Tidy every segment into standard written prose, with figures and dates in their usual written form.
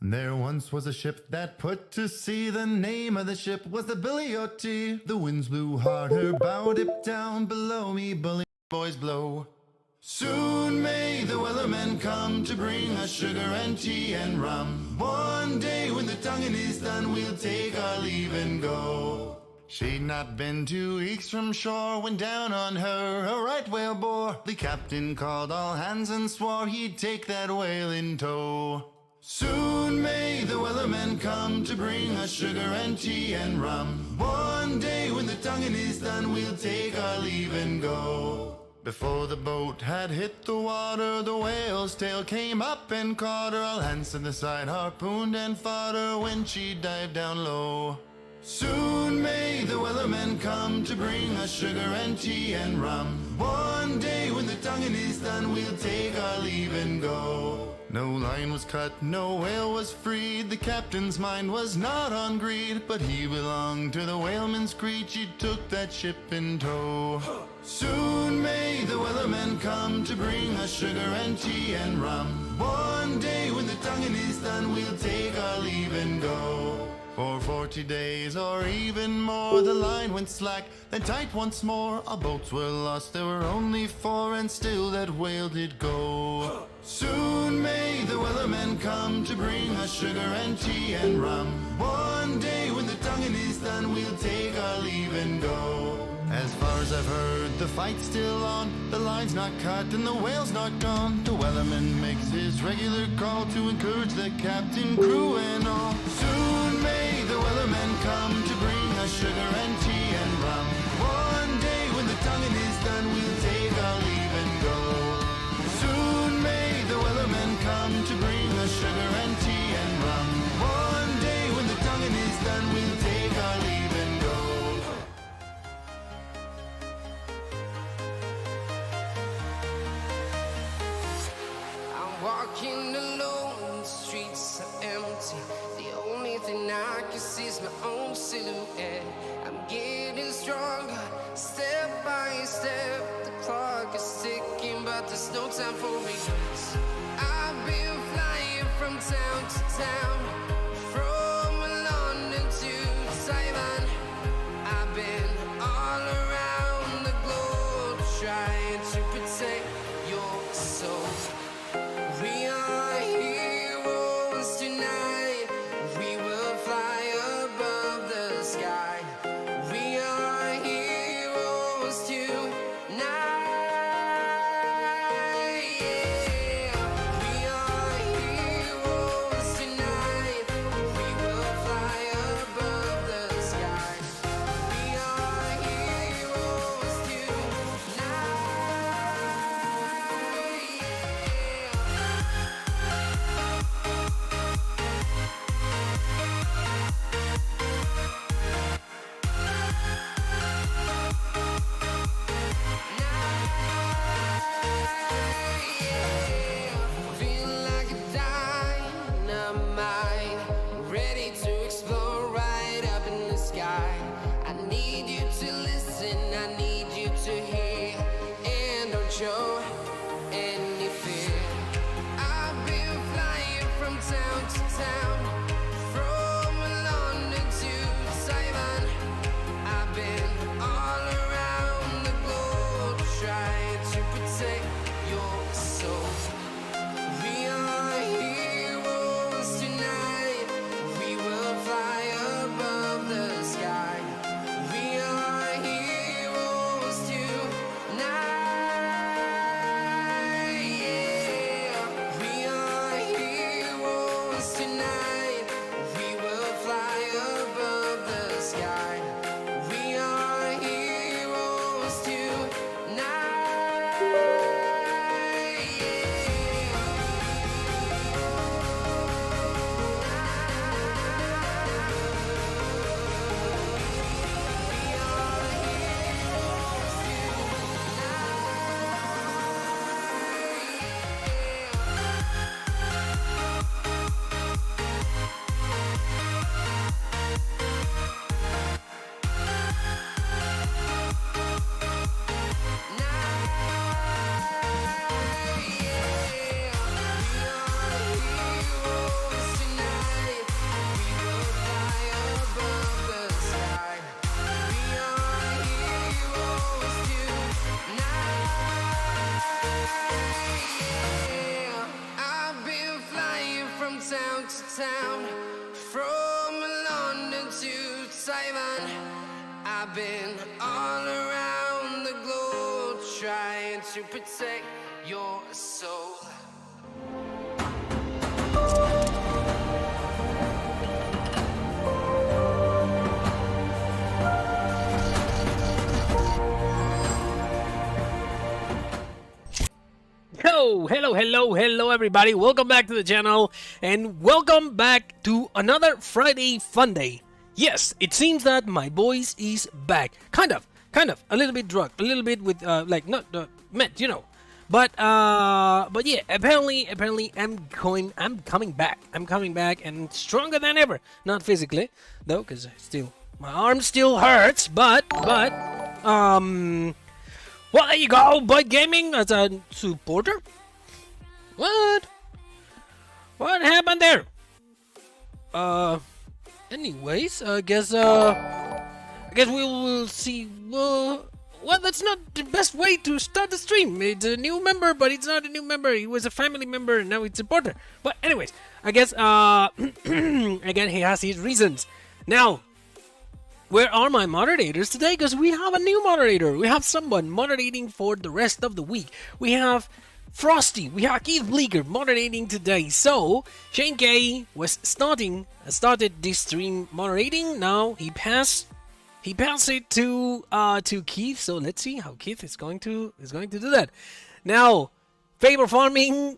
There once was a ship that put to sea. The name of the ship was the MOW-IT. The winds blew hard, her bow dipped down. Below me, bully boys blow. Soon may the wellerman come to bring us sugar and tea and rum. One day when the tonguing is done, we'll take our leave and go. She'd not been 2 weeks from shore when down on her a right whale bore. The captain called all hands and swore he'd take that whale in tow. Soon may the wellerman come to bring us sugar and tea and rum. One day when the tonguing is done, we'll take our leave and go. Before the boat had hit the water, the whale's tail came up and caught her. All hands to the side harpooned and fought her when she dived down low. Soon may the wellerman come to bring us sugar and tea and rum. One day when the tonguing is done, we'll take our leave and go. No line was cut, no whale was freed. The captain's mind was not on greed, but he belonged to the whaleman's creed. He took that ship in tow. Soon may the wellerman come to bring us sugar and tea and rum. One day when the tonguing is done, we'll take our leave and go. For 40 days or even more, the line went slack, then tight once more. Our boats were lost, there were only 4, and still that whale did go. Soon may the wellerman come to bring us sugar and tea and rum. One day when the tonguing is done, we'll take our leave and go. As far as I've heard, the fight's still on. The line's not cut and the whale's not gone. The wellerman makes his regular call to encourage the captain, crew and all. Soon may the wellerman come to bring us sugar and tea and rum. One day when the tonguing is done, we'll take our leave and go. Soon may the wellerman come to bring us sugar and tea and rum. One day when the tonguing is done, we'll take our leave and go. Walking alone, the streets are empty. The only thing I can see is my own silhouette. I'm getting stronger, step by step. The clock is ticking, but there's no time for regrets. I've been flying from town to town, from London to Taiwan. I've been all around the globe, trying to protect your soul. We are heroes tonight. We will fly above the sky. We are heroes tonight. Yeah. to town, from London to Taiwan. I've been all around the globe trying to protect your soul. Hello everybody, welcome back to the channel and welcome back to another Friday Fun Day. Yes, it seems that my voice is back, kind of, a little bit drunk, a little bit with like not met, you know, but yeah, apparently I'm coming back and stronger than ever. Not physically though, because still my arm still hurts, but well, there you go, Bud Gaming as a supporter. What happened there? Anyways, I guess we will see. Well, that's not the best way to start the stream. It's a new member, but it's not a new member. He was a family member, and now it's a supporter. But anyways, I guess again he has his reasons. Now, where are my moderators today? Because we have a new moderator. We have someone moderating for the rest of the week. We have Frosty. We have Keith Bleeker moderating today. So Shane K was started this stream moderating. Now he passed it to Keith. So let's see how Keith is going to do that. Now, Favor Farming,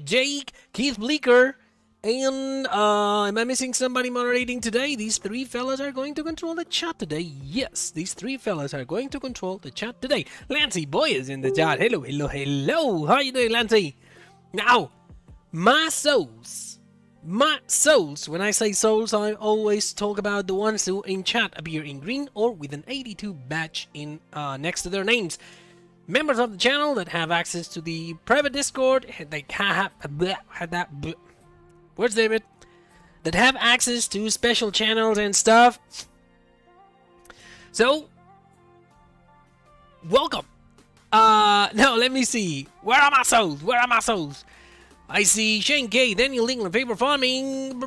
Jake, Keith Bleeker. And am I missing somebody moderating today? These three fellas are going to control the chat today. Yes, these three fellas are going to control the chat today. Lancey Boy is in the chat. Hello. How you doing, Lancey? Now, my souls. When I say souls, I always talk about the ones who in chat appear in green or with an 82 badge in next to their names. Members of the channel that have access to the private Discord. They have Where's David? That have access to special channels and stuff. So, welcome. Now let me see. Where are my souls? I see Shane K, Daniel England, Favor Farming,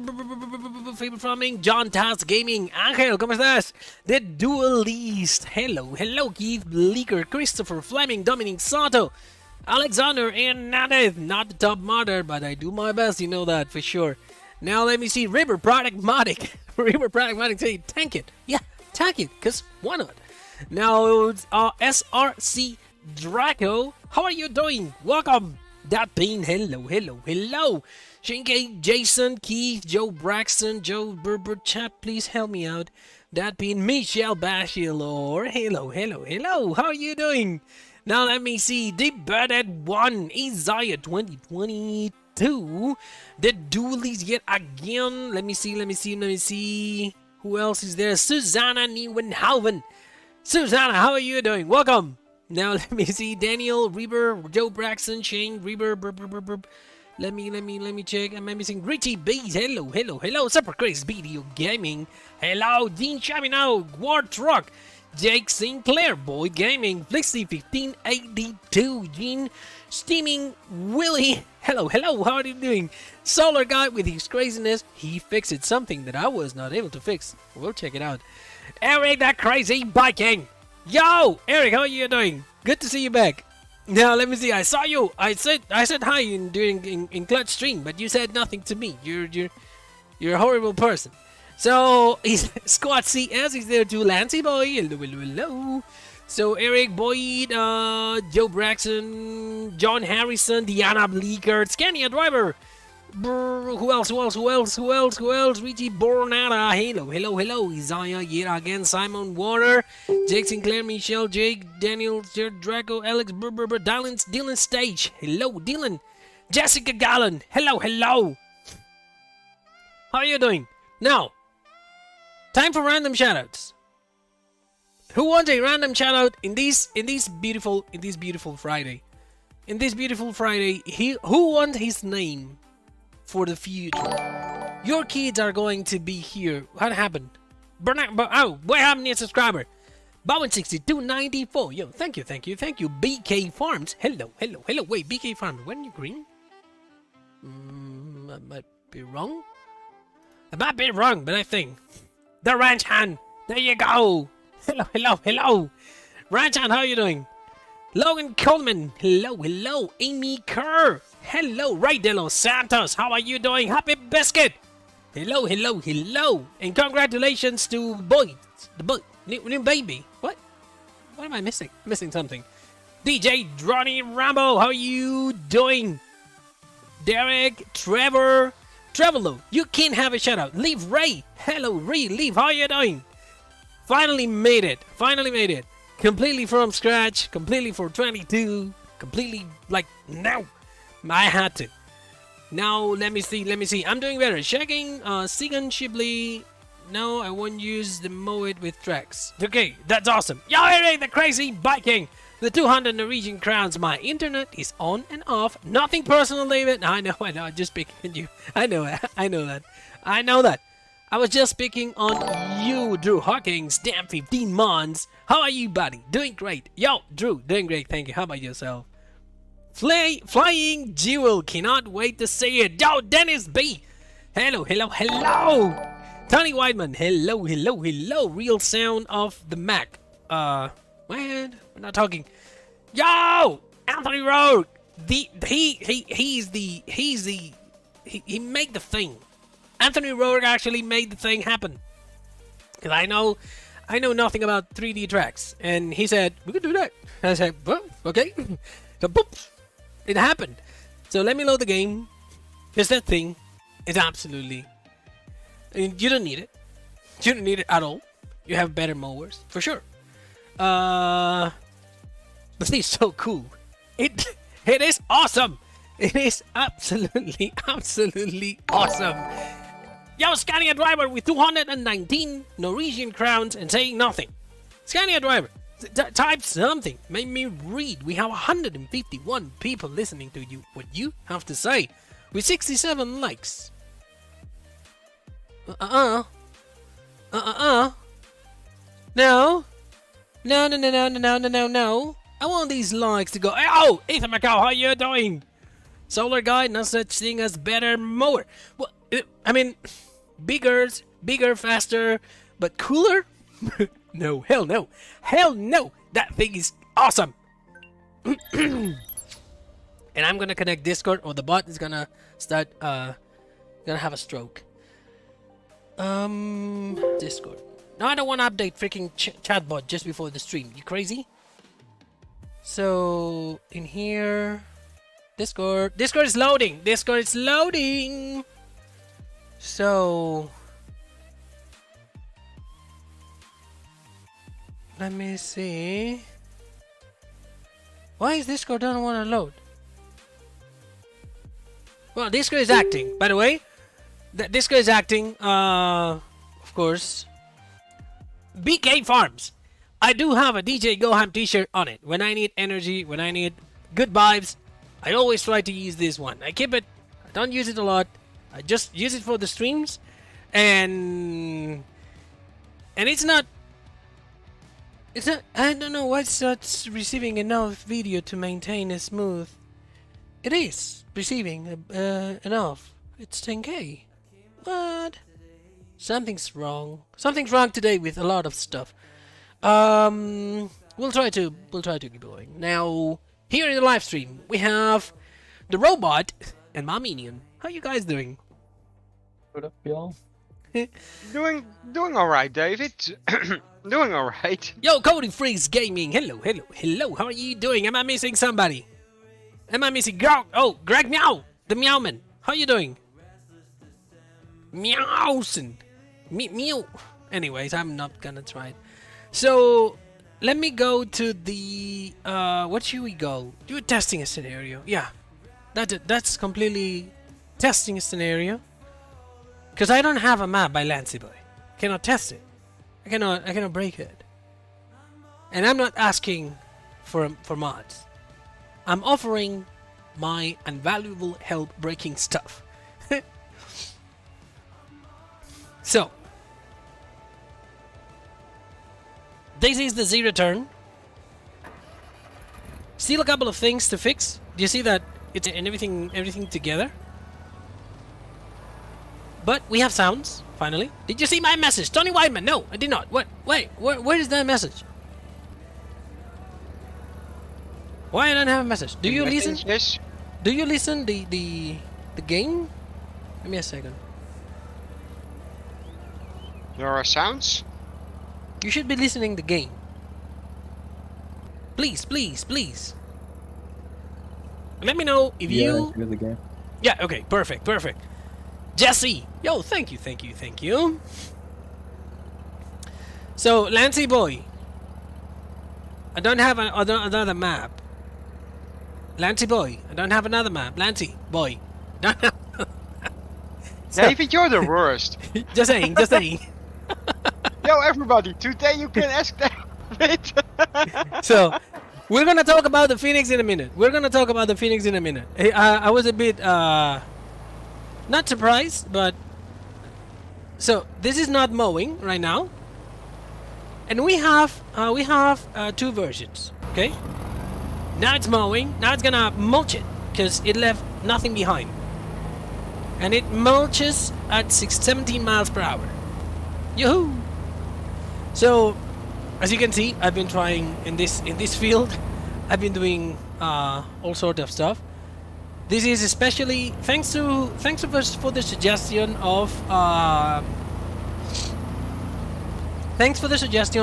John Task Gaming, Angel, ¿cómo estás? The Duelist, hello, Keith Bleeker, Christopher Fleming, Dominic Sato, Alexander and Nadeth, not the top modder, but I do my best, you know that for sure. Now let me see, River Pragmatic say, tank it. Yeah, tank it, because why not? Now, SRC Draco, how are you doing? Welcome. That being, hello. Shinke, Jason, Keith, Joe Braxton, Joe Berber, chat, please help me out. That being Michelle Bachelor, hello, how are you doing? Now let me see, Deep Bird at 1, Isaiah 2022, the Dualies yet again, let me see, who else is there? Susanna Nieuwenhoven. Susanna, how are you doing? Welcome. Now let me see, Daniel, Reber, Joe Braxton, Shane, Reber, let me check, am I missing? Richie Bees, hello, Super Chris Video Gaming, hello, Dean Chavino, War Truck, Jake Sinclair, Boy Gaming, Flixie 1582, Gene, Steaming Willie, hello, how are you doing? Solar Guy with his craziness, he fixed something that I was not able to fix. We'll check it out. Eric, that crazy biking. Yo, Eric, how are you doing? Good to see you back. Now let me see. I saw you. I said hi in Clutch stream, but you said nothing to me. You're a horrible person. So Squad CS is there too. Lancey Boy, hello. So Eric Boyd, Joe Braxton, John Harrison, Diana Bleeker, Scania Driver. Who else? Richie Bornata, hello. Isaiah yet again, Simon Warner, Jake Sinclair, Michelle, Jake, Daniel, Jared Draco, Alex, Dylan Stage, hello, Dylan, Jessica Gallen, hello. How are you doing? Now, time for random shoutouts. Who wants a random shoutout in this beautiful Friday? In this beautiful Friday, who wants his name for the future? Your kids are going to be here. What happened? What happened to your subscriber? Bowen6294. Yo, thank you. BK Farms. Hello. Wait, BK Farms. When are you green? be wrong. I might be wrong, but I think the ranch hand. There you go. Hello, hello, hello. Ranch hand, how are you doing? Logan Coleman. Hello, hello. Amy Kerr. Hello, Ray De Los Santos. How are you doing? Happy Biscuit. Hello, hello, hello. And congratulations to Boyd. The boy, new baby. What? What am I missing? Missing something. DJ Ronnie Rambo, how are you doing? Derek, Trevor, Trevolo, you can have a shout out. Leave Ray. Hello, Ray. Leave, how are you doing? Finally made it. Finally made it. Completely from scratch. Completely for 22. Completely like now. I had to. Now let me see. Let me see. I'm doing better. Checking. Sigan Shibli. No, I won't use the MOW-IT with tracks. Okay, that's awesome. Yo, hey, the crazy biking. The 200 Norwegian crowns. My internet is on and off. Nothing personal, David. I know. I'm just picking on you. I know that. I know that. I was just picking on you, Drew Hawkins. Damn, 15 months. How are you, buddy? Doing great. Yo, Drew, doing great. Thank you. How about yourself? Flying Jewel. Cannot wait to see it. Yo, Dennis B. Hello, hello, hello. Tony Whiteman. Hello, hello, hello. Real sound of the Mac. Man, we're not talking. Yo, Anthony Rowe. He made the thing. Anthony Rowe actually made the thing happen. Cause I know nothing about 3D tracks, and he said we could do that. And I said, well, okay. So boop, it happened. So let me load the game. Because that thing is absolutely. You don't need it. You don't need it at all. You have better mowers for sure. But it's so cool. It is awesome. It is absolutely awesome. Yo, Scania driver with 219 Norwegian crowns and saying nothing. Scania driver, type something. Make me read. We have 151 people listening to you. What you have to say with 67 likes. No. I want these likes to go. Oh, Ethan McCall, how you doing? Solar guy, no such thing as better mower. Well, I mean, bigger, faster, but cooler? No, hell no. Hell no. That thing is awesome. And I'm gonna connect Discord, or the bot is gonna start, gonna have a stroke. Discord. No, I don't want to update freaking chatbot just before the stream. You crazy? So, in here... Discord is loading. Discord is loading. So... Let me see... Why is Discord don't want to load? Well, Discord is acting. By the way, Discord is acting, of course. BK Farms. I do have a DJ Goham t-shirt on it. When I need energy, when I need good vibes, I always try to use this one. I keep it. I don't use it a lot. I just use it for the streams. And it's not... I don't know why it's not receiving enough video to maintain a smooth... It is receiving enough. It's 10K. What? Something's wrong. Something's wrong today with a lot of stuff. We'll try to keep going. Now, here in the live stream, we have the robot and my minion. How you guys doing? What up, y'all? Doing alright, David. Doing alright. Yo, Cody Freaks Gaming. Hello. How are you doing? Am I missing somebody? Am I missing Greg? Oh, Greg Meow, the Meowman. How you doing? Meowson. Meow. Anyways, I'm not gonna try it. So, let me go to the... what should we go? Do a testing a scenario. Yeah. That's completely testing a scenario. Because I don't have a map by Lancey Boy. I cannot test it. I cannot break it. And I'm not asking for mods. I'm offering my invaluable help breaking stuff. So, this is the zero turn. Still a couple of things to fix. Do you see that it's and everything together? But we have sounds, finally. Did you see my message? Tony Whiteman, no, I did not. What? Wait, where is that message? Why I don't have a message? Do you listen? Yes. Do you listen the game? Give me a second. There are sounds. You should be listening the game. Please, please, please. Let me know if you... The game. Yeah, okay, perfect, perfect. Jesse! Yo, thank you, thank you, thank you. So, Lancy boy. I don't have another map. Lancy boy, I don't have another map. Lancy boy. David, you're the worst. Just saying, just saying. Yo, everybody, today you can ask David. So, we're gonna talk about the Phoenix in a minute. I was a bit, not surprised, but... So, this is not mowing right now. And we have two versions, okay? Now it's mowing. Now it's gonna mulch it, because it left nothing behind. And it mulches at 17 miles per hour. Yoo-hoo! So, as you can see, I've been trying in this field. I've been doing all sort of stuff. This is especially thanks for the suggestion of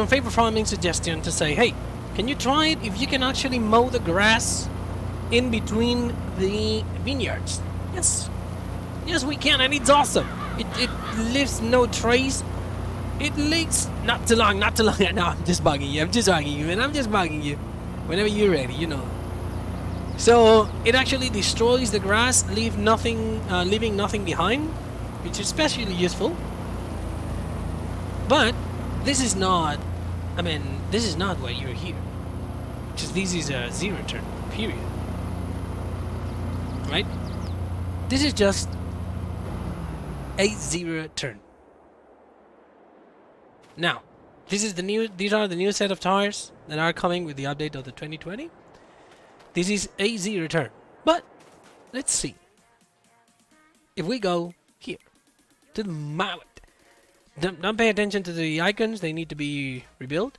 favor farming suggestion to say, hey, can you try it if you can actually mow the grass in between the vineyards? Yes, we can, and it's awesome. It leaves no trace. It leaks not too long. No, I'm just bugging you, man. I'm just bugging you. Whenever you're ready, you know. So it actually destroys the grass, leaving nothing behind, which is especially useful. But this is not. I mean, this is not why you're here. Because this is a zero turn period, right? This is just a zero turn. Now, these are the new set of tires that are coming with the update of the 2020. This is a zero turn. But let's see. If we go here to the MOW-IT, don't pay attention to the icons, they need to be rebuilt.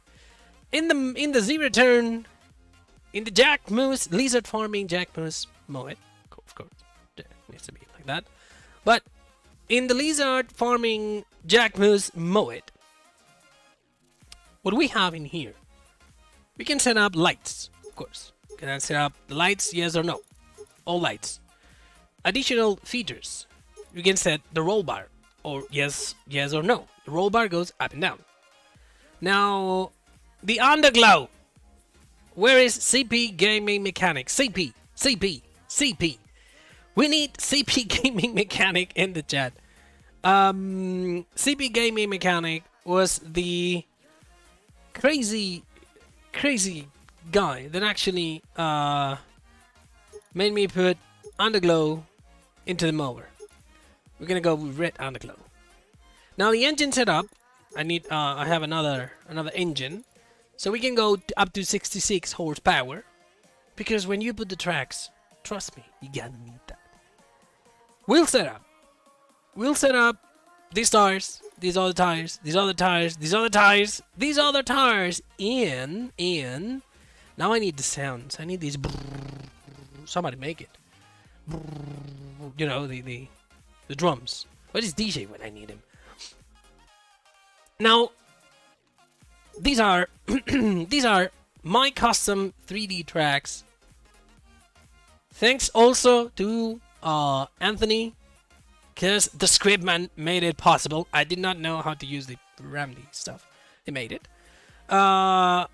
In the zero turn, in the Jack Moose lizard farming Jack Moose MOW-IT, of course, it needs to be like that. But in the lizard farming Jack Moose MOW-IT, what we have in here, we can set up lights, of course. Can I set up the lights, yes or no? All lights. Additional features. You can set the roll bar, or yes or no. The roll bar goes up and down. Now, the underglow. Where is CP Gaming Mechanic? CP. We need CP Gaming Mechanic in the chat. CP Gaming Mechanic was the crazy guy that actually made me put underglow into the mower. We're gonna go with red underglow. Now the engine setup, I have another engine, so we can go up to 66 horsepower. Because when you put the tracks, trust me, you gotta need that. We'll set up these tires, these other tires, these other tires, these other tires, these other tires in. Now I need the sounds. I need these. Somebody make it. You know, the drums. What is DJ when I need him? Now, these are these are my custom 3D tracks. Thanks also to Anthony, because TheScriptMan made it possible. I did not know how to use the Ramsey stuff. He made it. Other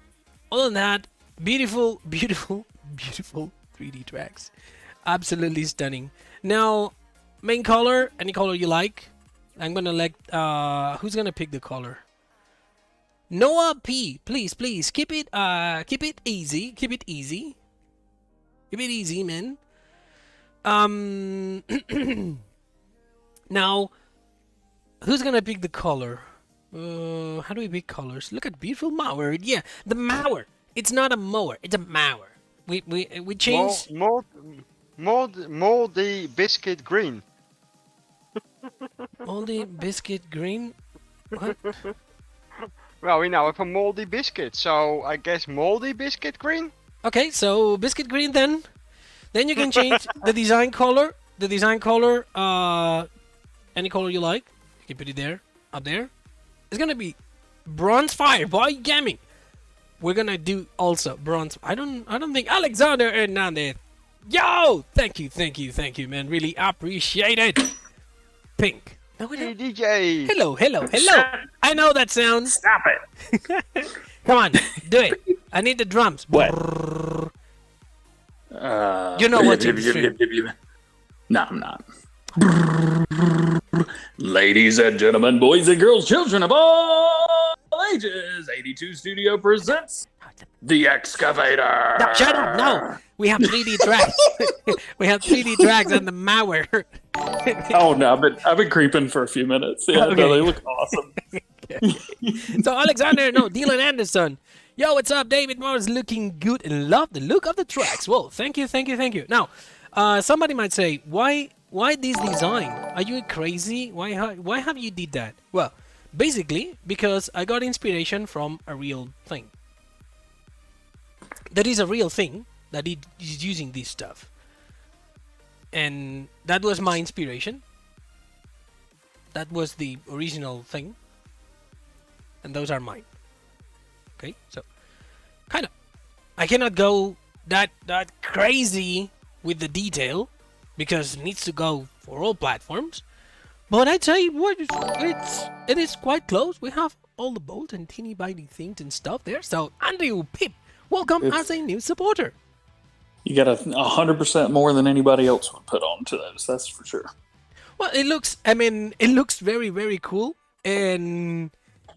than that, beautiful 3D tracks. Absolutely stunning. Now, main color, any color you like. I'm gonna let, who's gonna pick the color? Noah P, please, keep it easy. Keep it easy, man. Now, who's gonna pick the color? How do we pick colors? Look at beautiful Mower. Yeah, the Mower. It's not a mower. It's a Mower. We changed. Moldy biscuit green. Moldy biscuit green. What? Well, we now have a moldy biscuit, so I guess moldy biscuit green? Okay, so biscuit green then. Then you can change the design color. The design color, any color you like. You can put it there, up there. It's gonna be bronze fire, boy, gaming. We're gonna do also bronze. I don't think Alexander Hernandez. Yo, thank you, man. Really appreciate it. Pink. No, Hey, DJ! hello. I know that sounds. Stop it. Come on, do it. I need the drums. What? You know what to stream. No, I'm not. Ladies and gentlemen, boys and girls, children of all ages, 82 Studio presents The Excavator. No, shut up. No, we have 3D tracks. We have 3D tracks and the Mower. Oh no, I've been creeping for a few minutes. Yeah, Okay. no, they look awesome. So Alexander, no, Dylan Anderson. Yo, what's up? David Moore's looking good and love the look of the tracks. Whoa, thank you. Now, somebody might say, why this design? Are you crazy? Why have you did that? Well, basically because I got inspiration from a real thing. That is a real thing that is using this stuff. And that was my inspiration. That was the original thing. And those are mine. Okay, so kind of. I cannot go that crazy with the detail because it needs to go for all platforms. But I tell you what, it is quite close. We have all the bolts and teeny tiny things and stuff there. So Andrew Pip, welcome as a new supporter. You got 100% more than anybody else would put on to those. That's for sure. Well, it looks very, very cool. And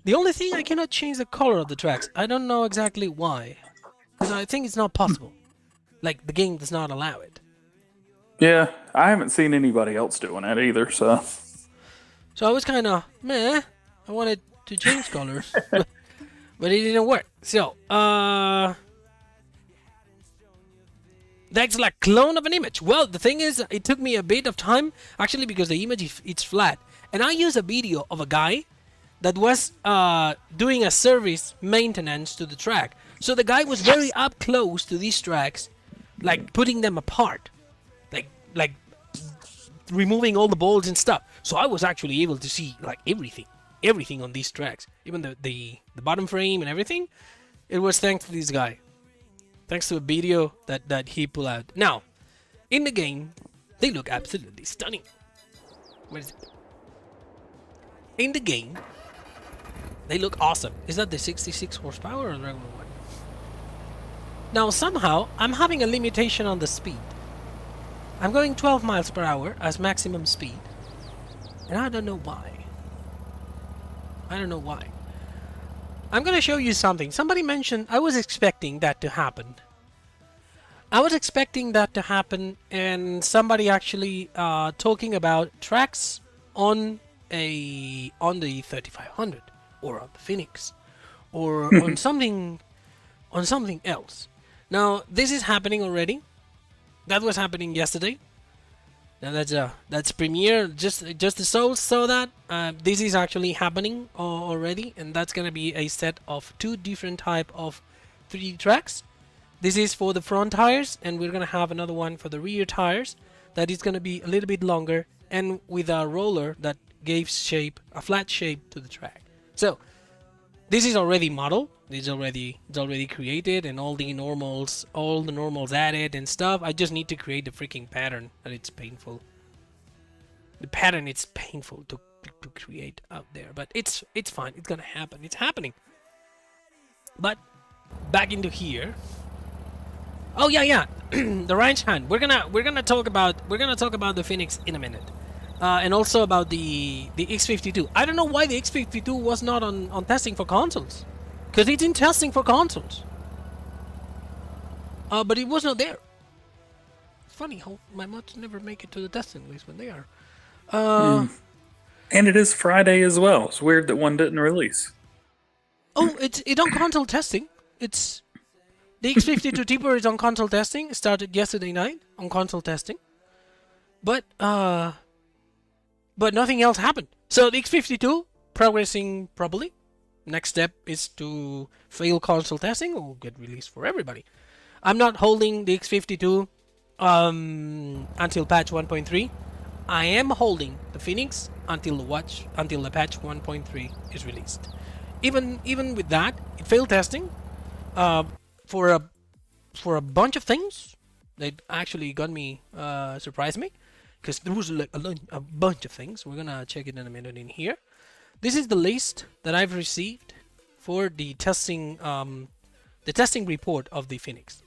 the only thing, I cannot change the color of the tracks. I don't know exactly why. Because I think it's not possible. Like, the game does not allow it. Yeah, I haven't seen anybody else doing that either, so. So I was kind of, meh. I wanted to change colors. but it didn't work. So, that's like clone of an image. Well, the thing is, it took me a bit of time, actually, because the image, it's flat. And I used a video of a guy that was doing a service maintenance to the track. So the guy was very up close to these tracks, like putting them apart, like removing all the bolts and stuff. So I was actually able to see like everything on these tracks, even the bottom frame and everything. It was thanks to this guy, thanks to a video that he pulled out. Now, in the game, they look absolutely stunning. Where is it? In the game, they look awesome. Is that the 66 horsepower or the regular one? Now, somehow, I'm having a limitation on the speed. I'm going 12 miles per hour as maximum speed. And I don't know why. I'm gonna show you something. Somebody mentioned, I was expecting that to happen. And somebody actually talking about tracks on the 3500 or on the Phoenix or on something else. Now this is happening already. That was happening yesterday. Now that's premiere. Just the souls saw that. This is actually happening already, and that's gonna be a set of 2 different type of 3D tracks. This is for the front tires, and we're gonna have another one for the rear tires. That is gonna be a little bit longer, and with a roller that gives a flat shape to the track. So this is already modeled. It's already created, and all the normals added and stuff. I just need to create the freaking pattern, and it's painful. The pattern, it's painful to create out there, but it's fine. It's gonna happen. It's happening. But back into here. Oh yeah. The range hand. We're gonna talk about the Phoenix in a minute. And also about the X52. I don't know why the X52 was not on testing for consoles. Because it's in testing for consoles. But it was not there. It's funny how my mods never make it to the testing list when they are. And it is Friday as well. It's weird that one didn't release. Oh, it's on console testing. It's the X52 Tipper is on console testing. It started yesterday night on console testing. But nothing else happened. So the X52 progressing properly. Next step is to fail console testing or get released for everybody. I'm not holding the X52 until patch 1.3. I am holding the Phoenix until the patch 1.3 is released. Even with that, it failed testing for a bunch of things that actually got me surprised me, because there was like a bunch of things. We're gonna check it in a minute in here. This is the list that I've received for the testing report of the Phoenix.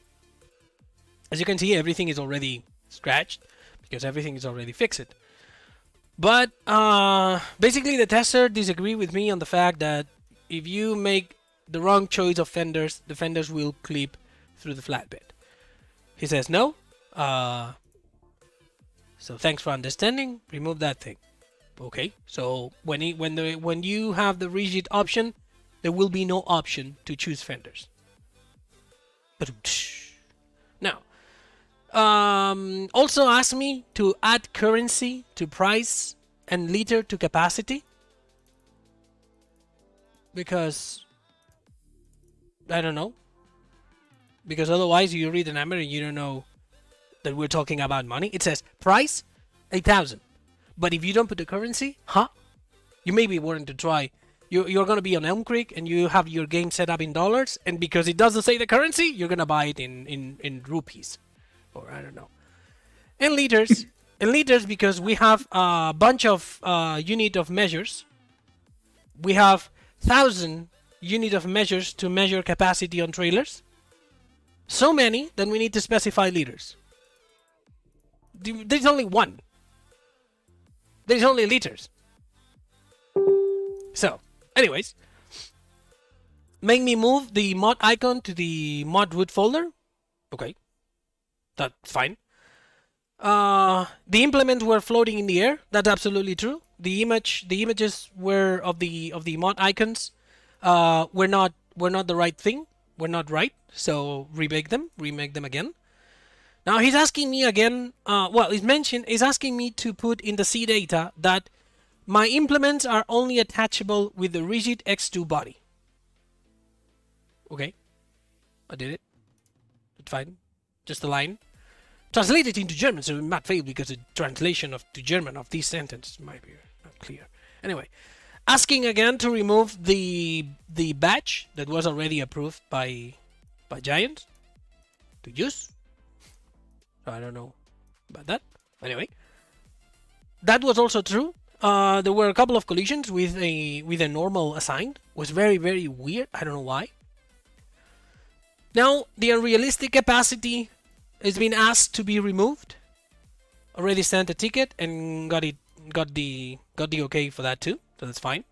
As you can see, everything is already scratched because everything is already fixed. But basically, the tester disagree with me on the fact that if you make the wrong choice of fenders, the fenders will clip through the flatbed. He says no. So thanks for understanding. Remove that thing. Okay. So when you have the rigid option, there will be no option to choose fenders. But now, also ask me to add currency to price and liter to capacity, because I don't know. Because otherwise you read the number and you don't know that we're talking about money. It says price 8,000, but if you don't put the currency, you may be wanting to try. You're gonna be on Elm Creek and you have your game set up in dollars, and because it doesn't say the currency, you're gonna buy it in rupees, or I don't know. And liters, because we have a bunch of unit of measures. We have 1,000 unit of measures to measure capacity on trailers. So many that we need to specify liters. There's only one. There's only liters. So, anyways, make me move the mod icon to the mod root folder. Okay, that's fine. The implements were floating in the air. That's absolutely true. The images were of the mod icons. Were not the right thing. Were not right. So remake them again. Now he's asking me again. He's asking me to put in the C data that my implements are only attachable with the rigid X2 body. Okay, I did it. It's fine. Just a line. Translated into German, so it might fail because the translation to German of this sentence might be not clear. Anyway, asking again to remove the batch that was already approved by Giant to use. I don't know about that. Anyway, that was also true. There were a couple of collisions with a normal assigned. It was very, very weird. I don't know why. Now the unrealistic capacity has been asked to be removed. Already sent a ticket and got the okay for that too. So that's fine.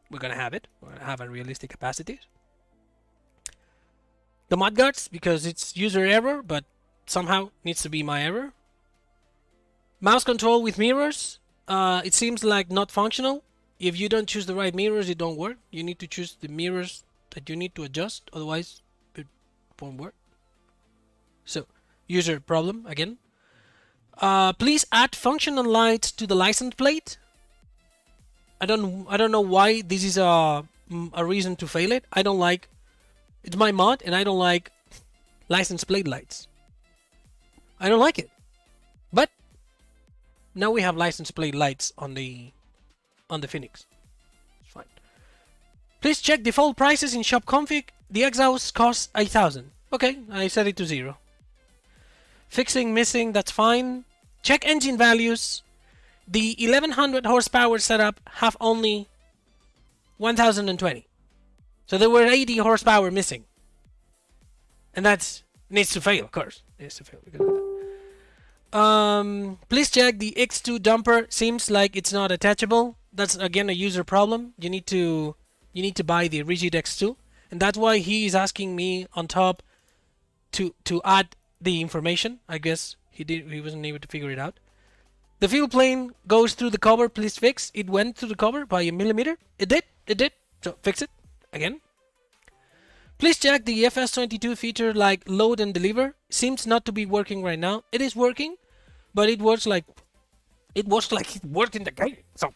We're gonna have it. We're gonna have unrealistic capacities. The mudguards, because it's user error, but somehow needs to be my error. Mouse control with mirrors. It seems like not functional. If you don't choose the right mirrors, it don't work. You need to choose the mirrors that you need to adjust, otherwise it won't work. So, user problem again. Please add functional lights to the license plate. I don't know why this is a reason to fail it. I don't like. It's my mod, and I don't like license plate lights. I don't like it. But now we have license plate lights on the Phoenix. It's fine. Please check default prices in shop config. The exhaust costs 8,000. Okay, I set it to 0. Fixing missing, that's fine. Check engine values. The 1100 horsepower setup have only 1020. So there were 80 horsepower missing. And that needs to fail, of course. It needs to fail because of that. Please check the X2 dumper. Seems like it's not attachable. That's again a user problem. You need to buy the rigid X2, and that's why he is asking me on top to add the information. I guess he wasn't able to figure it out. The fuel plane goes through the cover. Please fix. It went through the cover by a millimeter. It did. So fix it again. Please check the FS22 feature like load and deliver. Seems not to be working right now. It is working, but it was like it worked in the game. So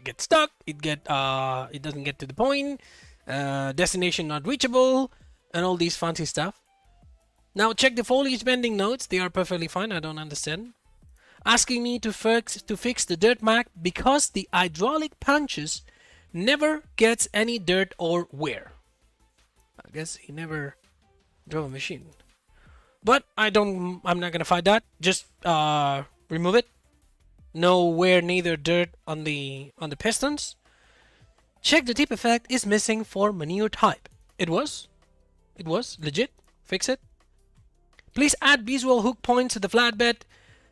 it gets stuck. It doesn't get to the point. Destination not reachable, and all these fancy stuff. Now check the foliage bending notes. They are perfectly fine. I don't understand. Asking me to fix the dirt mark because the hydraulic punches never gets any dirt or wear. I guess he never drove a machine. But I'm not gonna fight that. Just remove it. No wear, neither dirt on the pistons. Check the tip effect is missing for manure type. It was legit. Fix it. Please add visual hook points to the flatbed.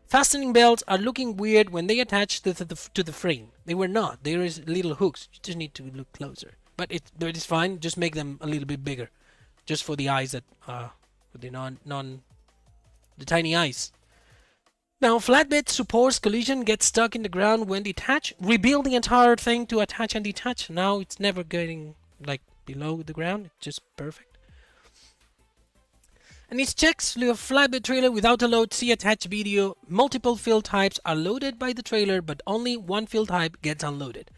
Fastening belts are looking weird when they attach to the frame. They were not. There is little hooks. You just need to look closer. But it is fine. Just make them a little bit bigger, just for the eyes that with the tiny eyes. Now, flatbed supports collision gets stuck in the ground when detached. Rebuild the entire thing to attach and detach. Now it's never getting like below the ground. It's just perfect. And it checks the flatbed trailer without a load. See attached video. Multiple fill types are loaded by the trailer, but only one fill type gets unloaded.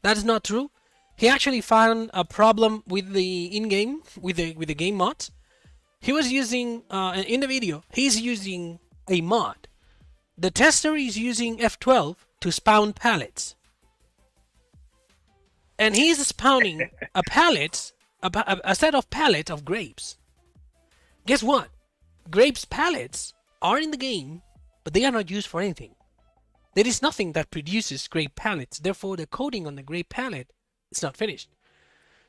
That is not true. He actually found a problem with the in-game, with the game mods. He was using in the video. He's using a mod. The tester is using F12 to spawn pallets, and he's spawning a set of pallets of grapes. Guess what? Grapes pallets are in the game, but they are not used for anything. There is nothing that produces grape pallets. Therefore, the coating on the grape pallet is not finished.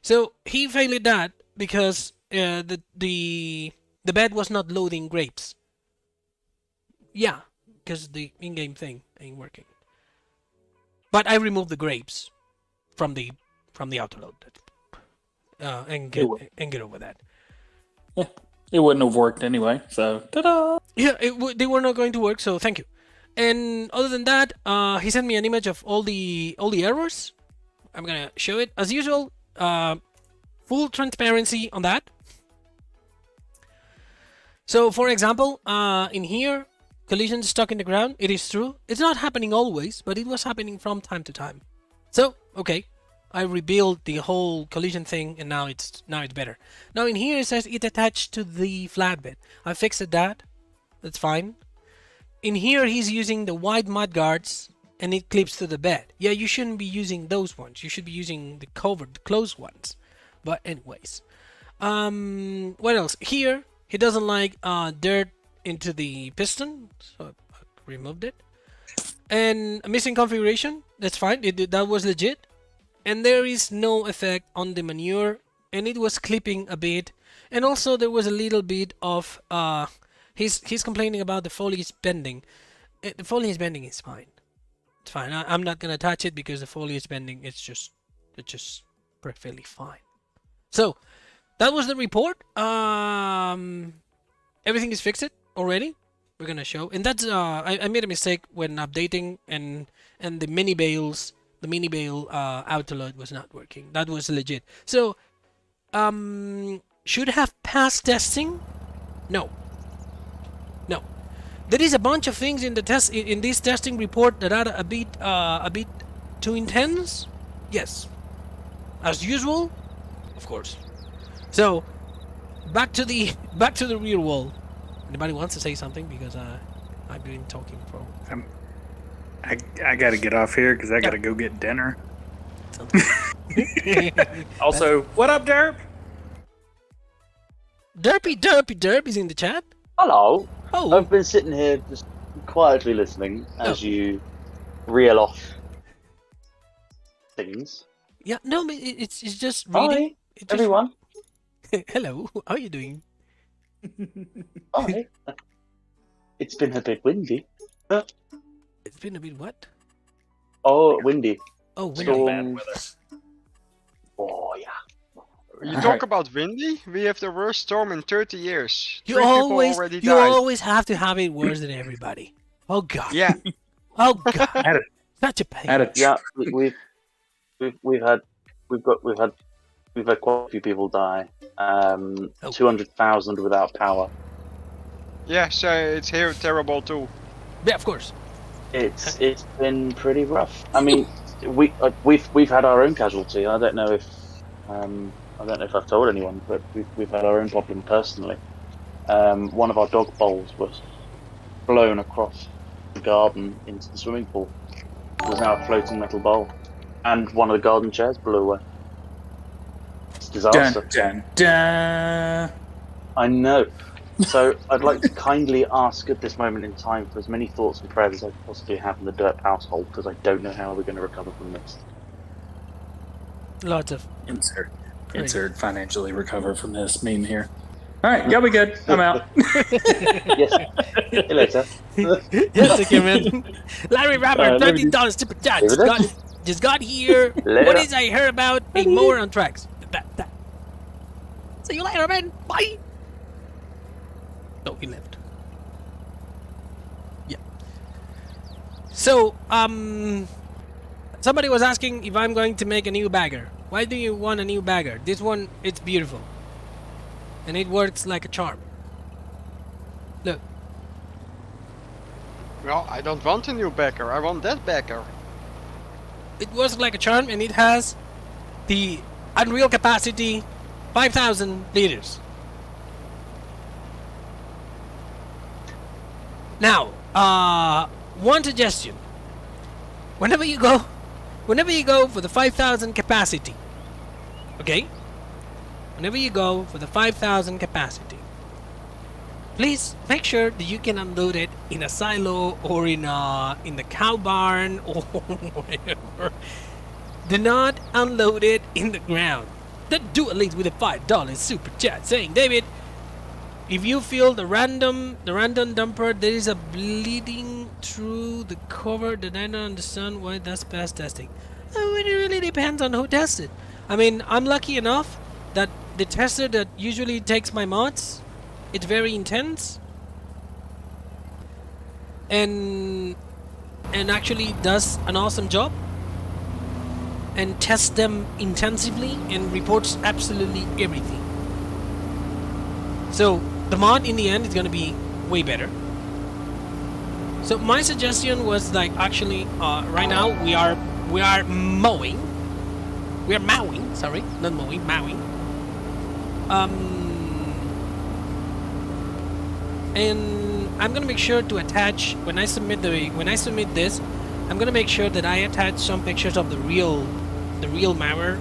So he failed that because the bed was not loading grapes. Yeah, because the in-game thing ain't working. But I removed the grapes from the autoload and get over that. Yeah. It wouldn't have worked anyway, so ta-da! Yeah, they were not going to work, so thank you. And other than that, he sent me an image of all the errors. I'm gonna show it as usual. Full transparency on that. So, for example, in here, collision stuck in the ground. It is true. It's not happening always, but it was happening from time to time. So, okay. I rebuilt the whole collision thing, and now it's better. Now in here it says it attached to the flatbed. I fixed that. That's fine. In here he's using the wide mud guards, and it clips to the bed. Yeah, you shouldn't be using those ones. You should be using the covered, closed ones. But anyways, what else? Here he doesn't like dirt into the piston, so I removed it. And a missing configuration. That's fine. That was legit. And there is no effect on the manure, and it was clipping a bit, and also there was a little bit of he's complaining about the foliage bending. The foliage bending is fine. It's fine. I'm not gonna touch it because the foliage bending it's just perfectly fine. So that was the report. Everything is fixed already. We're gonna show, and that's I made a mistake when updating, and the mini bales. The mini bale autoload was not working. That was legit. So, should have passed testing? No. There is a bunch of things in the test in this testing report that are a bit too intense. Yes, as usual, of course. So, back to the real world. Anybody wants to say something, because I've been talking for. I gotta get off here because I gotta go get dinner. Also, what up, Derp? Derp is in the chat. Hello. Oh. I've been sitting here just quietly listening as you reel off things. Yeah, no, it's just reading. Hi, everyone. Hello, how are you doing? Hi. It's been a bit windy. It's been a bit what? Oh, windy. Oh, windy. Storm. Bad weather. Oh, yeah. You talk about windy? We have the worst storm in 30 years. You 3 people always already died. always have to have it worse than everybody. Oh god. Yeah. Oh god. Had it. Such a pain. Had it. Yeah, we've had quite a few people die. 200,000 without power. Yeah, so it's here terrible too. Yeah, of course. It's been pretty rough. I mean, we've had our own casualty. I don't know if I've told anyone, but we've had our own problem personally. One of our dog bowls was blown across the garden into the swimming pool. There's now a floating metal bowl, and one of the garden chairs blew away. It's a disaster. Dun, dun, dun. I know. So I'd like to kindly ask at this moment in time for as many thoughts and prayers as I possibly have in the Derp household, because I don't know how we're going to recover from this. Lots of Insert financially recover from this meme here. All right, y'all be good. I'm out. Yes. See you later. yes, okay, man. Larry Rapper, $13 super chat. Just got here. Later. What is I heard about a mower on tracks? That. See you later, man. Bye. Oh, he left. Yeah. So, somebody was asking if I'm going to make a new bagger. Why do you want a new bagger? This one, it's beautiful. And it works like a charm. Look. Well, I don't want a new bagger. I want that bagger. It works like a charm, and it has the unreal capacity 5,000 liters. Now, one suggestion. Whenever you go for the 5,000 capacity, okay? Whenever you go for the 5,000 capacity, please make sure that you can unload it in a silo or in the cow barn or whatever. Do not unload it in the ground. Then do at least with a $5 super chat saying, David, if you feel the random dumper, there is a bleeding through the cover that I don't understand why that's past testing. It really depends on who tests it. I mean, I'm lucky enough that the tester that usually takes my mods, it's very intense and actually does an awesome job and tests them intensively and reports absolutely everything. So the mod in the end is going to be way better. So my suggestion was like, actually right now we are mowing. We are mowing, sorry, not mowing, mowing. And I'm gonna make sure to attach when I submit this, I'm gonna make sure that I attach some pictures of the real mower.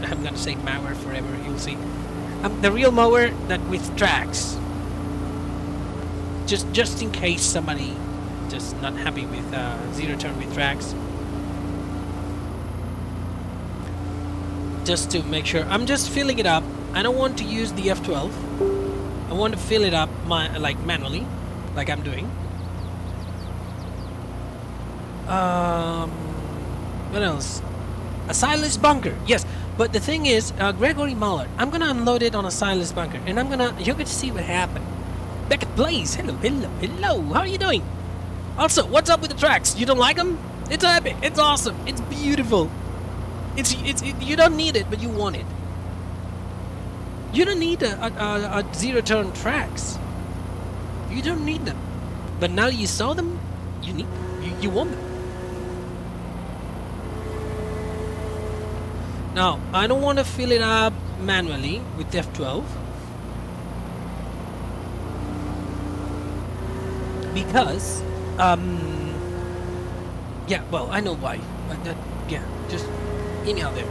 I'm gonna say mower forever. You'll see. The real mower that with tracks. Just in case somebody just not happy with zero turn with tracks. Just to make sure. I'm just filling it up. I don't want to use the F12. I want to fill it up manually, like I'm doing. What else? A silence bunker. Yes, but the thing is, Gregory Muller, I'm gonna unload it on a silence bunker, and you're gonna see what happened. Beckett Blaze, hello. How are you doing? Also, what's up with the tracks? You don't like them? It's epic. It's awesome. It's beautiful. You don't need it, but you want it. You don't need a zero turn tracks. You don't need them. But now you saw them, you need them. You want them. Now, I don't want to fill it up manually with F12 because yeah, well, I know why, but yeah, just hear me out there.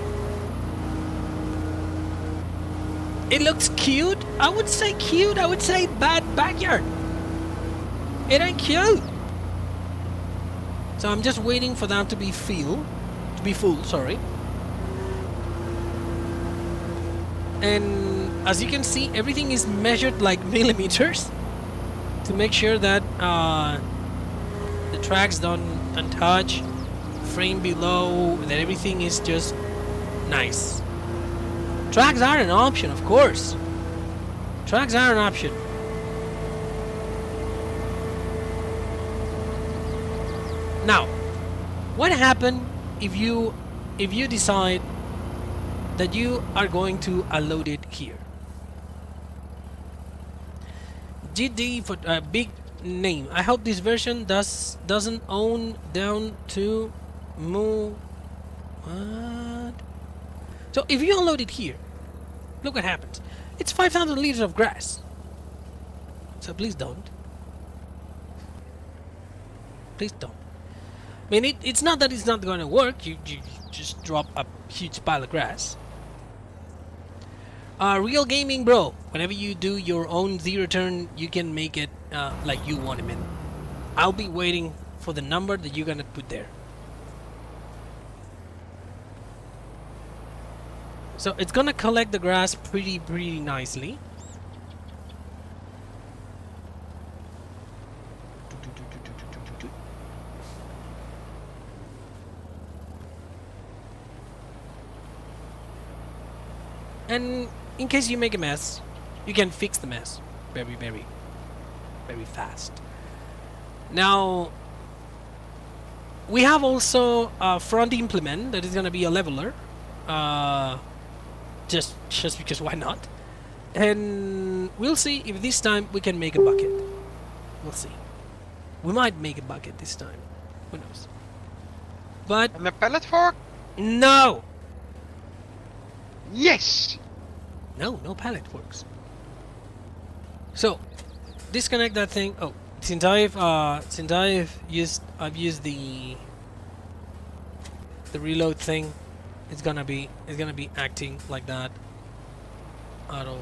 It looks cute. I would say cute. I would say bad backyard. It ain't cute. So I'm just waiting for that to be full, sorry. And as you can see, everything is measured like millimeters to make sure that the tracks don't touch, frame below, that everything is just nice. Tracks are an option, of course. Tracks are an option. Now, what happens if you decide that you are going to unload it here? GD for a big name. I hope this version doesn't own down to What? So if you unload it here, look what happens. It's 5,000 liters of grass. So please don't. Please don't. I mean, it's not that it's not going to work. You just drop a huge pile of grass. Real gaming, bro. Whenever you do your own zero turn, you can make it like you want it. I'll be waiting for the number that you're gonna put there. So it's gonna collect the grass pretty nicely. And in case you make a mess, you can fix the mess very fast. Now, we have also a front implement that is going to be a leveler. Just because why not? And we'll see if this time we can make a bucket. We'll see. We might make a bucket this time. Who knows? But And the pallet fork? no! Yes! No pallet works. So, disconnect that thing. Oh, since I've used the reload thing, it's gonna be acting like that. Auto.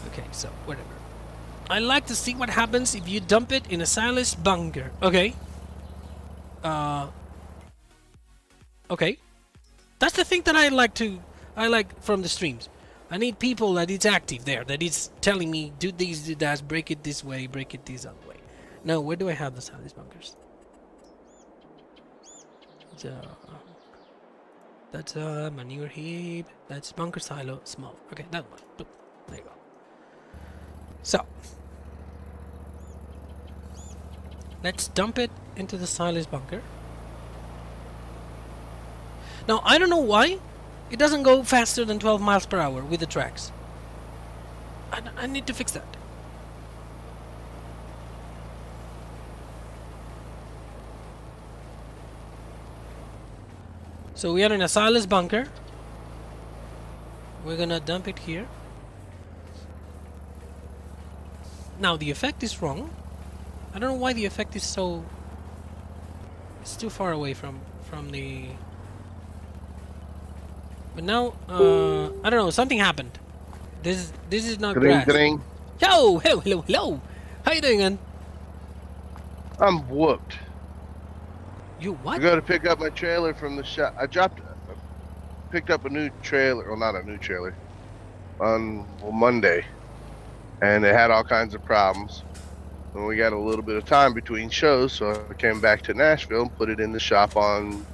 Okay, so whatever. I like to see what happens if you dump it in a silage bunker. Okay. Okay. That's the thing that I like from the streams. I need people that it's active there, that it's telling me do these, do that, break it this way, break it this other way. Now, where do I have the silage bunkers? That's a manure heap. That's bunker silo small. Okay, that one. Boop. There you go. So let's dump it into the silage bunker. Now, I don't know why it doesn't go faster than 12 miles per hour with the tracks. I need to fix that. So we are in a silage bunker. We're gonna dump it here. Now the effect is wrong. I don't know why the effect is so... It's too far away from the... But now, I don't know, something happened. This is not grass. Yo, hello. How you doing, man? I'm whooped. You what? I go to pick up my trailer from the shop. Picked up a new trailer, well, not a new trailer, on Monday, and it had all kinds of problems. And we got a little bit of time between shows, so I came back to Nashville and put it in the shop on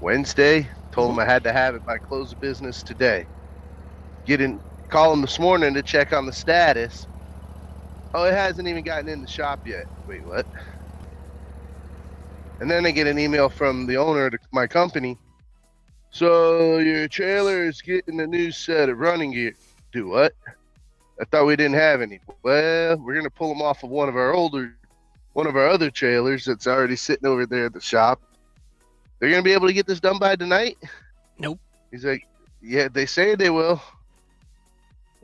Wednesday. Told them I had to have it by close of business today. Call them this morning to check on the status. Oh, it hasn't even gotten in the shop yet. Wait, what? And then I get an email from the owner of my company. So your trailer is getting a new set of running gear. Do what? I thought we didn't have any. Well, we're gonna pull them off of one of our other trailers that's already sitting over there at the shop. They're gonna be able to get this done by tonight? Nope. He's like, yeah, they say they will.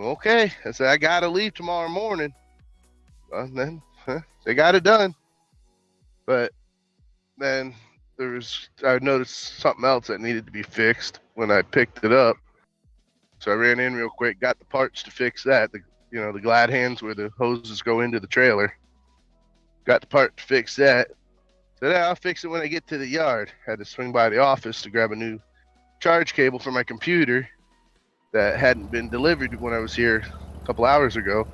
Okay. I said, I gotta leave tomorrow morning. Well, then they got it done. But then I noticed something else that needed to be fixed when I picked it up. So I ran in real quick, got the parts to fix that. The glad hands where the hoses go into the trailer. Got the part to fix that. So yeah, I'll fix it when I get to the yard. Had to swing by the office to grab a new charge cable for my computer that hadn't been delivered when I was here a couple hours ago.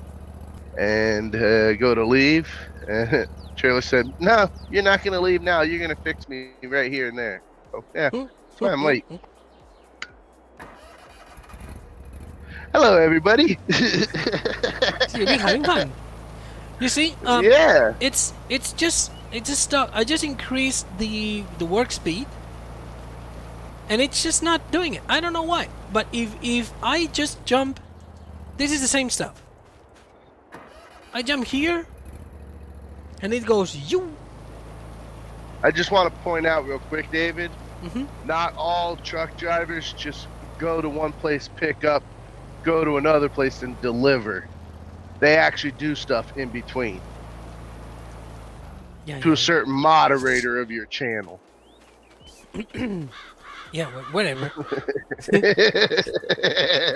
And go to leave. And trailer said, no, you're not going to leave now. You're going to fix me right here and there. Oh, yeah, that's why I'm late. Hello, everybody. So you'll be having fun. You see, yeah. It's just stuck. I just increased the work speed, and it's just not doing it. I don't know why. But if I just jump, this is the same stuff. I jump here, and it goes you. I just want to point out real quick, David. Mm-hmm. Not all truck drivers just go to one place, pick up, go to another place, and deliver. They actually do stuff in between Yeah, to a certain moderator of your channel. yeah, whatever.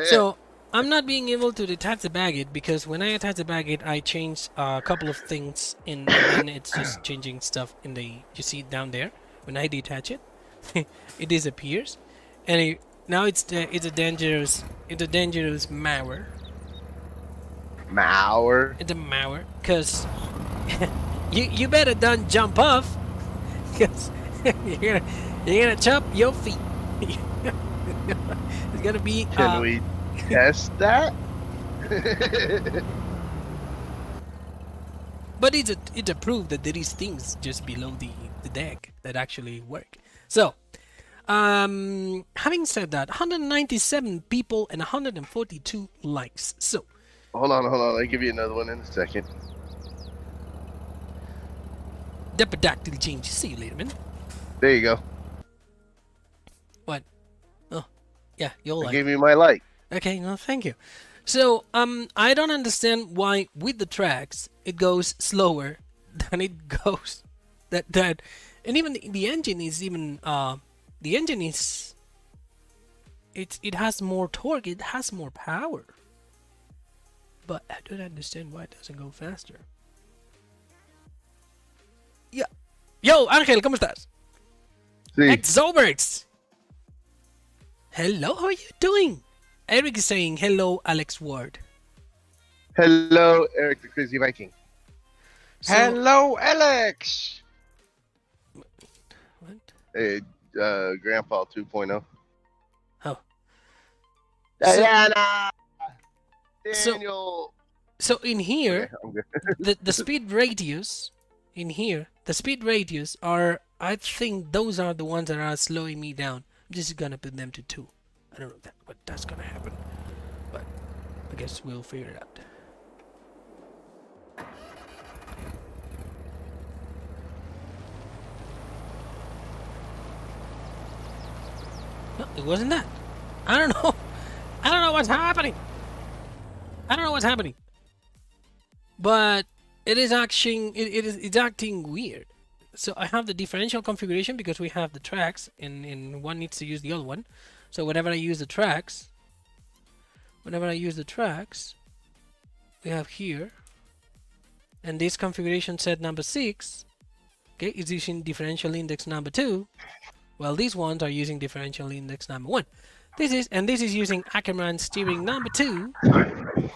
So I'm not being able to detach the baggage because when I attach the baggage, I change a couple of things and then it's just changing stuff in the. You see it down there. When I detach it, it disappears, and now it's a dangerous mower. Mower. It's a mower, cause you better don't jump off, cause you're gonna chop your feet. It's gonna be. Can we test that? But it's a proof that there is things just below the deck that actually work. So, having said that, 197 people and 142 likes. So, Hold on. I'll give you another one in a second. Depodactyl change. See you later, man. There you go. What? Oh, yeah, you'll I like. gave you my like. Okay, no, thank you. So, I don't understand why with the tracks it goes slower than it goes that, and even the engine is even the engine is it has more torque, it has more power, but I don't understand why it doesn't go faster. Yeah, yo, Angel, ¿cómo estás? See, Exoberts. Hello, how are you doing? Eric is saying hello, Alex Ward. hello, Eric the Crazy Viking. So, Hello, Alex. what? Hey, Grandpa 2.0. Oh. Diana. So- Daniel. So in here, Okay, I'm good. the speed radius in here, the speed radius are, I think those are the ones that are slowing me down. I'm just gonna put them to 2. I don't know what that's gonna happen, but I guess we'll figure it out. No, it wasn't that. I don't know. I don't know what's happening. I don't know what's happening. But it is acting. It's acting weird. So I have the differential configuration because we have the tracks, and one needs to use the other one. So whenever I use the tracks, we have here, and this configuration set number 6, okay, is using differential index number 2, while these ones are using differential index number 1. This is using Ackerman steering number 2.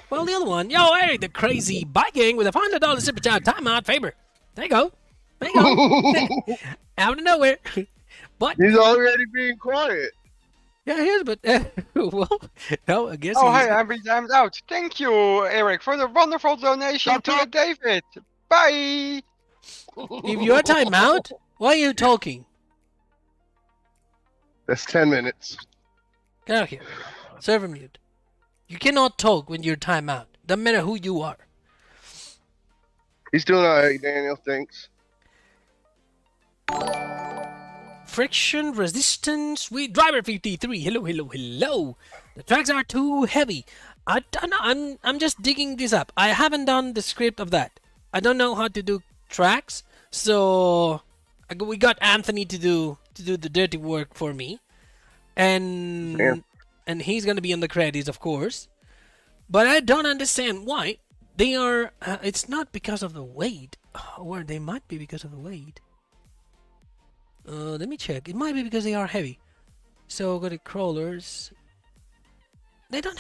Well, the other one, yo, Eric, the crazy biking with a $500 super chat timeout favor. There you go. Out of nowhere. But He's already being quiet. yeah, he is. But well, no, I guess. Oh, he's, hey, I've been timed out. Thank you, Eric, for the wonderful donation Stop to talk- David. Bye. if you're timeout, why are you talking? That's 10 minutes. Get out of here. Server mute. You cannot talk when you're timeout. Doesn't matter who you are. He's doing all right, Daniel. Thanks. Friction resistance with driver 53. Hello. The tracks are too heavy. I don't know. I'm just digging this up. I haven't done the script of that. I don't know how to do tracks, so we got Anthony to do the dirty work for me, and he's gonna be on the credits, of course. But I don't understand why they are. It's not because of the weight, or they might be because of the weight. Let me check. It might be because they are heavy. So go to crawlers. They don't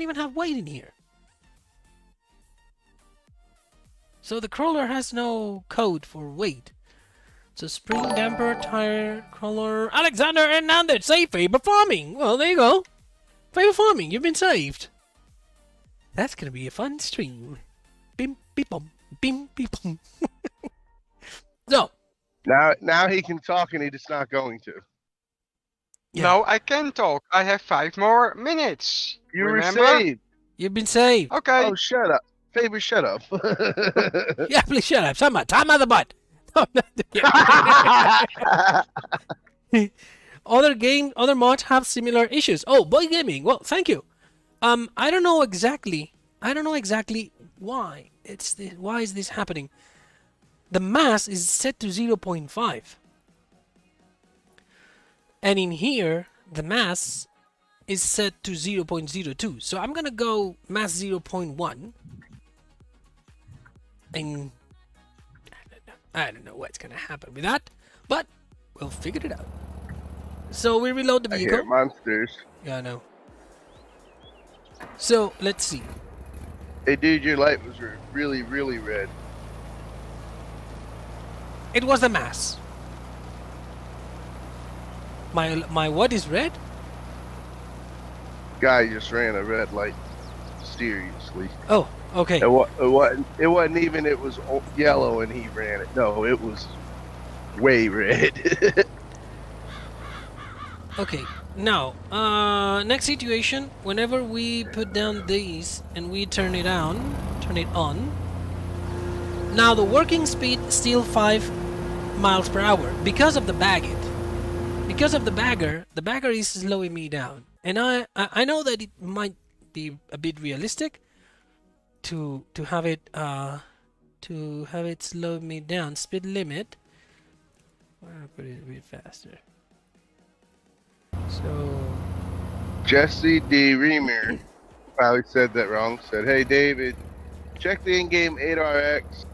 even have weight in here. So the crawler has no code for weight. So spring damper, tire, crawler, Alexander Hernandez, say favor farming. Well, there you go. Favor farming, you've been saved. That's gonna be a fun stream. Bim beep bum, bim beep bum. So Now he can talk and he's just not going to. yeah, No, I can talk. I have 5 more minutes. You Remember? were saved. you've been saved. Okay. Oh, shut up. Favor, shut up. Yeah, please shut up. Time out of the butt. Oh, no, yeah. Other mods have similar issues. Oh, Boy Gaming. Well, thank you. I don't know exactly why why is this happening. The mass is set to 0.5. And in here, the mass is set to 0.02. So I'm gonna go mass 0.1. And I don't know what's gonna happen with that, but we'll figure it out. So we reload the I vehicle. hear monsters. Yeah, I know. So let's see. Hey, dude, your light was really, really red. It was the mass. My what is red? Guy just ran a red light. Seriously. Oh, okay. It wasn't even. It was yellow, and he ran it. No, it was way red. Okay. Now, next situation. Whenever we put down these and we turn it on. Now the working speed still 5 miles per hour because of the baggage. Because of the bagger is slowing me down, and I know that it might be a bit realistic to have it slow me down. Speed limit. I'll put it a bit faster. So Jesse D. Reamer probably said that wrong. Said, "Hey David, check the in-game 8RX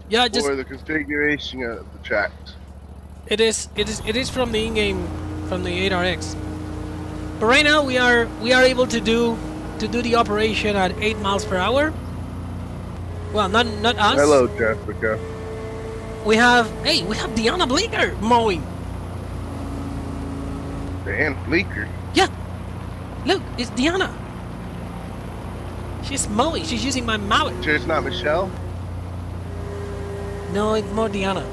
yeah, just for the configuration of the tracks." it is from the in-game, from the 8RX. But right now we are able to do the operation at 8 miles per hour. Well, not us. Hello, Jessica. We have Diana Bleeker mowing. Dan Bleeker. Yeah, look, it's Diana. She's mowing. She's using my MOW-IT. Sure, it's not Michelle. No, it's more Diana.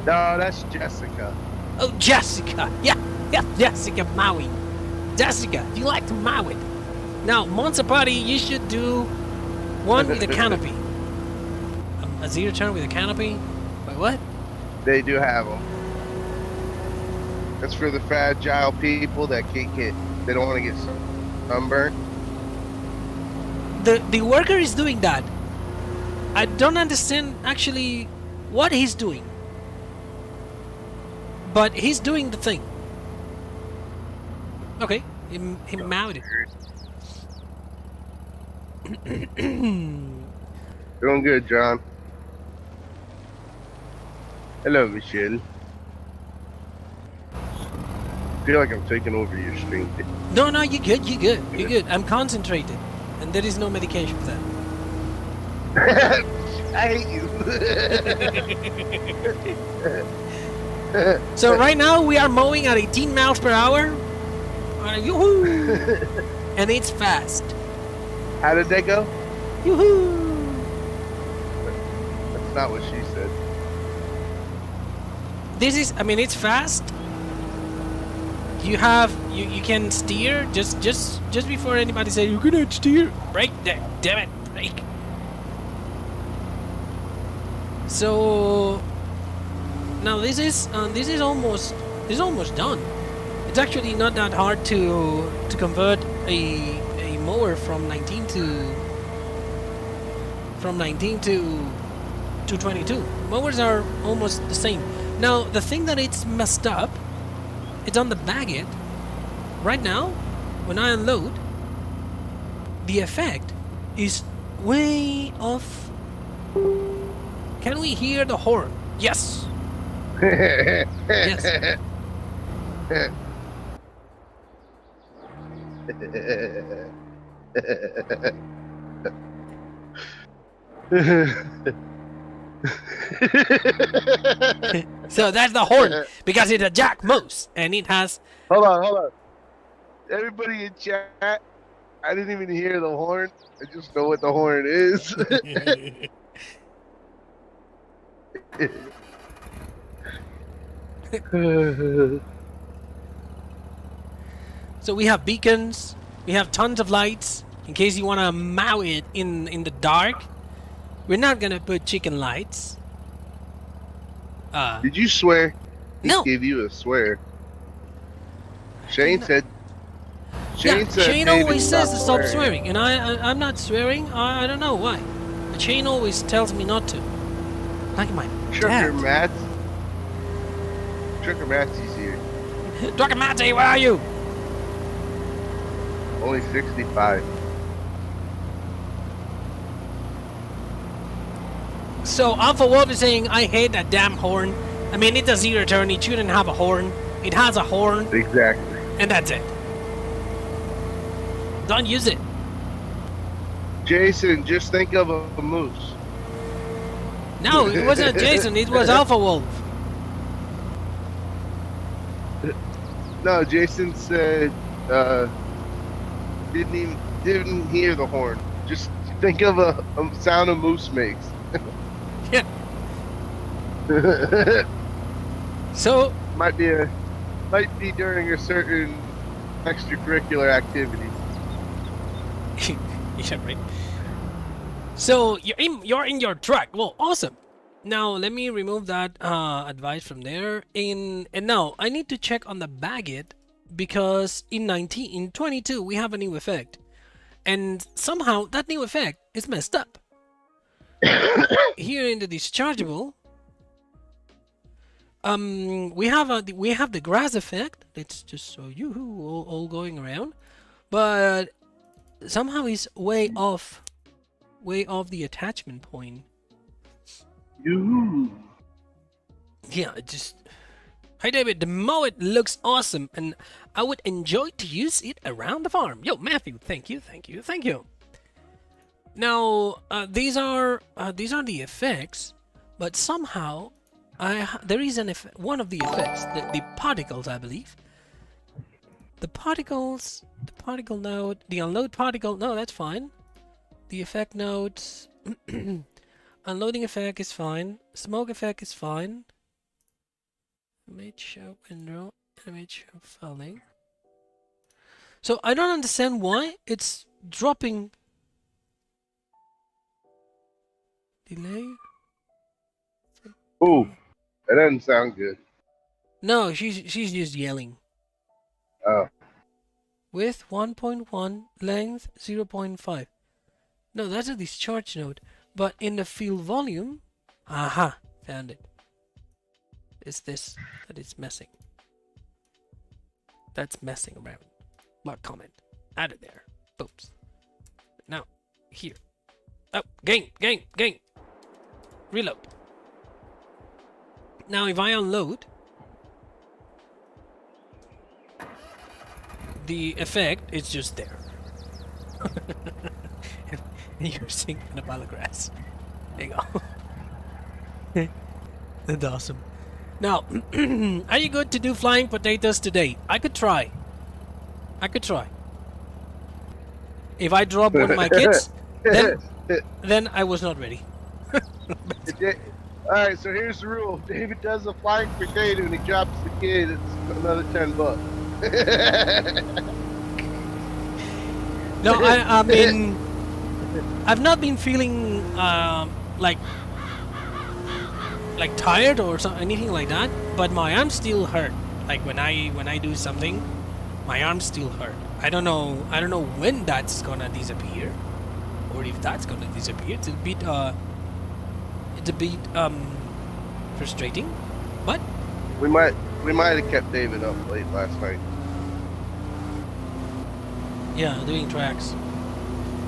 No, that's Jessica. Oh, Jessica. Yeah, Jessica mowing. Jessica, you like to mow it. Now, Monster Party, you should do one with a canopy. A zero turn with a canopy? Wait, what? They do have them. That's for the fragile people that can't get. They don't want to get sunburned. The worker is doing that. I don't understand actually what he's doing. But he's doing the thing. Okay, he mowed it. Doing good, John. Hello, Michelle. I feel like I'm taking over your stream. No, you're good. I'm concentrated. And there is no medication for that. I hate you. So right now we are mowing at 18 miles per hour. Yoo-hoo! And it's fast. How did that go? Yoo-hoo! That's not what she said. It's fast. You can steer just before anybody says you cannot steer. Brake, damn it, brake. So now this is almost done. It's actually not that hard to convert a mower from 19 to 22. Mowers are almost the same. Now the thing that it's messed up, it's on the baggage. Right now, when I unload, the effect is way off. Can we hear the horn? Yes. Yes. So that's the horn because it's a jack moose and it has. Hold on. Everybody in chat, I didn't even hear the horn. I just know what the horn is. So we have beacons, we have tons of lights in case you want to mow it in the dark. We're not gonna put chicken lights. Did you swear? He No. gave you a swear. Shane No. said. Yeah, said Shane David always says to stop swearing. swearing, and I'm not swearing. I don't know why. But Shane always tells me not to. Like my Trucker dad. Matt. Trucker Matt's here. Trucker Matty, where are you? Only 65. So Alpha Wolf is saying, I hate that damn horn. I mean, it's a zero turn. It shouldn't have a horn. It has a horn, Exactly. and that's it. Don't use it. Jason, just think of a moose. No, it wasn't Jason. It was Alpha Wolf. No, Jason said didn't hear the horn. Just think of a sound a moose makes. Yeah. So might be during a certain extracurricular activity. yeah, right. So you're in your truck. Well, awesome. Now let me remove that advice from there. And now I need to check on the MOW-IT because in 22 we have a new effect, and somehow that new effect is messed up. Here in the dischargeable, we have the grass effect. Let's just show you all going around, but somehow it's way off the attachment point. Yeah, just... Hi David, the MOW-IT looks awesome and I would enjoy to use it around the farm. Yo, Matthew, thank you. Now, these are the effects, but somehow there is one of the effects, the particles, I believe. The particle node, the unload particle, no, that's fine. The effect nodes, unloading effect is fine. Smoke effect is fine. Image show window, image show falling. So I don't understand why it's dropping. Delay. Ooh, that doesn't sound good. No, she's just yelling. Oh. Width 1.1, length 0.5. No, that's a discharge node. But in the field volume, aha, found it. It's this that is messing. That's messing around. Mark comment. Add it there. Oops. Now, here. Oh, game. Reload. Now, if I unload, the effect is just there. And you're singing a pile of grass. There you go. That's awesome. Now, are you good to do flying potatoes today? I could try. If I drop one of my kids, then I was not ready. Alright, so here's the rule. If David does a flying potato and he drops the kid, it's another $10. No, I mean, I've not been feeling like tired or anything like that, but my arms still hurt. Like when I do something, my arms still hurt. I don't know when that's gonna disappear, or if that's gonna disappear. It's a bit frustrating, but we might have kept David up late last night. Yeah, doing tracks.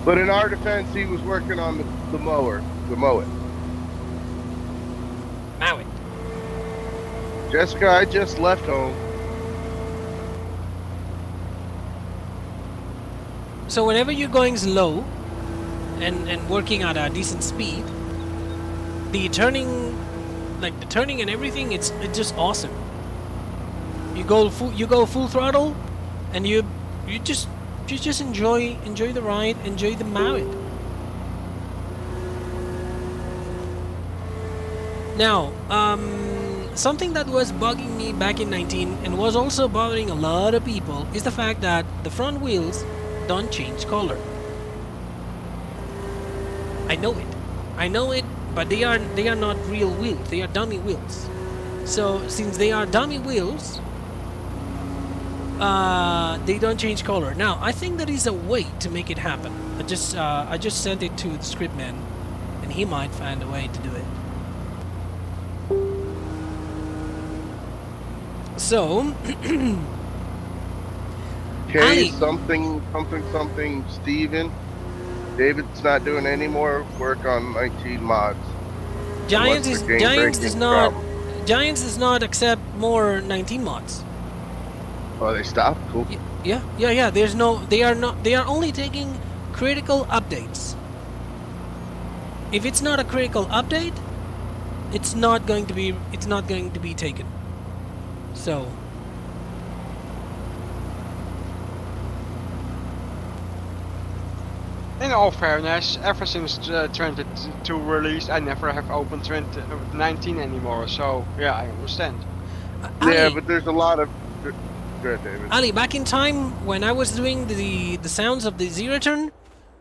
But in our defense, he was working on the mower, the MOW-IT. MOW-IT. Jessica, I just left home. So whenever you're going slow and working at a decent speed, the turning and everything, it's just awesome. You go full throttle, and you just enjoy the ride, enjoy the MOW-IT. Now, something that was bugging me back in 19 and was also bothering a lot of people is the fact that the front wheels don't change color. I know it, but they are not real wheels. They are dummy wheels. So since they are dummy wheels, they don't change color. Now I think there is a way to make it happen. I just sent it to TheScriptMan, and he might find a way to do it. So Okay, Ali. something, Steven. David's not doing any more work on 19 mods. Giants Unless is the game breaking problem. Giants does not accept more 19 mods. Oh, they stopped? Cool. Yeah. There's no. They are only taking critical updates. If it's not a critical update, it's not going to be taken. So. In all fairness, ever since 22 released, I never have opened 19 anymore. So yeah, I understand. Yeah, Ali, but there's a lot of. Good, David. Ali, back in time when I was doing the sounds of the zero turn,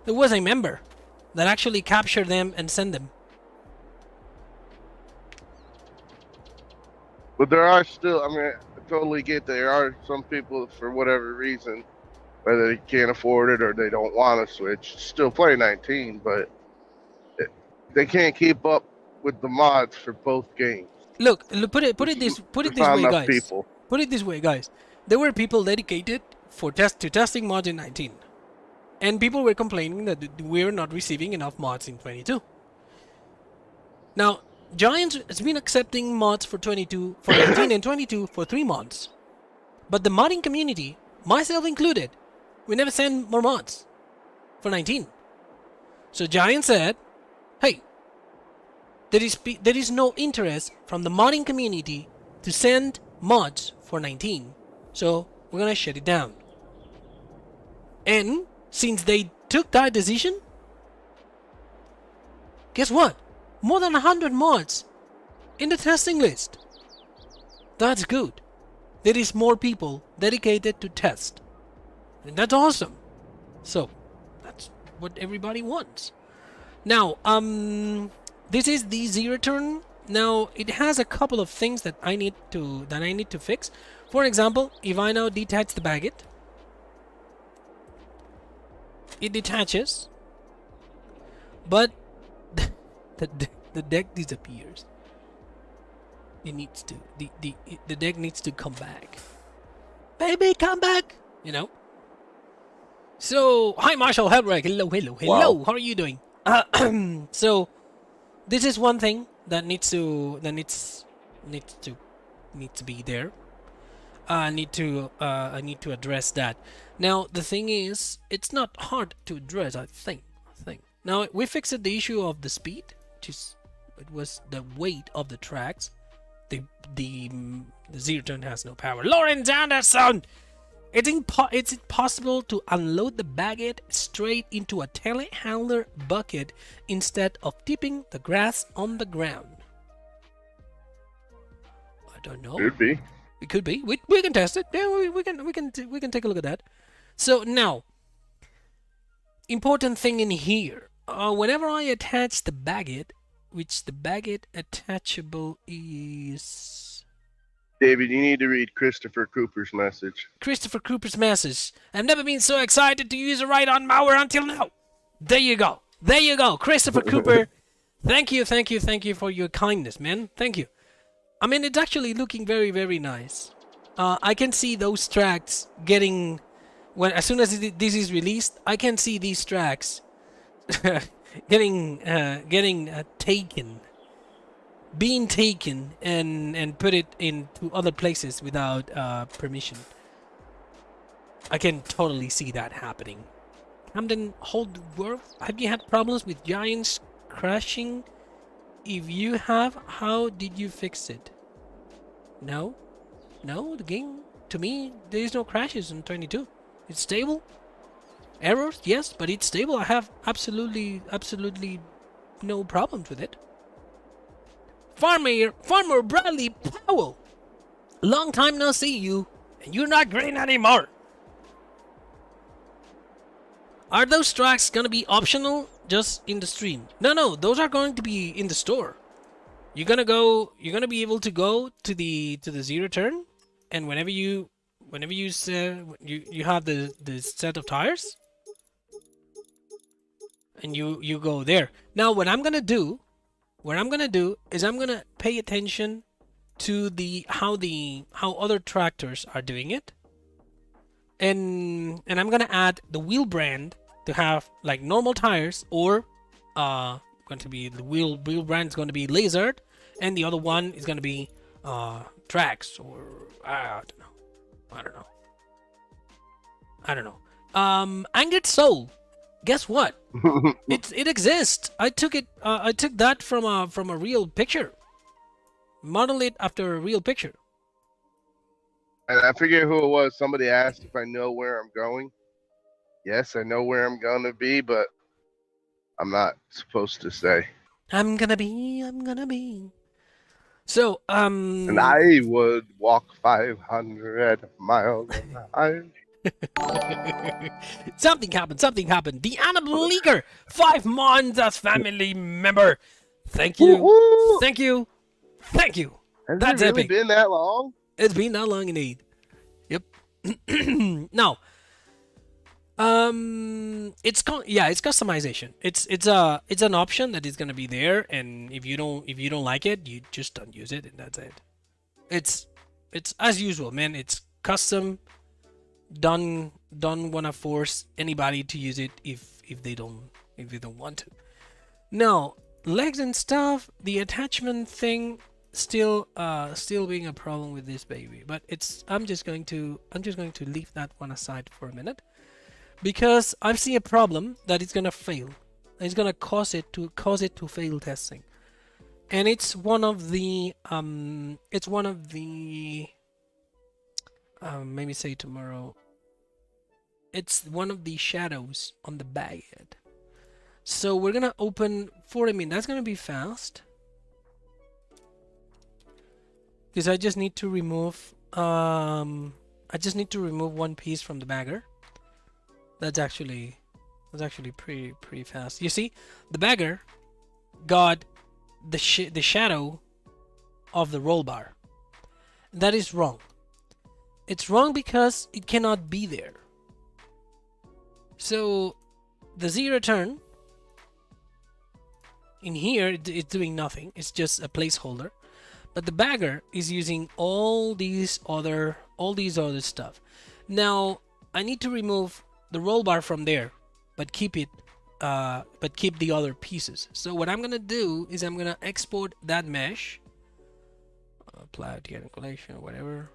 there was a member that actually captured them and sent them. But there are still. I mean, I totally get there are some people for whatever reason, whether they can't afford it or they don't want to switch, still play 19, but they can't keep up with the mods for both games. Look, put it this There's not way, enough guys. people. Put it this way, guys. There were people dedicated to testing mods in 19, and people were complaining that we were not receiving enough mods in 22. Now, Giants has been accepting mods for 22, for 19 and 22 for 3 months, but the modding community, myself included, we never send more mods for 19. So Giant said, "Hey, there is no interest from the modding community to send mods for 19, so we're gonna shut it down." And since they took that decision, guess what? More than 100 mods in the testing list. That's good. There is more people dedicated to test, and that's awesome. So that's what everybody wants. Now, this is the zero turn. Now it has a couple of things that I need to fix. For example, if I now detach the baguette, it detaches, but the deck disappears. It needs to the deck needs to come back. Baby, come back. You know. So hi Marshall Helbreg. Hello. Wow. How are you doing? So this is one thing that needs to be there. I need to address that. Now the thing is, it's not hard to address. I think. Now we fixed the issue of the speed, which is it was the weight of the tracks. The zero turn has no power. Lawrence Anderson. It's possible to unload the baguette straight into a telehandler bucket instead of tipping the grass on the ground. I don't know. Could be. It could be. We can test it. Yeah, we can take a look at that. So now, important thing in here. Whenever I attach the baguette, which the baguette attachable is. David, you need to read Christopher Cooper's message. Christopher Cooper's message. I've never been so excited to use a ride on Mower until now. There you go, Christopher Cooper. Thank you for your kindness, man. Thank you. I mean, it's actually looking very, very nice. I can see those tracks getting as soon as this is released. I can see these tracks getting being taken and put it into other places without permission. I can totally see that happening. Camden, have you had problems with Giants crashing? If you have, how did you fix it? No, the game, to me, there is no crashes in 22. It's stable. Errors, yes, but it's stable. I have absolutely no problems with it. Farmer Bradley Powell, long time no see you, and you're not green anymore. Are those tracks gonna be optional just in the stream? No, those are going to be in the store. You're gonna be able to go to the zero turn, and whenever you have the set of tires, and you go there. Now what I'm gonna do is I'm gonna pay attention to how other tractors are doing it, and I'm gonna add the wheel brand to have like normal tires, or going to be the wheel brand is going to be lasered, and the other one is going to be tracks, or I don't know. Angered Soul, guess what? it exists. I took that from a real picture, model it after a real picture. And I forget who it was. Somebody asked if I know where I'm going. Yes, I know where I'm going to be, but I'm not supposed to say. I'm gonna be. So, And I would walk 500 miles an hour. Something happened. The Animal Leaguer, 5 months as family member. Thank you. Woo-hoo! Thank you. Has That's it really epic. been that long? It's been that long indeed. Yep. Now, it's customization. It's an option that is gonna be there, and if you don't like it, you just don't use it, and that's it. It's as usual, man. It's custom. Don't wanna force anybody to use it if they don't want to. Now, legs and stuff, the attachment thing still being a problem with this baby, but I'm just going to leave that one aside for a minute, because I've seen a problem that it's gonna fail. It's gonna cause it to fail testing, and it's one of the maybe say tomorrow. It's one of the shadows on the bag head. So we're gonna open 40 minutes. That's gonna be fast, because I just need to remove one piece from the bagger. That's actually pretty fast. You see, the bagger got the shadow of the roll bar. That is wrong. It's wrong because it cannot be there. So the zero turn in here, it's doing nothing. It's just a placeholder. But the bagger is using all these other stuff. Now I need to remove the roll bar from there, but keep the other pieces. So what I'm gonna do is I'm gonna export that mesh, apply to calculation or whatever,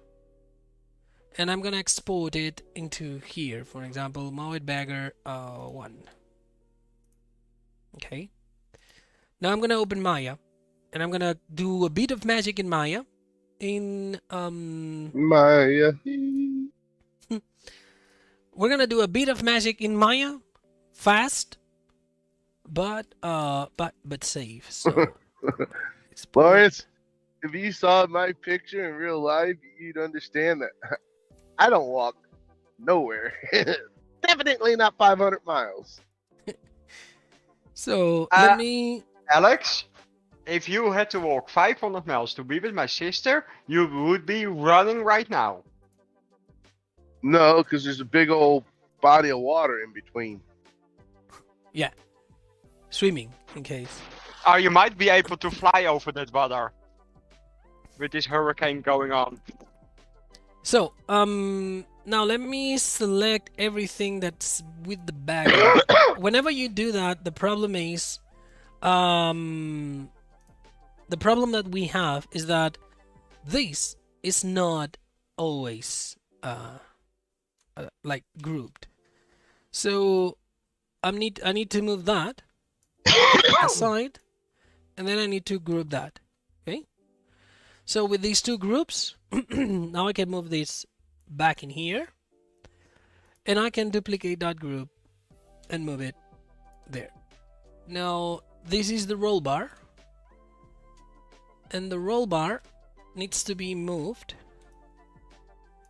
and I'm gonna export it into here. For example, MOW-IT Bagger 1. Okay. Now I'm gonna open Maya, and I'm gonna do a bit of magic in Maya. Maya. We're gonna do a bit of magic in Maya, fast, but safe. So, Lawrence, if you saw my picture in real life, you'd understand that I don't walk nowhere. Definitely not 500 miles. So let me. Alex, if you had to walk 500 miles to be with my sister, you would be running right now. No, because there's a big old body of water in between. Yeah, swimming in case. Or you might be able to fly over that water with this hurricane going on. So now let me select everything that's with the bag. Whenever you do that, the problem is the problem that we have is that this is not always like grouped. So I need to move that aside, and then I need to group that. Okay. So with these two groups, now I can move this back in here, and I can duplicate that group and move it there. Now this is the roll bar, and the roll bar needs to be moved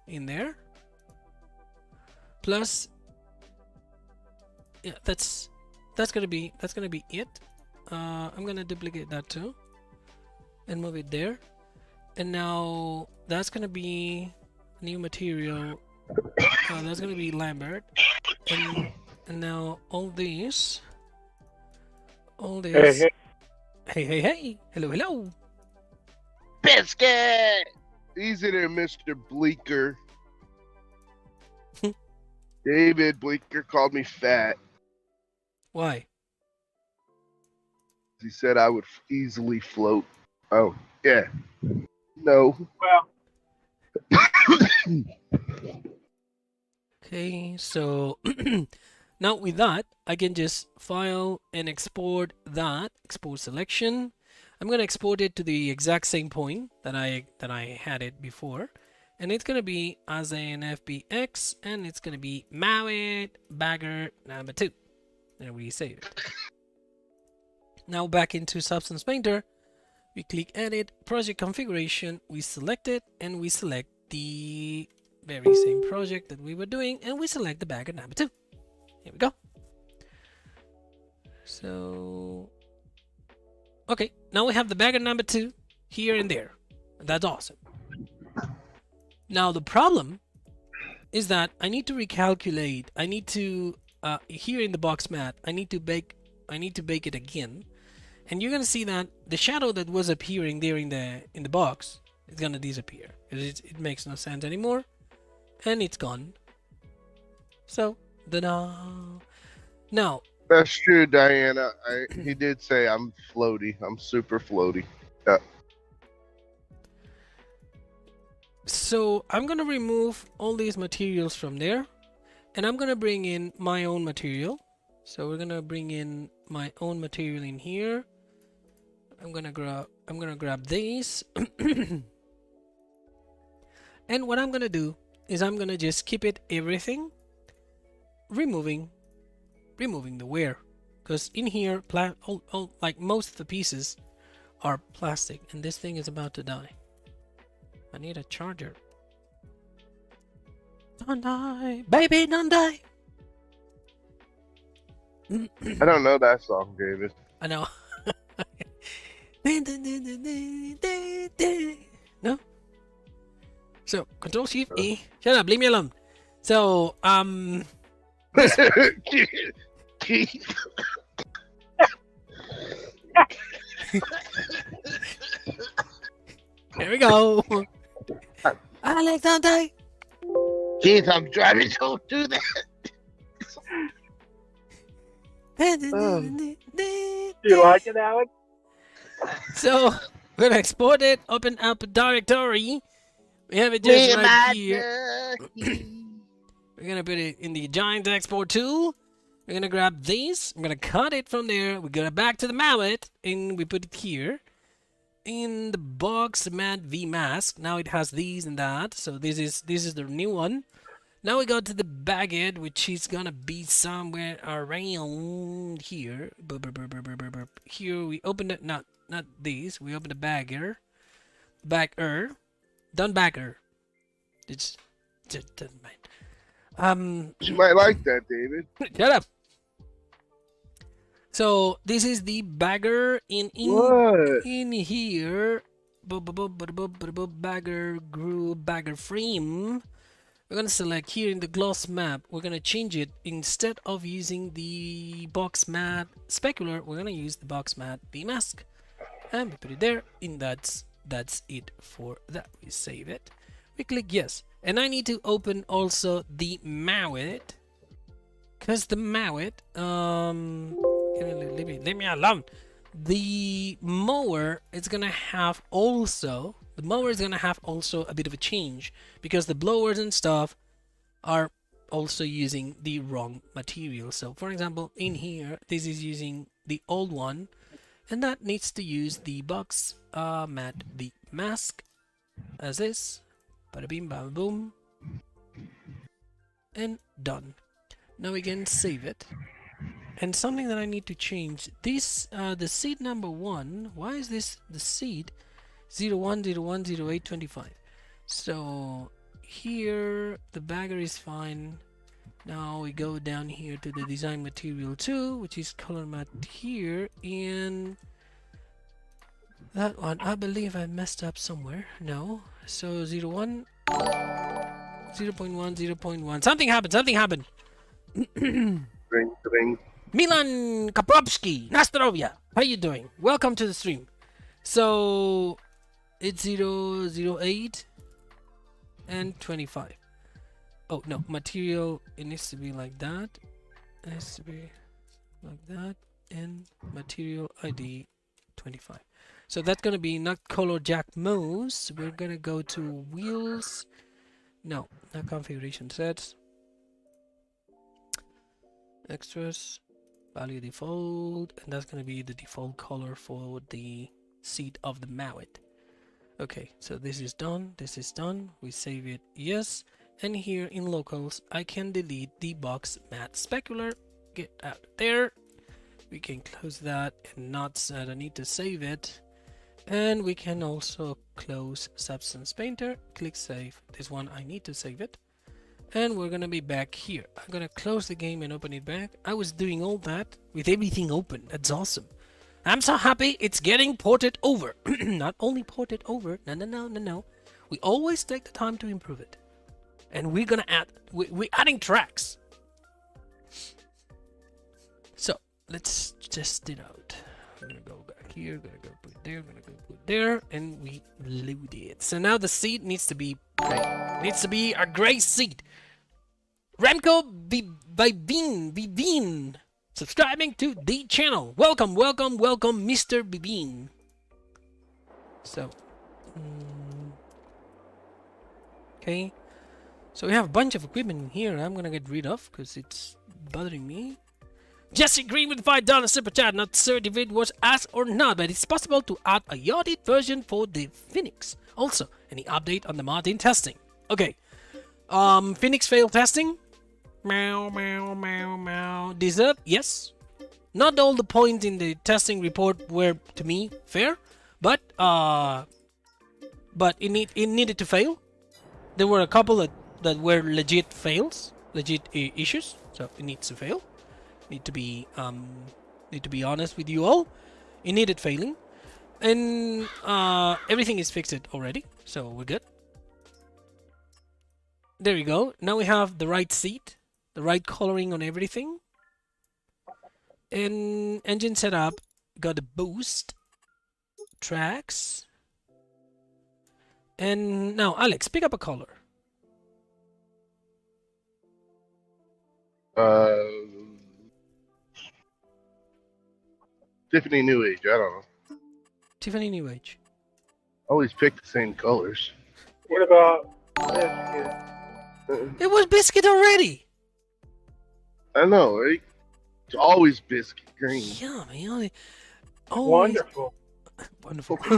in there. Plus, yeah, that's gonna be it. I'm gonna duplicate that too, and move it there. And now that's gonna be new material. That's gonna be Lambert. And now all this. Hey, Hey, hello. Biscuit! Easy there, Mr. Bleeker. David Bleeker called me fat. Why? He said I would easily float. Oh, yeah. No. Okay, so now with that, I can just file and export that, export selection. I'm gonna export it to the exact same point that I had it before, and it's gonna be as an FBX, and it's gonna be MOW-IT Bagger number 2, and we save it. Now back into Substance Painter, we click Edit, Project Configuration, we select it, and we select the very same project that we were doing, and we select the bagger number 2. Here we go. So, okay, now we have the bagger number 2 here and there. That's awesome. Now the problem is that I need to recalculate. I need to here in the box mat, I need to bake it again. And you're gonna see that the shadow that was appearing there in the box is gonna disappear because it makes no sense anymore. And it's gone. So, da-da. Now, That's true, Diana. He did say I'm floaty. I'm super floaty. so I'm gonna remove all these materials from there, and I'm gonna bring in my own material. So we're gonna bring in my own material in here. I'm gonna grab these, and what I'm gonna do is I'm gonna just keep it everything, removing the wear, because in here like most of the pieces are plastic, and this thing is about to die. I need a charger. Don't die, baby, don't die. I don't know that song, David. I know. No. So Control Shift E. Shut up, leave me alone. So there we go. Alex, don't die. Keith, I'm driving. Don't do that. You like it, Alex? So we're gonna export it, open up a directory. We have it just right here. We're gonna put it in the giant export tool. We're gonna grab these. I'm gonna cut it from there. We go back to the MOW-IT, and we put it here in the box mat V mask. Now it has these and that. So this is the new one. Now we go to the baguette, which is gonna be somewhere around here. Here we open it. Not these. We open the bagger. Done bagger. It's doesn't mind. You might like that, David. Shut up. So this is the bagger in here. Bagger group, bagger frame. We're gonna select here in the gloss map. We're gonna change it. Instead of using the box mat specular, we're gonna use the box mat V mask, and we put it there. And that's it for that. We save it. We click yes, and I need to open also the MOW-IT, because the MOW-IT leave me alone. The mower is gonna have also a bit of a change, because the blowers and stuff are also using the wrong material. So for example, in here, this is using the old one, and that needs to use the box mat the mask as is. Bada bing bada boom, and done. Now we can save it. And something that I need to change, this the seed number 1, why is this the seed 01010825? So here the bagger is fine. Now we go down here to the design material 2, which is color mat here, and That one, I believe I messed up somewhere. No. So 01, 0.1, 0.1. Something happened. Something happened. Ring, ring. Milan Kaprovsky, Nastarovia. How you doing? Welcome to the stream. So it's 008 and 25. Oh no, material, it needs to be like that. It needs to be like that. And material ID 25. So that's gonna be not color jack mouse. We're gonna go to wheels. No, not configuration sets. Extras, value default, and that's gonna be the default color for the seat of the MOW-IT. Okay, so this is done. This is done. We save it, yes. And here in locals, I can delete the box matte specular. Get out there. We can close that and not I don't need to save it. And we can also close Substance Painter. Click save. This one I need to save it. And we're gonna be back here. I'm gonna close the game and open it back. I was doing all that with everything open. That's awesome. I'm so happy it's getting ported over. Not only ported over. No. We always take the time to improve it. And we're gonna add. We're adding tracks. So let's test it out. I'm gonna go back here. Gonna go put there. Gonna go put there, and we load it. So now the seat needs to be gray. Needs to be a gray seat. Remco Bibin, subscribing to the channel. Welcome, Mr. Bibin. So, okay. So we have a bunch of equipment in here. I'm gonna get rid of because it's bothering me. Jesse Green with $5 super chat. Not certain if it was asked or not, but it's possible to add a YOTIT version for the Phoenix. Also, any update on the modding testing? Okay. Phoenix failed testing. Meow. Deserve? Yes. Not all the points in the testing report were, to me, fair, but it needed to fail. There were a couple that were legit fails, legit issues, so it needs to fail. Need to be honest with you all. It needed failing, and everything is fixed already, so we're good. There we go. Now we have the right seat, the right coloring on everything. And engine setup, got a boost, tracks. And now, Alex, pick up a color. Tiffany New Age. I don't know. Tiffany New Age. Always pick the same colors. What about biscuit? It was biscuit already. I know, right? It's always biscuit green. Yeah, man. Always... Wonderful.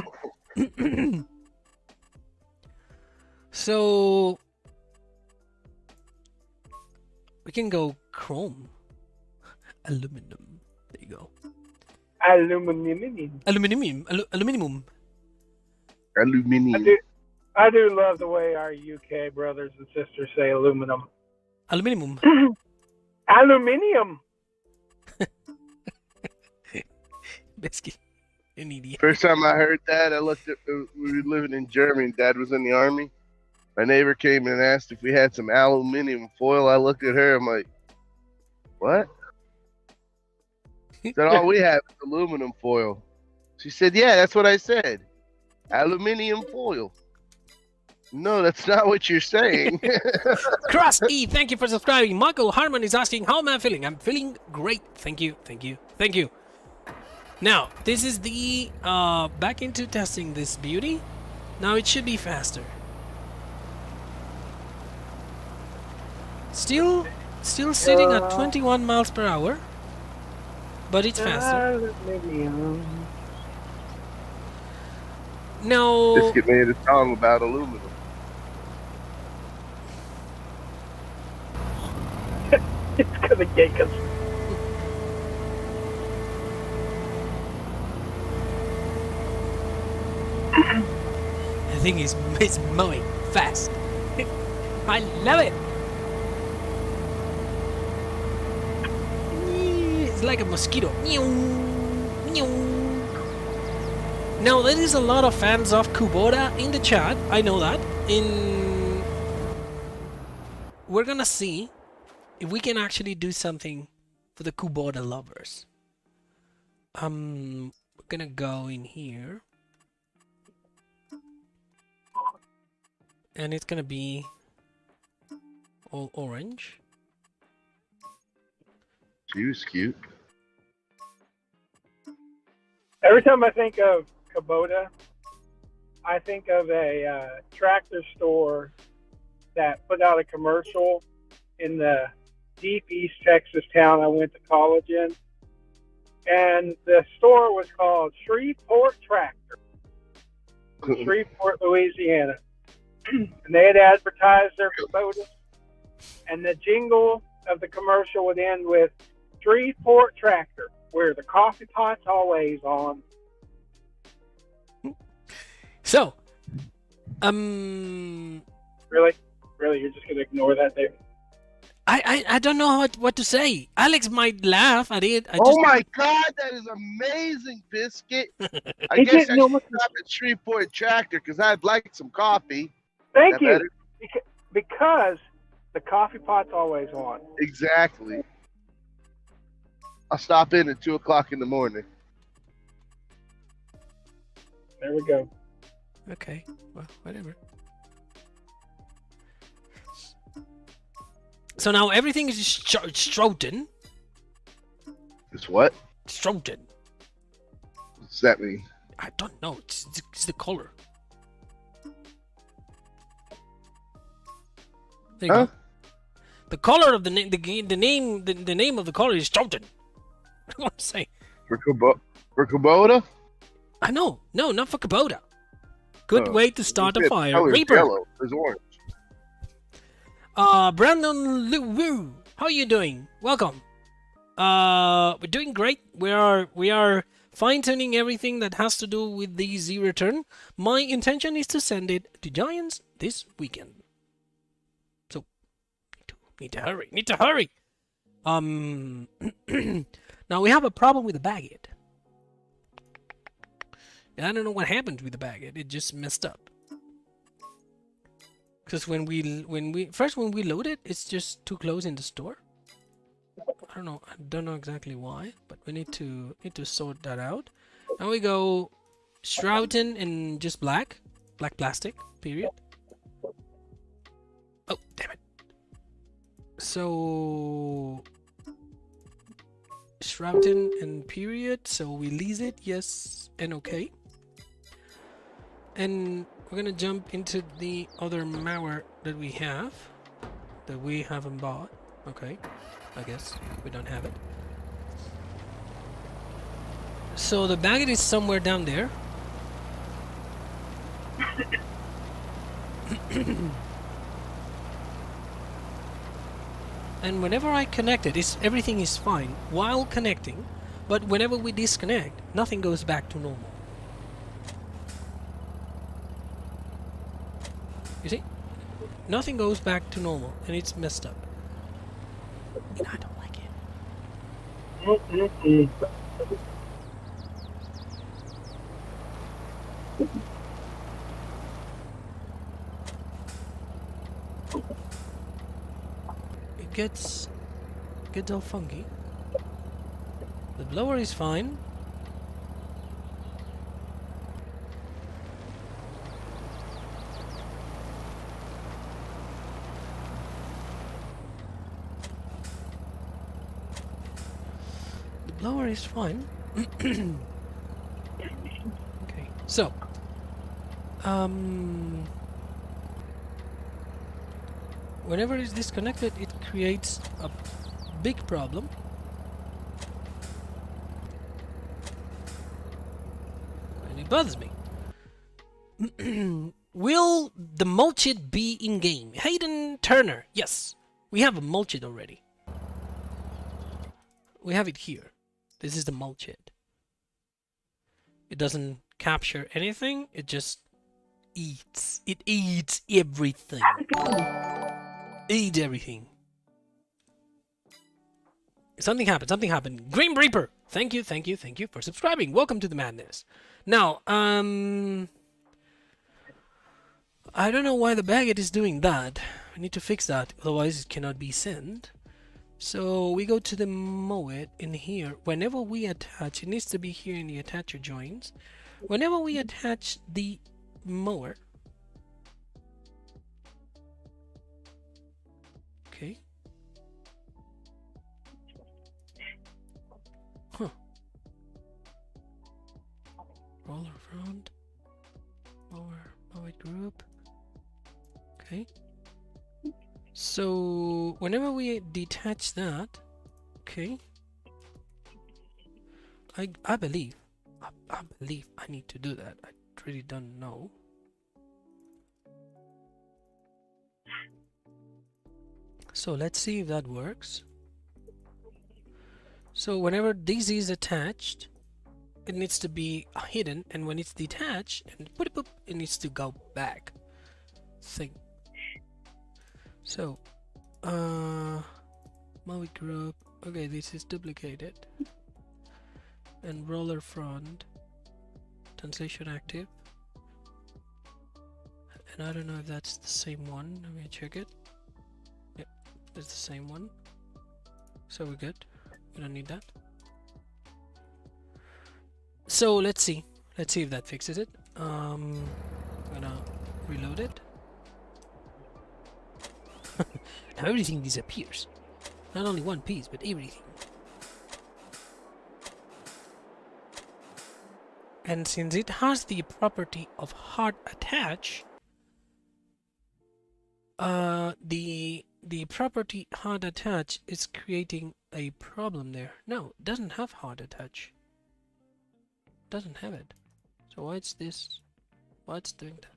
So we can go chrome, aluminum. There you go. Aluminium. Aluminium. I do love the way our UK brothers and sisters say aluminum. Aluminium. Aluminium. Biscuit. An idiot. First time I heard that, I looked at. We were living in Germany. Dad was in the army. My neighbor came and asked if we had some aluminum foil. I looked at her. I'm like, "What?" Said, "All we have is aluminum foil." She said, "Yeah, that's what I said. Aluminium foil." No, that's not what you're saying. Cross E, thank you for subscribing. Michael Harmon is asking, how am I feeling? I'm feeling great. Thank you. Now, this is the back into testing this beauty. Now it should be faster. Still sitting at 21 miles per hour, but it's faster. Aluminium. Now, Biscuit made a song about aluminum. It's gonna get us. I think it's mowing fast. I love it. It's like a mosquito. Now there is a lot of fans of Kubota in the chat. I know that. We're gonna see if we can actually do something for the Kubota lovers. We're gonna go in here, and it's gonna be all orange. She was cute. Every time I think of Kubota, I think of a tractor store that put out a commercial in the deep East Texas town I went to college in. And the store was called Shreveport Tractor, Shreveport, Louisiana. And they had advertised their Kubota. And the jingle of the commercial would end with Shreveport Tractor, where the coffee pot's always on. So, Really? Really? You're just going to ignore that, David? I don't know what to say. Alex might laugh at it. Oh my God, that is amazing, Biscuit. I guess I should stop at Shreveport Tractor because I'd like some coffee. Thank you. Because the coffee pot's always on. Exactly. I'll stop in at 2 o'clock in the morning. There we go. Okay, well, whatever. So now everything is Strouten. It's what? Strouten. What's that mean? I don't know. It's the color. There you go. The color of the name. The name of the color is Strouten. What do you want to say? For Kubota? I know. No, not for Kubota. Good way to start a fire. Color's Reaper. Yellow. There's orange. Brandon Liu, how are you doing? Welcome. We're doing great. We are fine-tuning everything that has to do with the Z return. My intention is to send it to Giants this weekend. So need to hurry. Now we have a problem with the baguette. I don't know what happened with the baguette. It just messed up. Because when we load it, it's just too close in the store. I don't know exactly why, but we need to sort that out. Now we go Strouten and just black plastic, period. Oh, damn it. So Strouten and period, so we lease it, yes and okay. And we're gonna jump into the other mower that we haven't bought. Okay, I guess we don't have it. So the baguette is somewhere down there. And whenever I connect it, everything is fine while connecting, but whenever we disconnect, nothing goes back to normal. You see? Nothing goes back to normal, and it's messed up. And I don't like it. It gets all funky. The blower is fine. Blower is fine. Okay, so whenever it's disconnected, it creates a big problem. And it bothers me. Will the MOW-IT be in game? Hayden Turner, yes, we have a MOW-IT already. We have it here. This is the MOW-IT. It doesn't capture anything. It just eats. It eats everything. Eats everything. Something happened. Something happened. Grim Reaper, Thank you for subscribing. Welcome to the madness. Now, I don't know why the baguette is doing that. I need to fix that, otherwise it cannot be sent. So we go to the MOW-IT in here. Whenever we attach, it needs to be here in the attacher joins. Whenever we attach the mower, okay. Huh. Roller front, mower, MOW-IT group. Okay. So whenever we detach that, okay, I believe I need to do that. I really don't know. So let's see if that works. So whenever this is attached, it needs to be hidden, and when it's detached and boop, it needs to go back. Thing. So, MOW-IT group. Okay, this is duplicated. And roller front. Translation active. And I don't know if that's the same one. Let me check it. Yep, it's the same one. So we're good. We don't need that. So let's see. Let's see if that fixes it. I'm gonna reload it. Now everything disappears. Not only one piece, but everything. And since it has the property of hard attach, the property hard attach is creating a problem there. No, it doesn't have hard attach. Doesn't have it. So why it's this? Why it's doing that?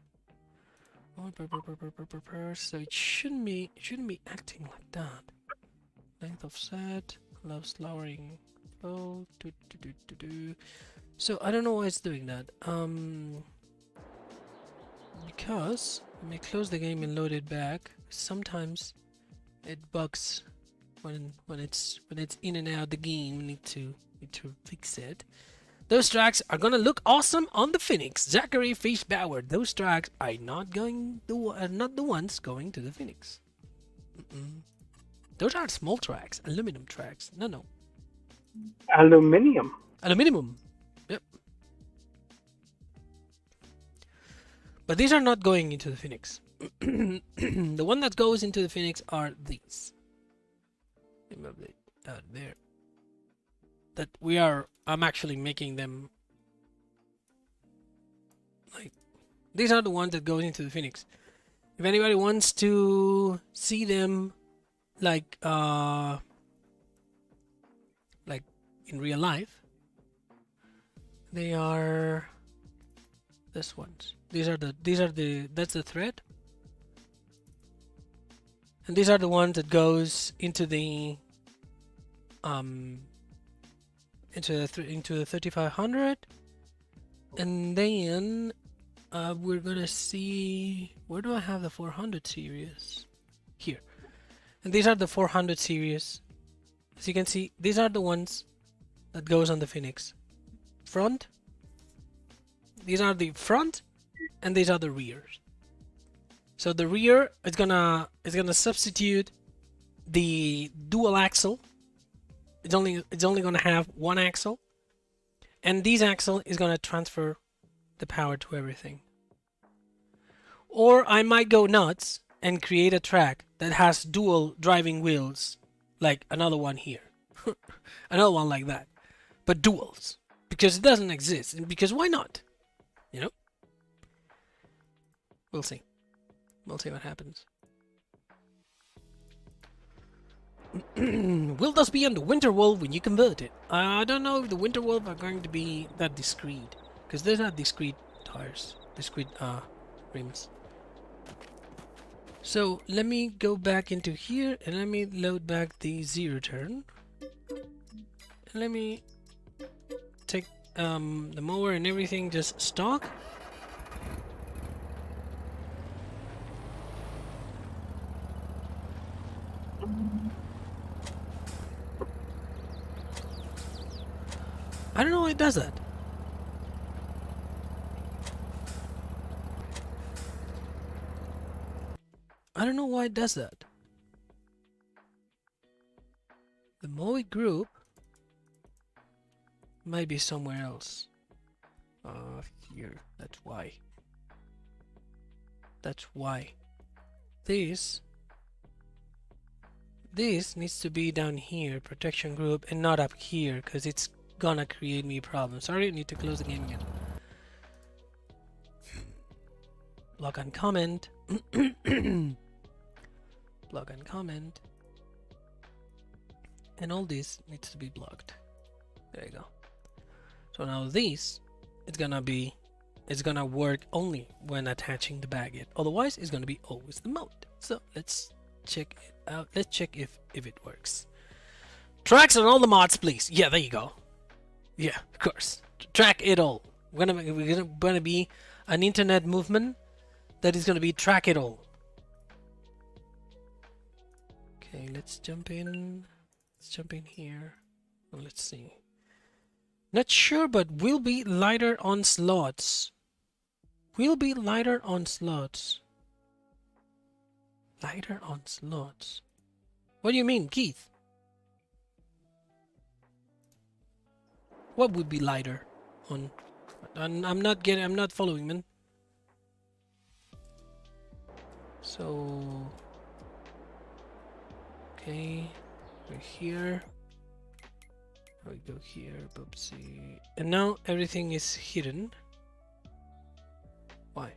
So it shouldn't be acting like that. Length of set allows lowering flow. So I don't know why it's doing that. Because let me close the game and load it back. Sometimes it bugs when it's in and out the game. We need to fix it. Those tracks are gonna look awesome on the Phoenix. Zachary Fish Bauer. Those tracks are not the ones going to the Phoenix. Those are small tracks, aluminum tracks. No. Aluminium. Aluminum. Yep. But these are not going into the Phoenix. The one that goes into the Phoenix are these. There. That I'm actually making them like these are the ones that go into the Phoenix. If anybody wants to see them like in real life, they are this ones. That's the thread. And these are the ones that goes into the into the 3500, and then we're gonna see, where do I have the 400 series? Here. And these are the 400 series. As you can see, these are the ones that goes on the Phoenix front. These are the front, and these are the rears. So the rear is gonna substitute the dual axle. It's only gonna have one axle, and this axle is gonna transfer the power to everything. Or I might go nuts and create a track that has dual driving wheels, like another one here, another one like that, but duals, because it doesn't exist, and because why not? You know? We'll see. We'll see what happens. Will those be on the Winter Wolf when you convert it? I don't know if the Winter Wolf are going to be that discreet, because they're not discreet tires, discreet rims. So let me go back into here and let me load back the zero turn. And let me take the mower and everything just stock. I don't know why it does that. I don't know why it does that. The MOW-IT group might be somewhere else. Here. That's why. That's why. This needs to be down here, protection group, and not up here, because it's gonna create me problems. Sorry, I need to close the game again. Block and comment. Block and comment. And all this needs to be blocked. There you go. So now this, it's gonna work only when attaching the baguette. Otherwise, it's gonna be always the mode. So let's check it out. Let's check if it works. Tracks on all the mods, please. Yeah, there you go. Yeah, of course. Track it all. We're gonna be an internet movement that is gonna be track it all. Okay, let's jump in. Let's jump in here. Well, let's see. Not sure, but will be lighter on slots. Will be lighter on slots. Lighter on slots. What do you mean, Keith? What would be lighter on? I'm not following, man. So, okay, we're here. We go here, boopsie. And now everything is hidden. Why?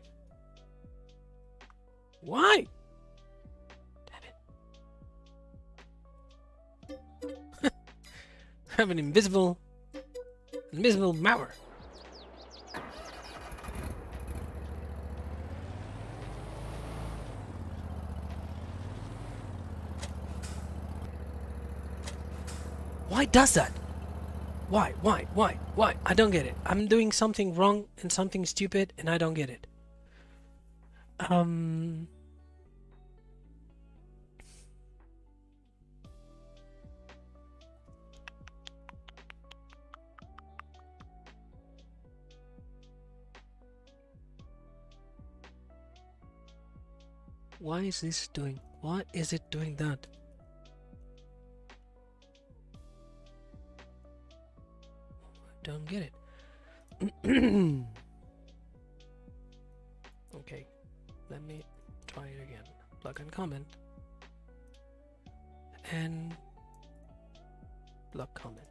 Why? Damn it. I have an invisible mower. Why does that? Why? I don't get it. I'm doing something wrong and something stupid and I don't get it. Why is this doing? Why is it doing that? Don't get it. Okay, let me try it again. Plug and comment and block comment.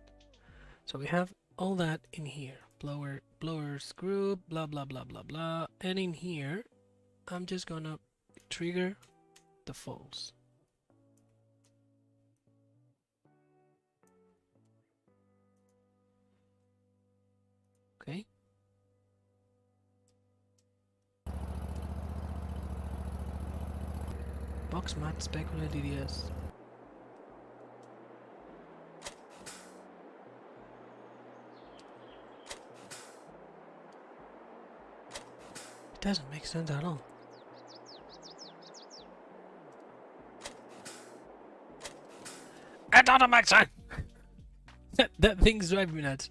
So we have all that in here. Blowers group, blah blah blah blah blah. And in here I'm just gonna trigger the false. Okay. Box mat specular DDS. It doesn't make sense at all. It doesn't make sense. That thing's driving me nuts.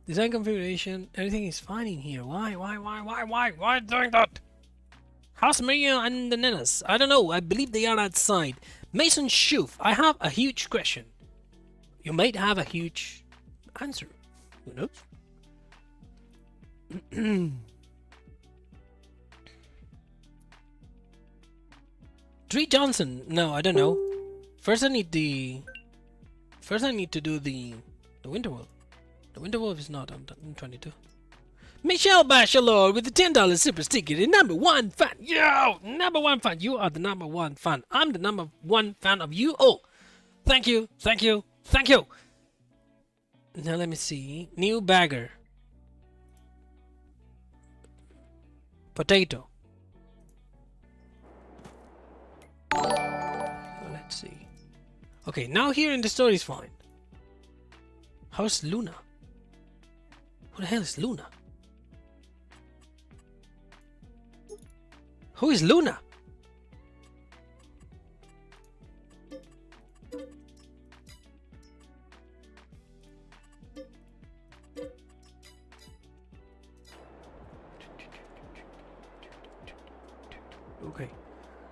Design configuration, everything is fine in here. Why doing that? How's Maria and the Nenas? I don't know. I believe they are outside. Mason Shoof, I have a huge question. You might have a huge answer. Who knows? Dree Johnson. No, I don't know. First I need to do the Winterwolf. The Winterwolf is not on 22. Michelle Bachelor with the $10 super sticker, the #1 fan. Yo, #1 fan. You are the #1 fan. I'm the #1 fan of you. Oh, thank you. Now let me see. New bagger. Potato. Well, let's see. Okay, now here in the story is fine. How's Luna? Who the hell is Luna? Who is Luna?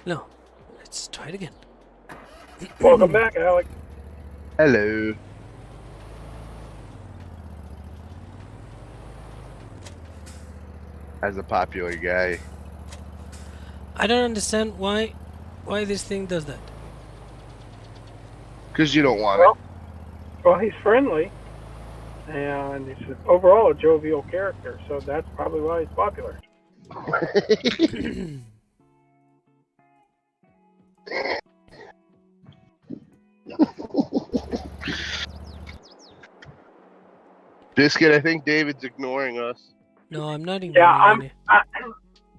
No. Let's try it again. Welcome back, Alex. Hello. As a popular guy. I don't understand why this thing does that. Because you don't want Well, well, he's friendly, and he's overall a jovial character, so that's probably why he's popular. it. Biscuit, I think David's ignoring us. No, I'm not even. Yeah, I'm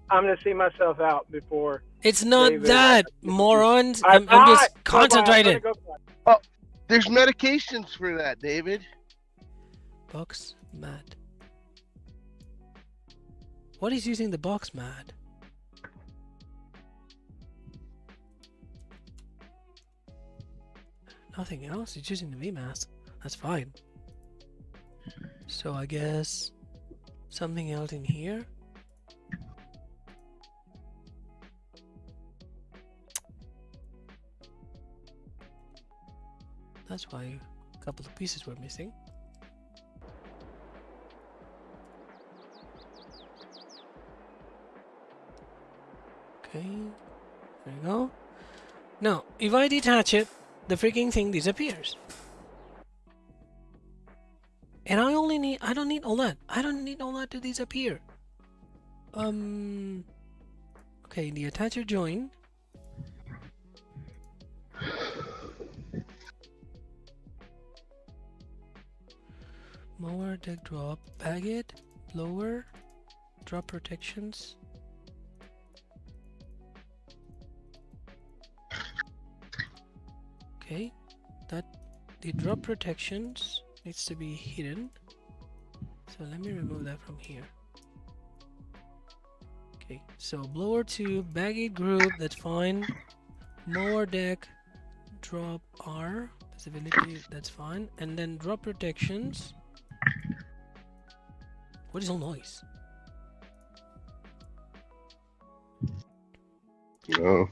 gonna see myself out before. It's not David. that, morons. I'm I'm just not. concentrated. There's medications for that, David. Box mat. What is using the box mat? Nothing else. It's using the VMAS. That's fine. So I guess something else in here. That's why a couple of pieces were missing. Okay, there you go. Now, if I detach it, the freaking thing disappears. And I don't need all that. I don't need all that to disappear. Okay, the attacher join. Mower, deck drop, bag it, blower, drop protections. Okay, that the drop protections needs to be hidden. So let me remove that from here. Okay, so blower 2, bag it group, that's fine. Mower deck, drop R, visibility, that's fine. And then drop protections. What is all noise? No.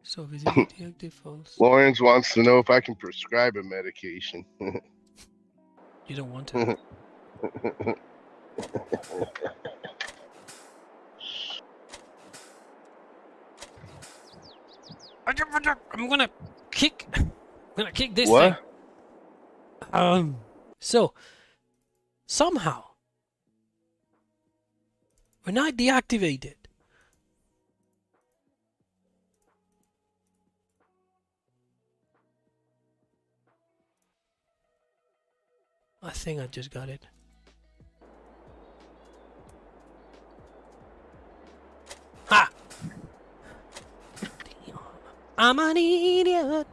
So visibility active false. Lawrence wants to know if I can prescribe a medication. You don't want to. I'm gonna kick this What? thing. So somehow when I deactivate it, I think I just got it. Ha! I'm an idiot.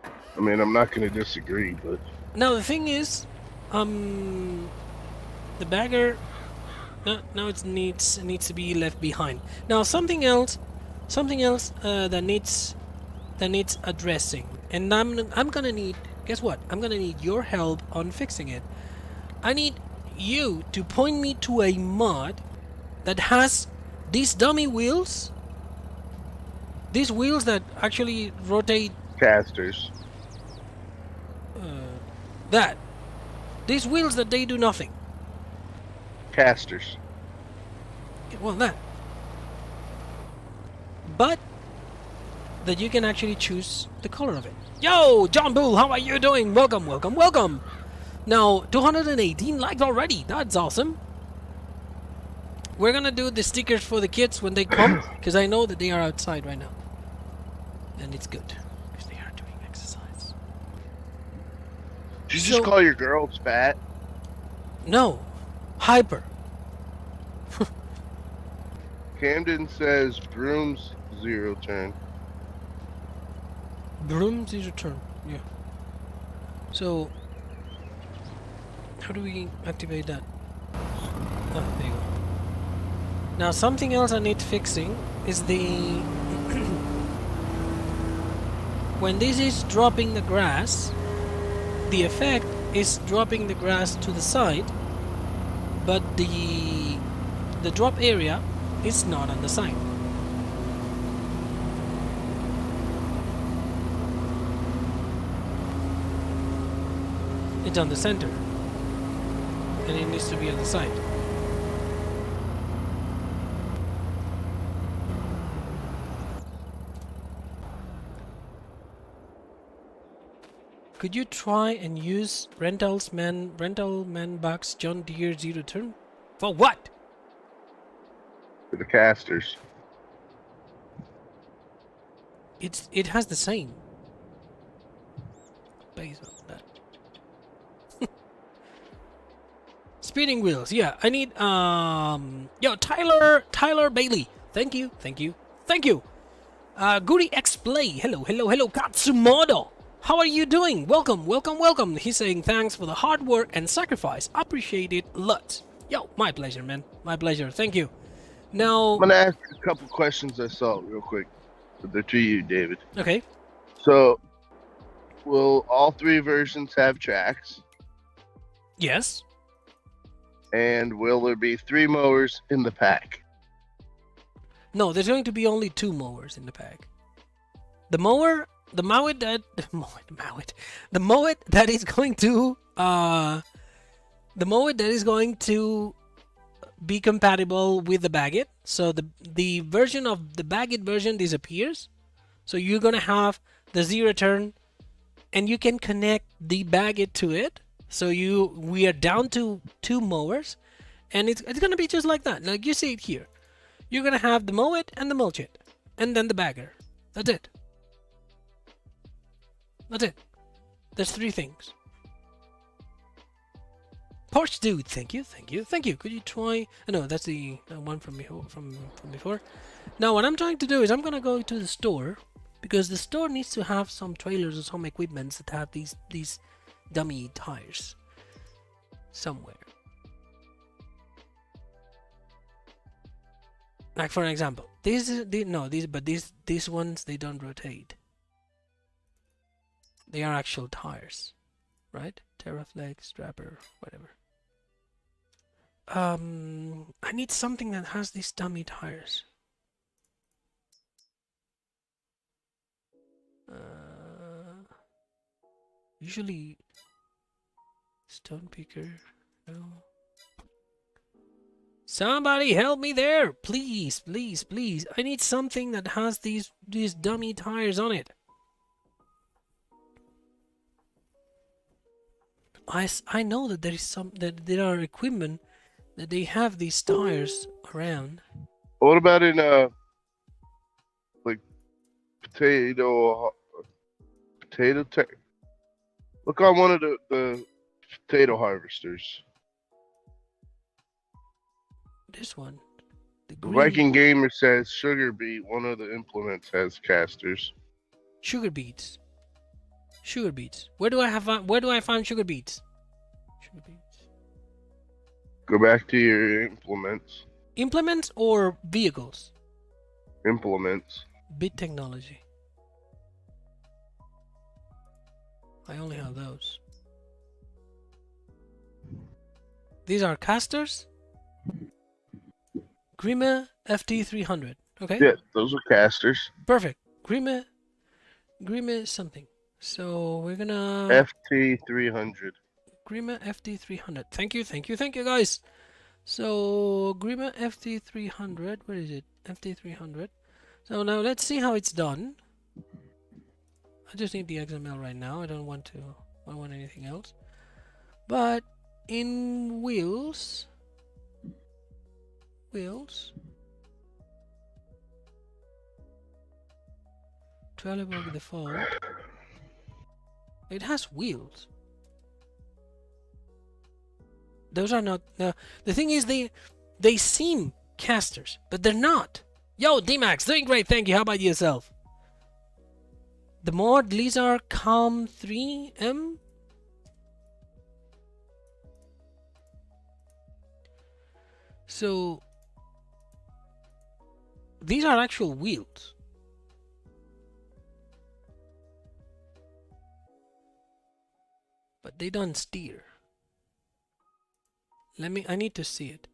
I mean, I'm not going to disagree, but Now the thing is, the bagger, no, it needs to be left behind. Now something else that needs addressing, and I'm gonna need. Guess what? I'm gonna need your help on fixing it. I need you to point me to a mod that has these dummy wheels. These wheels that actually rotate. casters. These wheels that they do nothing. Casters. Well, that. But that you can actually choose the color of it. Yo, John Bull, how are you doing? Welcome, welcome, welcome. Now, 218 likes already. That's awesome. We're gonna do the stickers for the kids when they come, because I know that they are outside right now. And it's good, because they are doing exercise. Did you just call your girls fat? No, hyper. Camden says brooms 0 turn. Brooms is a turn, yeah. So, how do we activate that? Oh, there you go. Now, something else I need fixing is the... when this is dropping the grass, the effect is dropping the grass to the side, but the drop area is not on the side. It's on the center. And it needs to be on the side. Could you try and use rental man box John Deere 0 turn? For what? For the casters. It has the same. Based on that. Spinning wheels, yeah. I need yo, Tyler Bailey. Thank you. Guri X Play. Hello, Katsumoto. How are you doing? Welcome. He's saying thanks for the hard work and sacrifice. Appreciate it lots. Yo, my pleasure, man. My pleasure. Thank you. Now I'm gonna ask you a couple questions I saw real quick. But they're to you, David. okay. So, will all 3 versions have tracks? Yes. And will there be 3 mowers in the pack? No, there's going to be only 2 mowers in the pack. The MOW-IT that is going to be compatible with the Baggett. So the version of the Baggett version disappears. So you're gonna have the 0 turn, and you can connect the Baggett to it. So we are down to 2 mowers, and it's gonna be just like that. Like you see it here. You're gonna have the MOW-IT and the mulch-it, and then the bagger. That's it. There's 3 things. Porch dude, thank you. Could you try? No, that's the one from before. Now what I'm trying to do is I'm gonna go to the store, because the store needs to have some trailers or some equipments that have these dummy tires somewhere. Like for example, these ones, they don't rotate. They are actual tires, right? Terraflex, Strapper, whatever. I need something that has these dummy tires. Usually stone picker. No. Somebody help me there, please. I need something that has these dummy tires on it. I know that there are equipment that they have these tires around. What about in like potato look on one of the potato harvesters. This one. The Viking Gamer says sugar beet, one of the implements, has casters. Sugar beets. Where do I find sugar beets? Go back to your implements. Implements or vehicles? Implements. Bit technology. I only have those. These are casters. Grima FT300. Okay. Yes, those are casters. Perfect. Grima something. So we're gonna FT300. Grima FT300. Thank you guys. So Grima FT300, where is it? FT300. So now let's see how it's done. I just need the XML right now. I don't want anything else. But in wheels, Trelleborg default. It has wheels. Those are not. The thing is, they seem casters, but they're not. Yo, D-Max, doing great, thank you. How about yourself? The mod, these are COM 3M. So these are actual wheels. But they don't steer. I need to see it.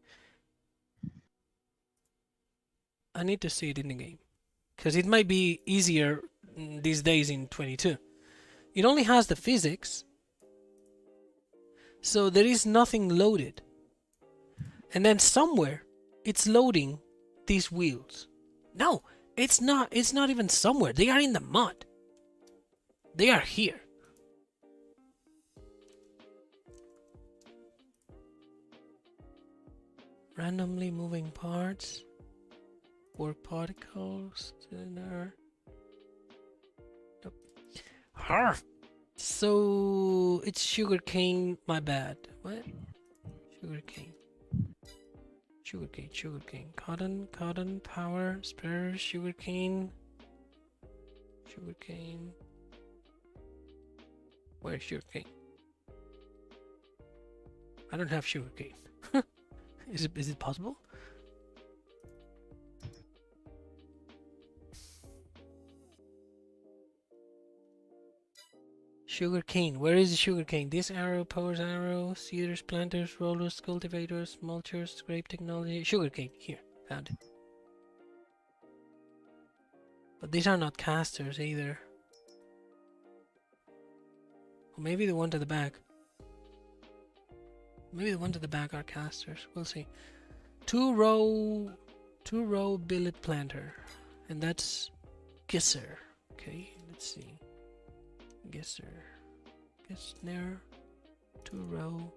I need to see it in the game. Because it might be easier these days in 22. It only has the physics. So there is nothing loaded. And then somewhere it's loading these wheels. No, it's not even somewhere. They are in the mud. They are here. Randomly moving parts. Work particles. Nope. So it's sugarcane. My bad. What? Sugarcane. Sugarcane. Cotton, power, spare, sugarcane. Where's sugarcane? I don't have sugarcane. Is it possible? Sugarcane. Where is the sugarcane? This arrow, powers arrow, seeders, planters, rollers, cultivators, mulchers, scrape technology. Sugarcane. Here. Found it. But these are not casters either. Or maybe the one to the back. Maybe the one to the back are casters. We'll see. Two row billet planter. And that's Gisser. Okay, let's see. Gisner. Two row.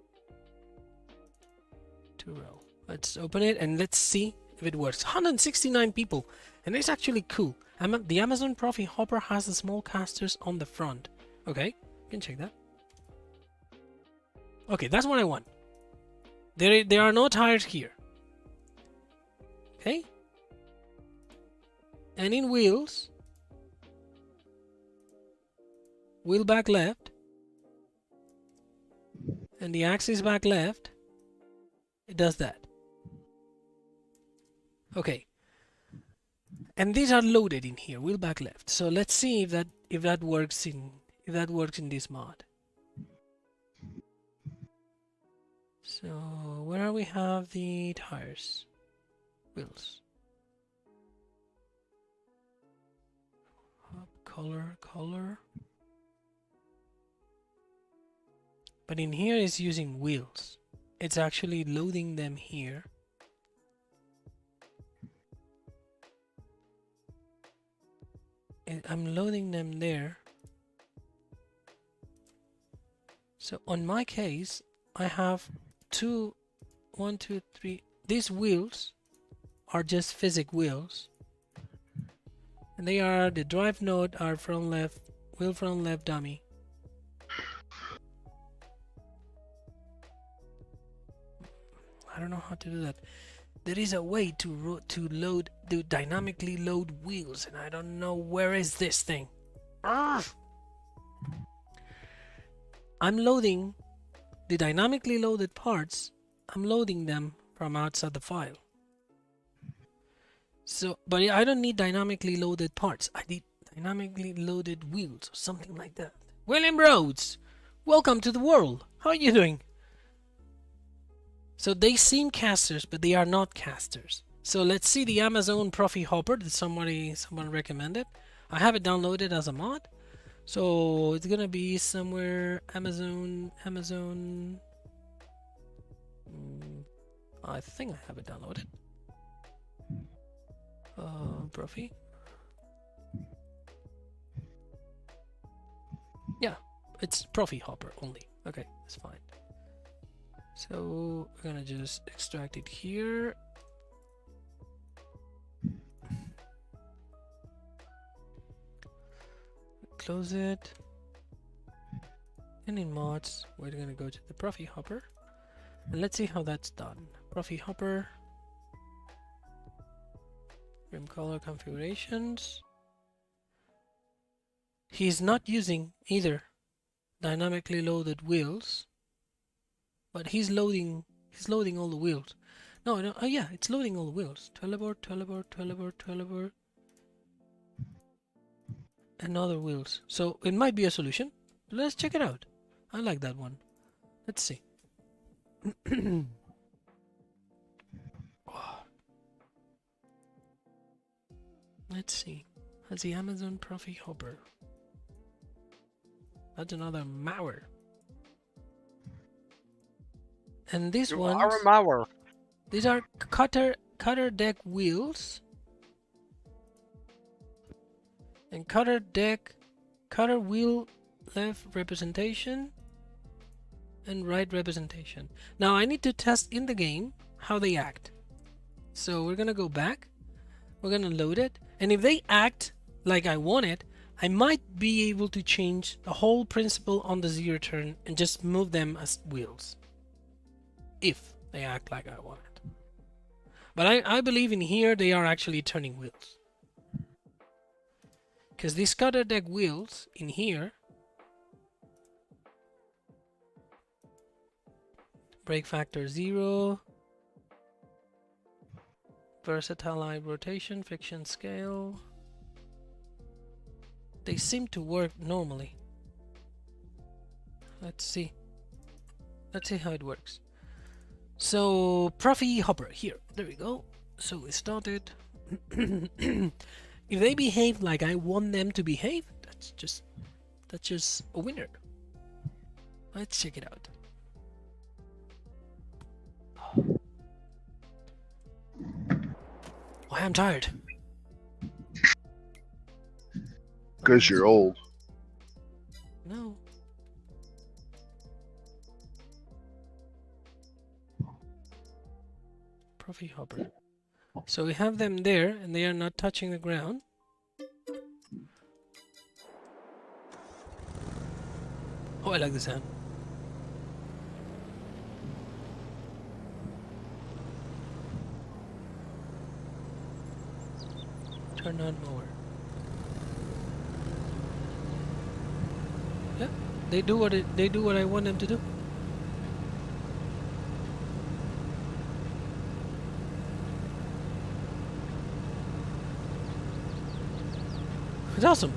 Let's open it and let's see if it works. 169 people. And it's actually cool. The Amazon Profi Hopper has the small casters on the front. Okay, you can check that. Okay, that's what I want. There are no tires here. Okay. And in wheels, wheel back left, and the axis back left, it does that. Okay. And these are loaded in here, wheel back left. So let's see if that works in this mod. So where we have the tires, wheels, color. But in here is using wheels. It's actually loading them here. I'm loading them there. So on my case, I have 1, 2, 3. These wheels are just physic wheels. And they are, the drive node are front left, wheel front left dummy. I don't know how to do that. There is a way to dynamically load wheels, and I don't know where is this thing. Urgh! I'm loading the dynamically loaded parts. I'm loading them from outside the file. So, but I don't need dynamically loaded parts. I need dynamically loaded wheels or something like that. William Rhodes, welcome to the world. How are you doing? So they seem casters, but they are not casters. So let's see the Amazon Profi Hopper that someone recommended. I have it downloaded as a mod. So it's gonna be somewhere Amazon. I think I have it downloaded. Profi. Yeah, it's Profi Hopper only. Okay, that's fine. So we're gonna just extract it here. Close it. And in mods, we're gonna go to the Profi Hopper. And let's see how that's done. Profi Hopper. Rim color configurations. He's not using either dynamically loaded wheels. But he's loading all the wheels. No, oh yeah, it's loading all the wheels. Twelabor. And other wheels. So it might be a solution. Let's check it out. I like that one. Let's see. Let's see. That's the Amazon Profi Hopper. That's another Mower. And these You ones, are a mower. these are cutter deck wheels. And cutter wheel left representation and right representation. Now I need to test in the game how they act. So we're gonna go back, we're gonna load it, and if they act like I want it, I might be able to change the whole principle on the zero turn and just move them as wheels. If they act like I want it. But I believe in here they are actually turning wheels. Because these cutter deck wheels in here, brake factor 0, versatile rotation, friction scale, they seem to work normally. Let's see how it works. So Profi hopper here, there we go. So we started. If they behave like I want them to behave, that's just a winner. Let's check it out. Why I'm tired. Because you're old. No. Profi hopper. So we have them there and they are not touching the ground. Oh, I like the sound. Turn on mower. Yeah, they do what I want them to do. It's awesome.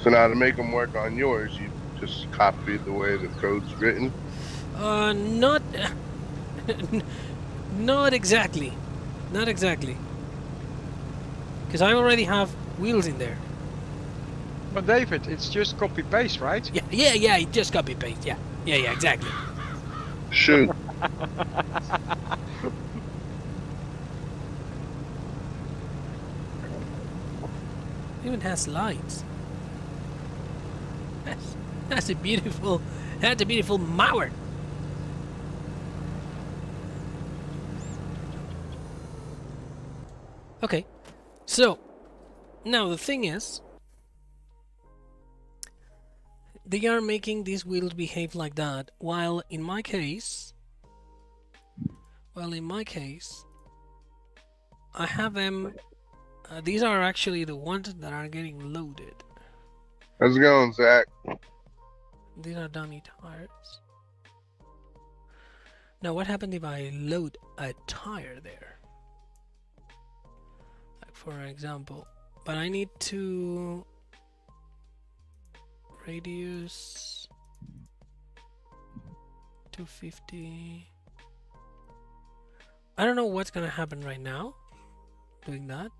So now to make them work on yours, you just copy the way the code's written. Not exactly. Not exactly. Because I already have wheels in there. But David, it's just copy paste, right? Yeah, just copy paste. Yeah, exactly. Shoot. It even has lights. That's a beautiful mower. Okay, so now the thing is, they are making these wheels behave like that, while in my case, I have them. These are actually the ones that are getting loaded. How's it going, Zach? These are dummy tires. Now what happens if I load a tire there? Like for example, but I need to radius 250. I don't know what's gonna happen right now doing that.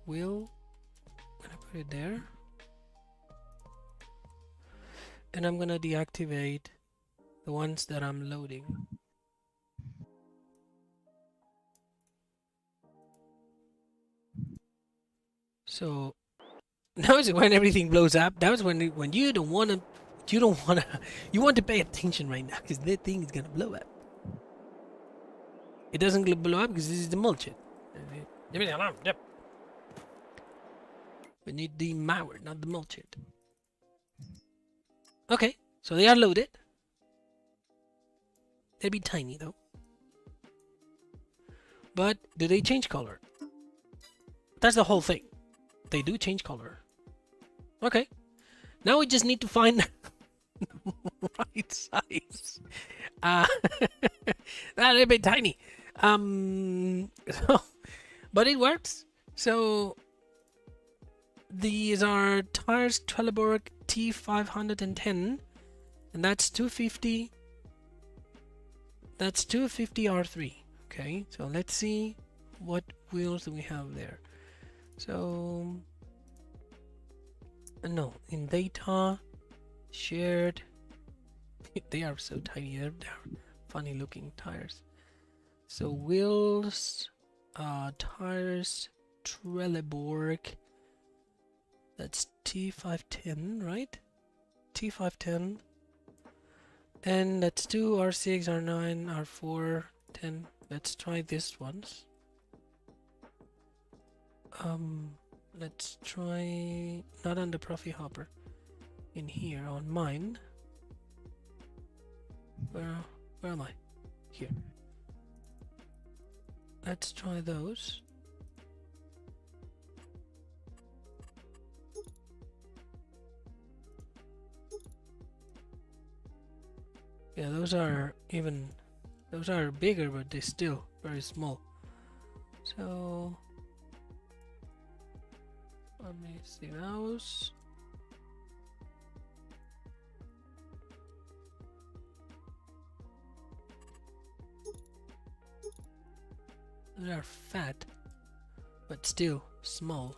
Wheel, I'm gonna put it there, and I'm gonna deactivate the ones that I'm loading. So now is when everything blows up. That was when you don't wanna you want to pay attention right now, because that thing is gonna blow up. It doesn't blow up because this is the mulch. Yep. We need the mower, not the mulch. Okay, so they are loaded. They'll be tiny though. But do they change color? That's the whole thing. They do change color. Okay. Now we just need to find the right size. That a bit tiny. But it works. So these are tires Trelleborg T510, and that's 250. That's 250 R3. Okay, so let's see what wheels do we have there? So no, in data, shared, they are so tiny. They're funny looking tires. So wheels, tires, Trelleborg. That's T510, right? T510. And that's 2, R6, R9, R4, 10. Let's try this ones. Let's try not on the Profi Hopper. In here on mine. Where am I? Here. Let's try those. Yeah, those are bigger, but they're still very small. So let me see those. They are fat, but still small.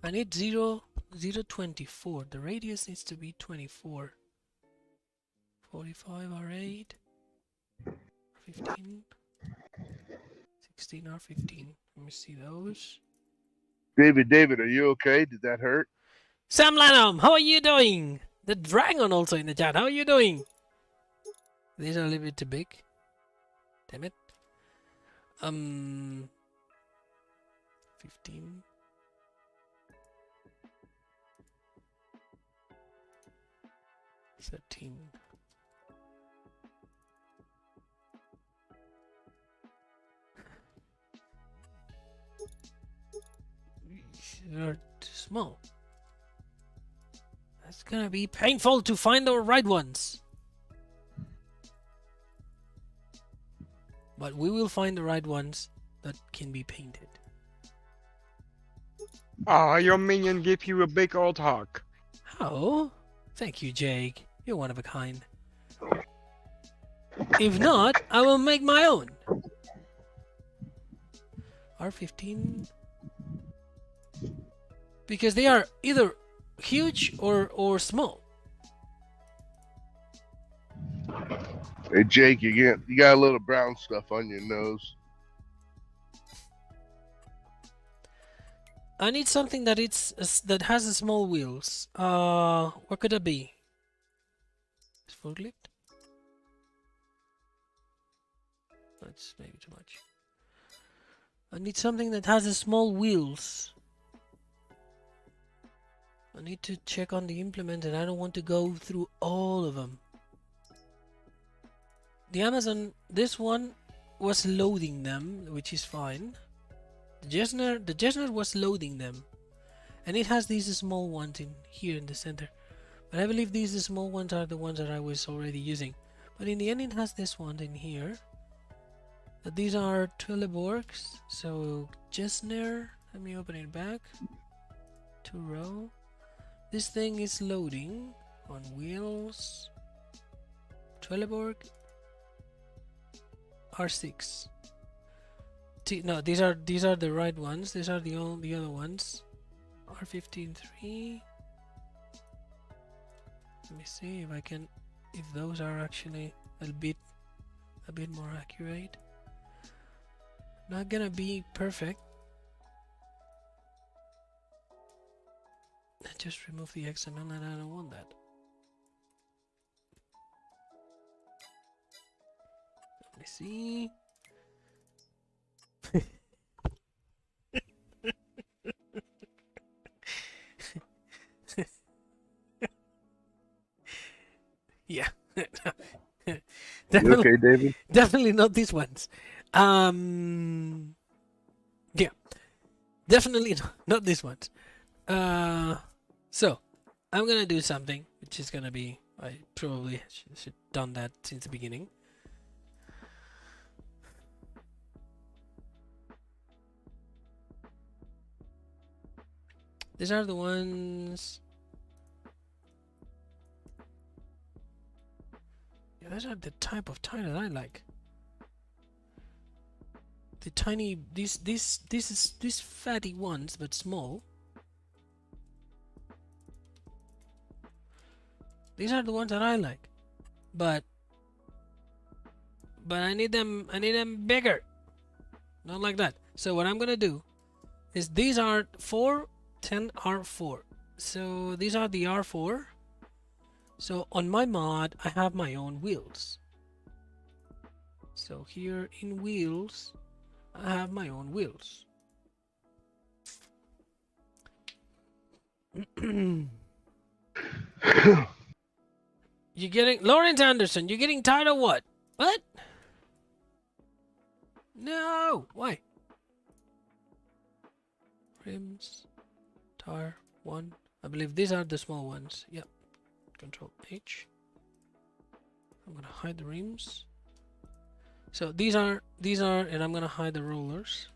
I need 0.24. The radius needs to be 24. 45 R8, 15, 16 R15. Let me see those. David, are you okay? Did that hurt? Sam Lanham, how are you doing? The Dragon also in the chat. How are you doing? These are a little bit too big. Damn it. 15. 13. They're too small. That's gonna be painful to find the right ones. But we will find the right ones that can be painted. Ah, your minion give you a big old hug. Oh, thank you, Jake. You're one of a kind. If not, I will make my own. R15. Because they are either huge or small. Hey Jake, you got a little brown stuff on your nose. I need something that that has a small wheels. What could that be? Forklift? That's maybe too much. I need something that has a small wheels. I need to check on the implement and I don't want to go through all of them. The Amazon, this one was loading them, which is fine. The Jesner was loading them. And it has these small ones in here in the center. But I believe these small ones are the ones that I was already using. But in the end it has this one in here. These are Trelleborgs. So Jesner, let me open it back. 2 row. This thing is loading on wheels. Trelleborg R6. No, these are the right ones. These are the other ones. R15-3. Let me see if those are actually a bit more accurate. Not gonna be perfect. I just remove the XML and I don't want that. Let me see. Yeah. You okay, David? Definitely not these ones. Yeah. Definitely not these ones. So I'm gonna do something which is gonna be, I probably should done that since the beginning. These are the ones. Yeah, those are the type of tire that I like. the tiny these fatty ones, but small. These are the ones that I like, but I need them bigger, not like that. So what I'm gonna do is these are 4, 10 R4. So these are the R4. So on my mod, I have my own wheels. So here in wheels, I have my own wheels. You're getting Lawrence Anderson. You're getting tired of what? What? No. Why? Rims, tire 1. I believe these are the small ones. Yep. Control H. I'm gonna hide the rims. So these are, and I'm gonna hide the rollers.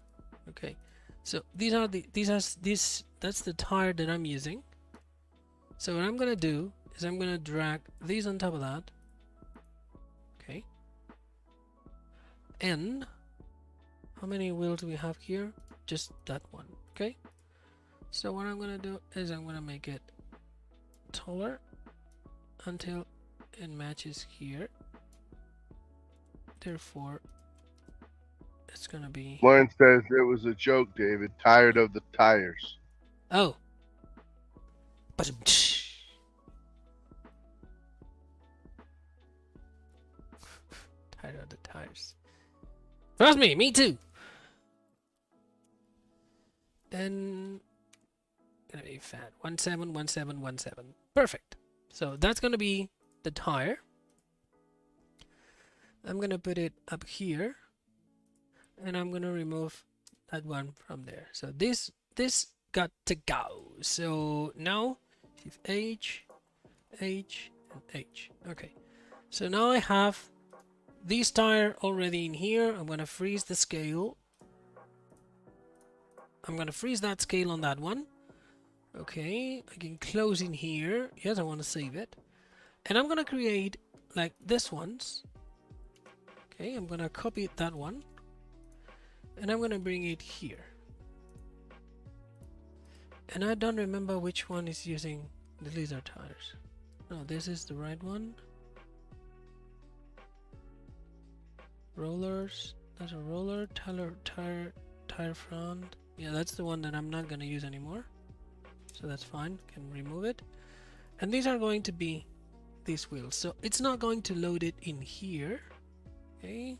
Okay. So that's the tire that I'm using. So what I'm gonna do is I'm gonna drag these on top of that. Okay. And how many wheels do we have here? Just that one. Okay. So what I'm gonna do is I'm gonna make it taller until it matches here. Therefore, it's gonna be. Lauren says it was a joke, David. Tired of the tires. Oh. But tired of the tires. Trust me too. Then gonna be fat. 17, 17, 17. Perfect. So that's gonna be the tire. I'm gonna put it up here, and I'm gonna remove that one from there. So this got to go. So now shift H, H, and H. Okay. So now I have this tire already in here. I'm gonna freeze the scale. I'm gonna freeze that scale on that one. Okay, I can close in here. Yes, I want to save it. And I'm gonna create like this ones. Okay, I'm gonna copy that one. And I'm gonna bring it here. And I don't remember which one is using the lizard tires. No, this is the right one. Rollers. That's a roller. Tire front. Yeah, that's the one that I'm not gonna use anymore. So that's fine. Can remove it. And these are going to be these wheels. So it's not going to load it in here. Okay.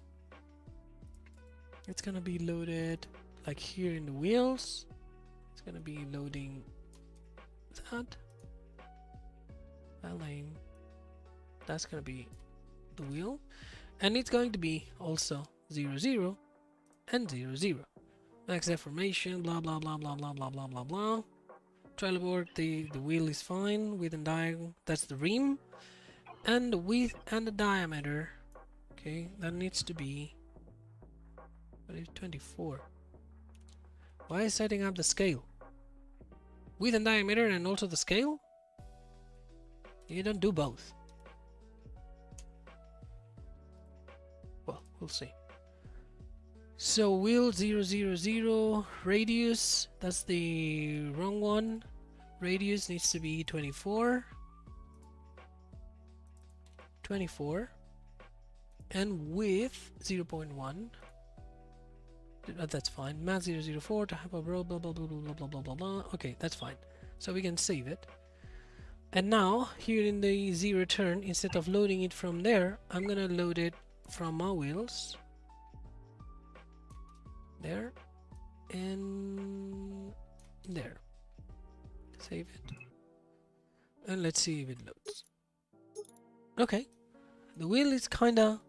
It's gonna be loaded like here in the wheels. It's gonna be loading that. Align. That's gonna be the wheel. And it's going to be also 0, 0 and 0, 0. Max deformation, blah blah blah blah blah blah blah blah blah. Trial board, the wheel is fine. Width and diagonal, that's the rim. And the width and the diameter, okay, that needs to be 24. Why is setting up the scale? Width and diameter and also the scale? You don't do both. Well, we'll see. So wheel 0, 0, 0, radius, that's the wrong one. Radius needs to be 24. 24. And width 0.1. That's fine. Math 004 to have a row, blah blah blah blah blah blah blah blah. Okay, that's fine. So we can save it. And now here in the zero turn, instead of loading it from there, I'm gonna load it from my wheels. There and there. Save it. And let's see if it loads. Okay. The wheel is kinda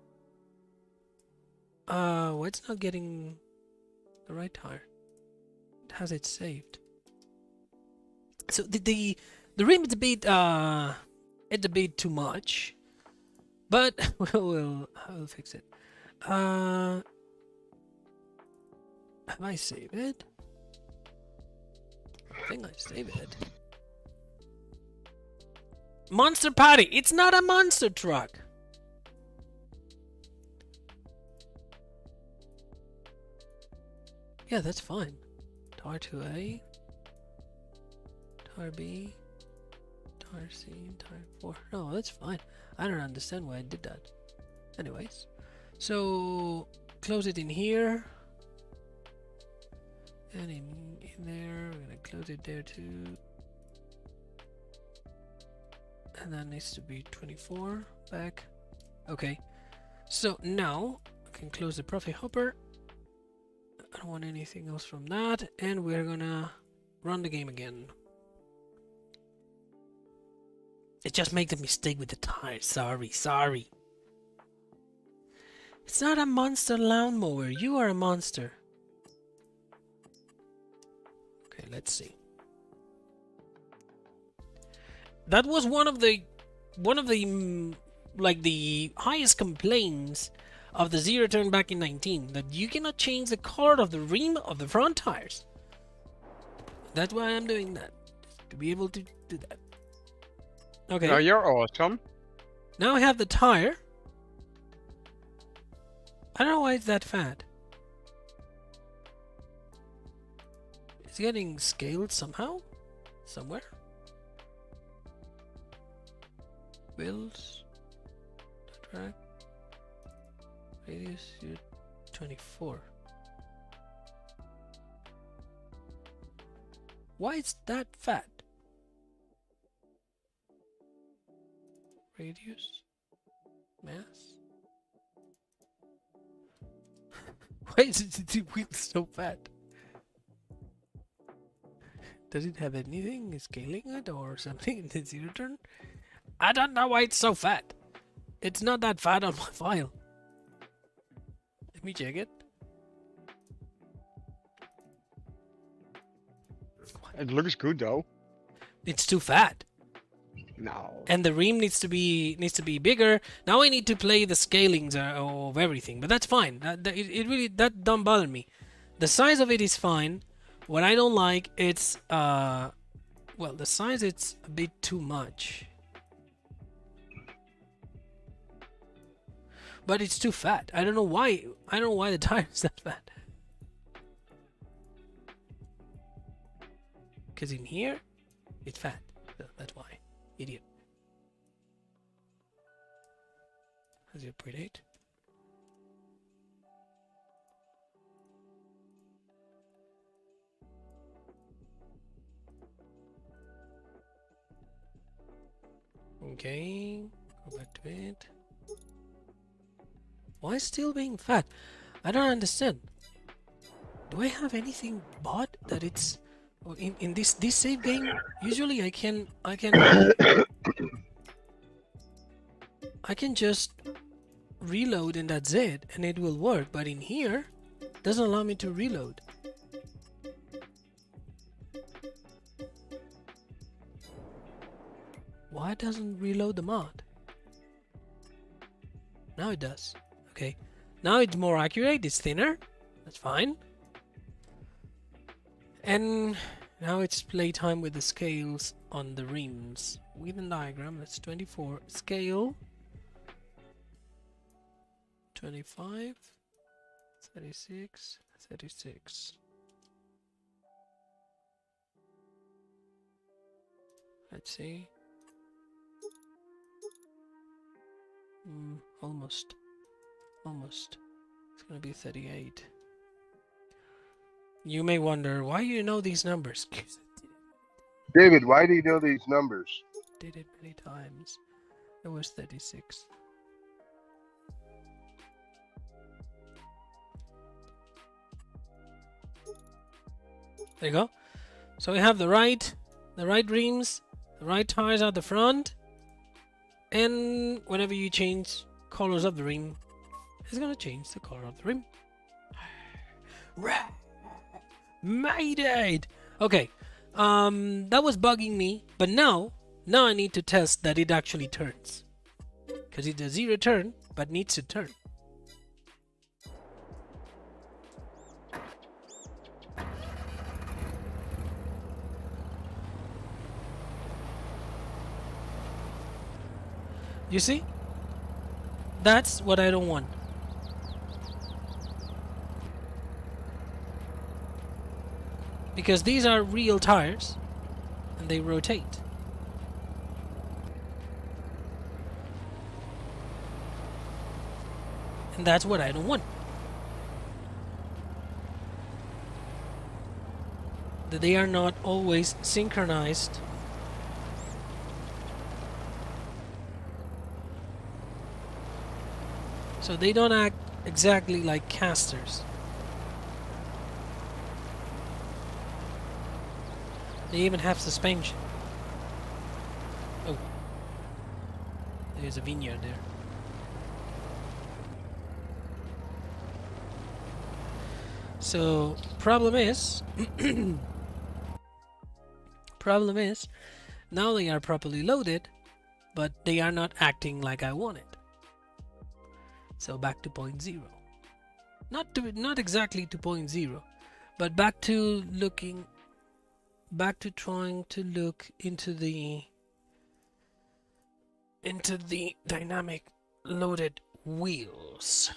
well, it's not getting the right tire. It has it saved. So the rim is it's a bit too much. But we'll fix it. Have I saved it? I think I saved it. Monster Patty! It's not a monster truck! Yeah, that's fine. Tire 2A, tire B, tire C, tire 4. No, that's fine. I don't understand why I did that. Anyways, so close it in here. And in there, we're gonna close it there too. And that needs to be 24 back. Okay, so now I can close the profit hopper. I don't want anything else from that, and we're gonna run the game again. It just made the mistake with the tires. Sorry. It's not a monster lawnmower. You are a monster. Okay, let's see. That was one of the like the highest complaints of the zero turn back in 19, that you cannot change the color of the rim of the front tires. That's why I'm doing that, to be able to do that. Okay. Oh, you're awesome. Now I have the tire. I don't know why it's that fat. It's getting scaled somehow? Somewhere? Wheels. Track. Radius 24. Why is that fat? Radius. Mass. Why is the wheel so fat? Does it have anything scaling it or something in the zero turn? I don't know why it's so fat. It's not that fat on my file. Let me check it. It looks good though. It's too fat. No. And the rim needs to be bigger. Now I need to play the scalings of everything, but that's fine. That don't bother me. The size of it is fine. What I don't like, it's well, the size, it's a bit too much. But it's too fat. I don't know why. I don't know why the tire is that fat. Because in here, it's fat. That's why. Idiot. How's your predate? Okay, go back to it. Why still being fat? I don't understand. Do I have anything bought that it's in this save game? Usually I can just reload and that's it, and it will work. But in here, it doesn't allow me to reload. Why doesn't reload the mod? Now it does. Okay. Now it's more accurate, it's thinner. That's fine. And now it's playtime with the scales on the rims. With a diagram, that's 24. Scale. 25. 36. 36. Let's see. Almost. It's gonna be 38. You may wonder why you know these numbers. David, why do you know these numbers? Did it many times. It was 36. There you go. So we have the right rims, the right tires at the front, and whenever you change colors of the rim, it's gonna change the color of the rim. Made it! Okay, that was bugging me, but now I need to test that it actually turns. Because it's a zero turn, but needs to turn. You see? That's what I don't want. Because these are real tires and they rotate. And that's what I don't want. That they are not always synchronized. So they don't act exactly like casters. They even have suspension. Oh. There's a vineyard there. So, problem is, now they are properly loaded, but they are not acting like I wanted. So back to point zero. Not exactly to point zero, but back to trying to look into the dynamic loaded wheels.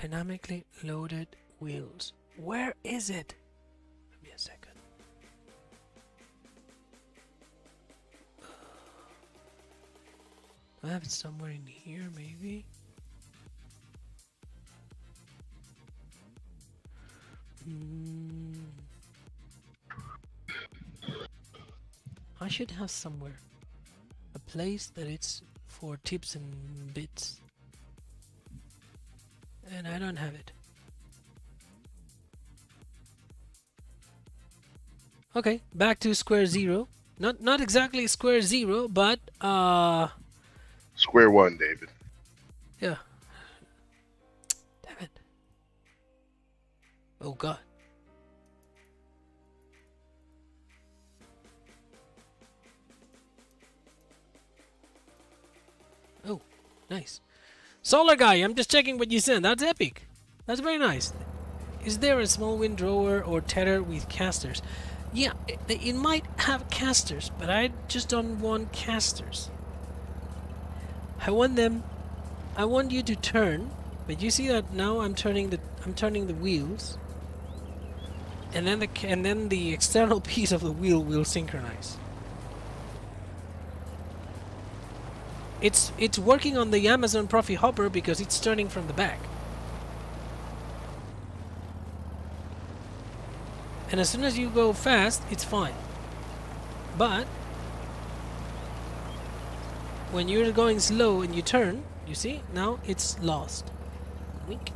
Dynamically loaded wheels. Where is it? Give me a second. I have it somewhere in here, maybe. I should have somewhere a place that it's for tips and bits. And I don't have it. Okay, back to square zero. Not exactly square zero, but Square one, David. yeah. Damn it. Oh god. Oh, nice. Solar guy, I'm just checking what you sent. That's epic. That's very nice. Is there a small windrower or tether with casters? Yeah, it might have casters, but I just don't want casters. I want you to turn, but you see that now I'm turning the wheels, and then the external piece of the wheel will synchronize. It's working on the Amazon Profi hopper because it's turning from the back. And as soon as you go fast, it's fine. But when you're going slow and you turn, you see, now it's lost. Wink.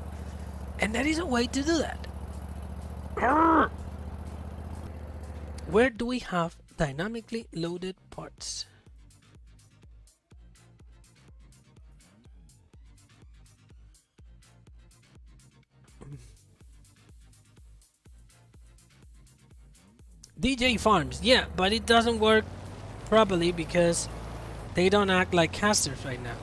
And there is a way to do that. Arrgh! Where do we have dynamically loaded parts? DJ Farms, yeah, but it doesn't work properly because they don't act like casters right now.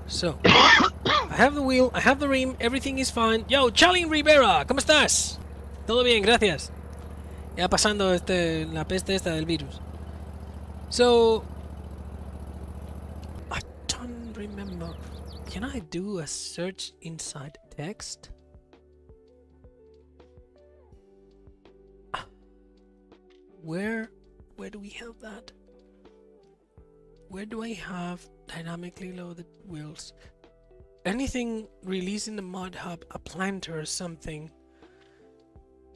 So, I have the wheel, I have the rim, everything is fine. Yo, Charlie Rivera, ¿cómo estás? Todo bien, gracias. Ya pasando la peste esta del virus. So, I don't remember. Can I do a search inside text? Where do we have that? Where do I have dynamically loaded wheels? Anything released in the mod hub, a planter or something.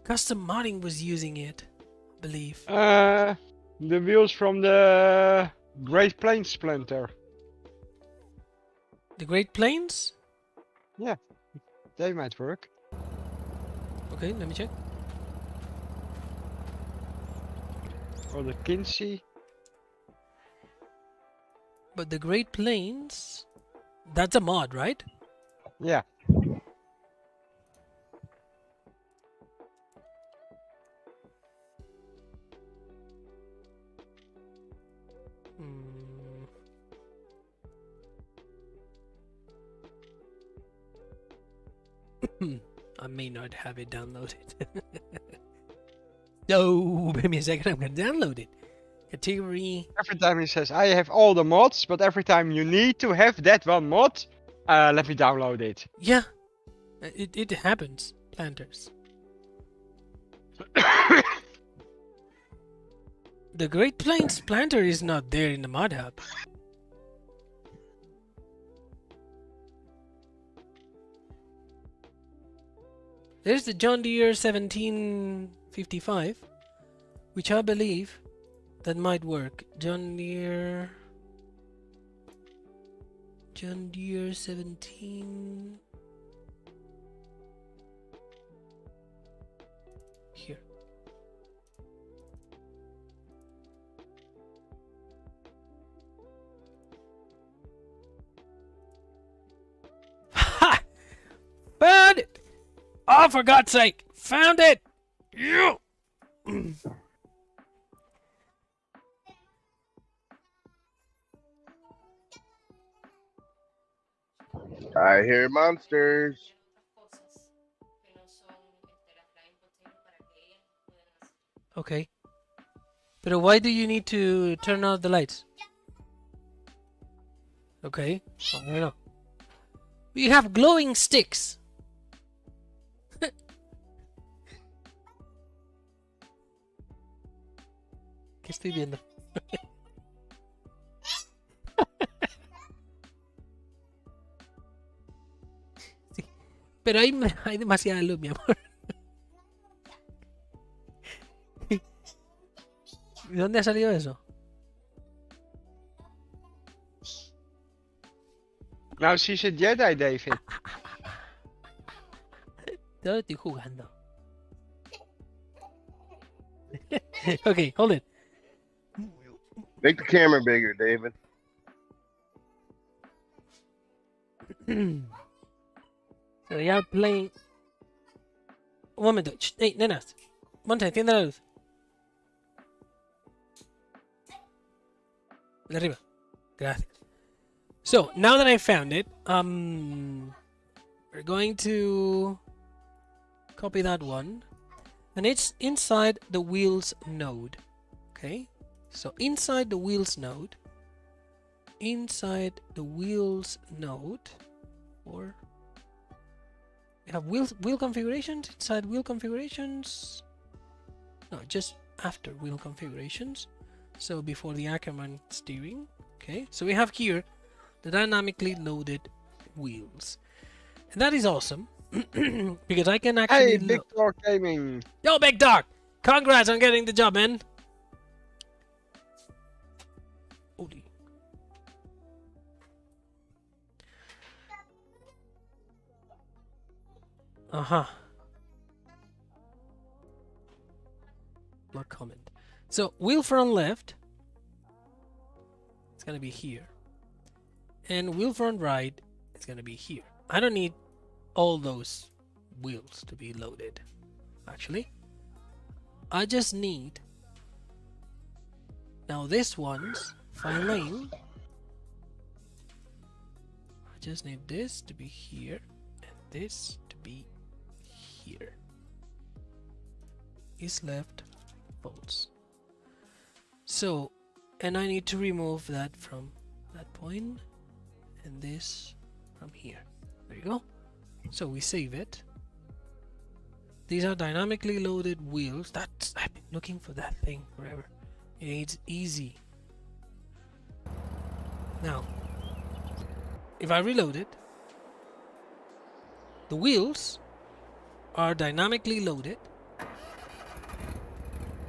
Custom modding was using it, I believe. The wheels from the Great Plains Splinter. The Great Plains? Yeah, they might work. Okay, let me check. Or the Kinsey. But the Great Plains, that's a mod, right? Yeah. I may not have it downloaded. No, give me a second, I'm gonna download it. category. Every time he says, I have all the mods, but every time you need to have that one mod, let me download it. Yeah, it happens, planters. The Great Plains planter is not there in the mod hub. There's the John Deere 1755, which I believe that might work. John Deere 17. Here. Ha! Found it! Oh, for God's sake! Found it! Yeah. I hear monsters. Okay. But why do you need to turn out the lights? Okay. I don't know. We have glowing sticks. ¿Qué estoy viendo? Sí. Pero hay demasiada luz, mi amor. ¿De dónde ha salido eso? Nou, she's a Jedi, David. ¿De dónde estoy jugando? Okay, hold it. Make the camera bigger, David. So they are playing. Un momento. Hey, nenas. Monte, enciende la luz. De arriba. Gracias. So now that I found it, we're going to copy that one, and it's inside the wheels node. Okay. So inside the wheels node, or we have wheel configurations, inside wheel configurations, no, just after wheel configurations, so before the Ackerman steering. Okay, so we have here the dynamically loaded wheels, and that is awesome because I can actually Hey, Big Dog Gaming. Yo, Big Dog, congrats on getting the job, man. Holy. Block comment. So wheel front left, it's gonna be here, and wheel front right, it's gonna be here. I don't need all those wheels to be loaded. Actually, I just need now this one's fine lane. I just need this to be here and this to be here. Is left bolts. So, and I need to remove that from that point and this from here. There you go. So we save it. These are dynamically loaded wheels. I've been looking for that thing forever. It's easy. Now, if I reload it, the wheels are dynamically loaded.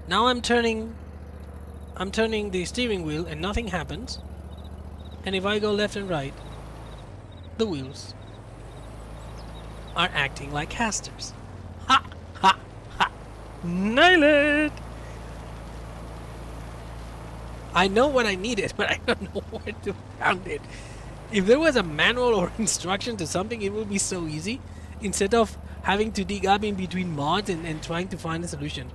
Now I'm turning the steering wheel and nothing happens. And if I go left and right, the wheels are acting like casters. Ha! Ha! Ha! Nail it! I know what I needed, but I don't know where to find it. If there was a manual or instruction to something, it would be so easy. Instead of having to dig up in between mods and trying to find a solution.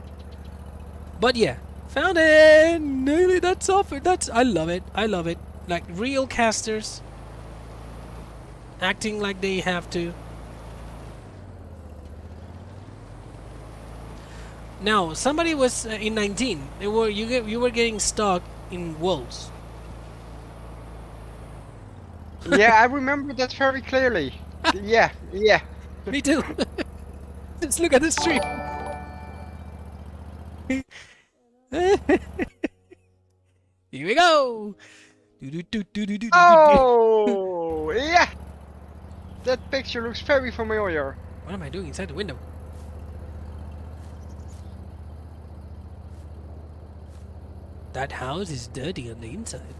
But yeah, found it! Nail it! That's software. I love it. I love it. Like real casters acting like they have to. Now, somebody was in 19. You were getting stuck in walls. Yeah, I remember that very clearly. Yeah, yeah. Me too. Just look at the stream. Here we go. Oh, yeah. That picture looks very familiar. What am I doing inside the window? That house is dirty on the inside.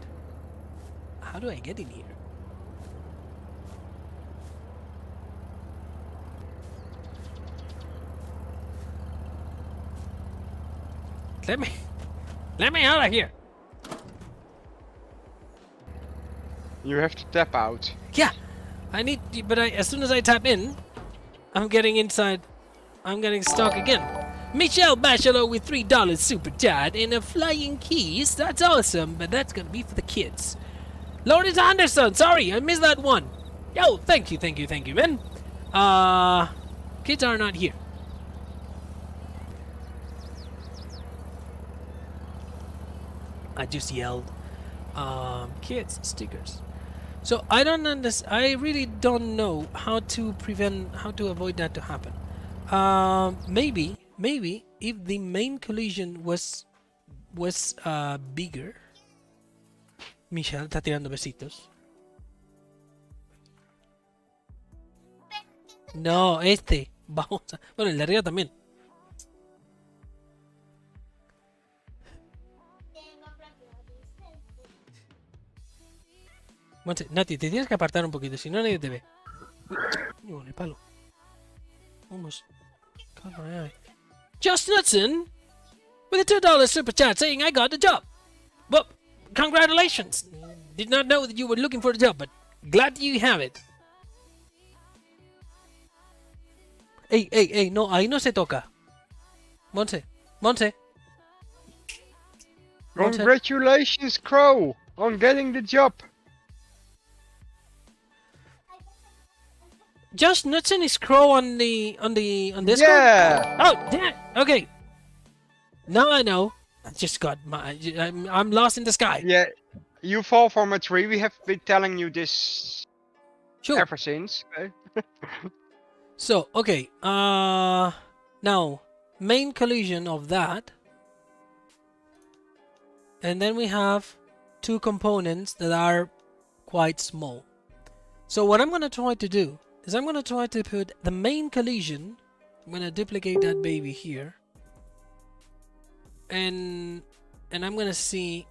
How do I get in here? Let me out of here. You have to tap out. Yeah, I need, but as soon as I tap in, I'm getting inside. I'm getting stuck again. Michelle Bachelor with $3 super chat and a flying keys. That's awesome, but that's gonna be for the kids. Lawrence Anderson, sorry, I missed that one. Yo, thank you, man. Kids are not here. I just yelled, kids stickers. So I don't understand. I really don't know how to avoid that to happen. Maybe if the main collision was bigger. Michelle está tirando besitos. No, vamos bueno, el de arriba también. Nati, te tienes que apartar un poquito, si no nadie te ve. Uy, con el palo. Almost caught my eye. Josh Knudsen with a $2 super chat saying I got the job. Well, congratulations. Did not know that you were looking for the job, but glad you have it. Ey, no, ahí no se toca. Monse. Congratulations, Crow, on getting the job. Josh Knudsen is Crow on Discord? Yeah. Oh, damn. Okay. Now I know. I just got I'm lost in the sky. Yeah, you fall from a tree. We have been telling you this ever since. Okay? So, okay. Now, main collision of that. And then we have two components that are quite small. So what I'm going to try to do is I'm going to try to put the main collision. I'm going to duplicate that baby here. And I'm going to see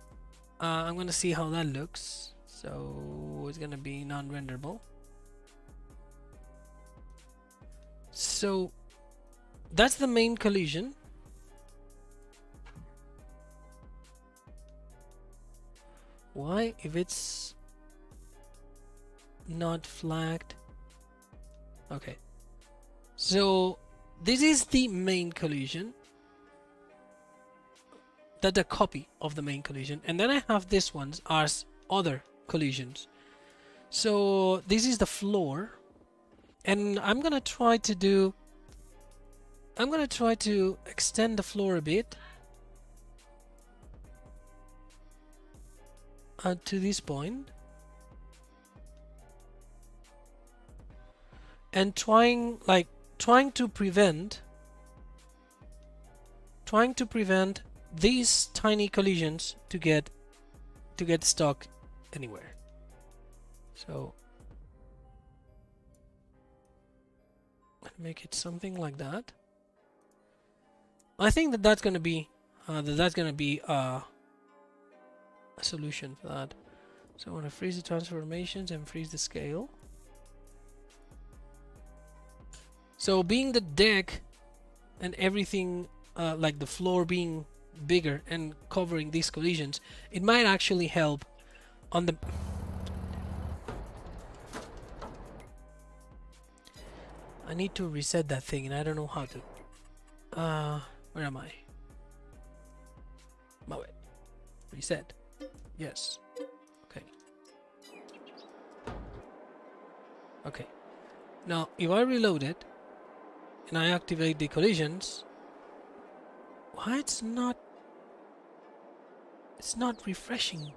how that looks. So it's going to be non-renderable. So that's the main collision. Why, if it's not flagged? Okay. So this is the main collision. That's a copy of the main collision. And then I have this ones as other collisions. So this is the floor. And I'm gonna try to extend the floor a bit to this point, and trying to prevent these tiny collisions to get stuck anywhere. So make it something like that. I think that's gonna be a solution for that. So I want to freeze the transformations and freeze the scale. So being the deck and everything, like the floor being bigger and covering these collisions, it might actually help on the. I need to reset that thing and I don't know how to. Where am I? MOW-IT. Reset. Yes. Okay. Okay. Now, if I reload it and I activate the collisions, Why it's not refreshing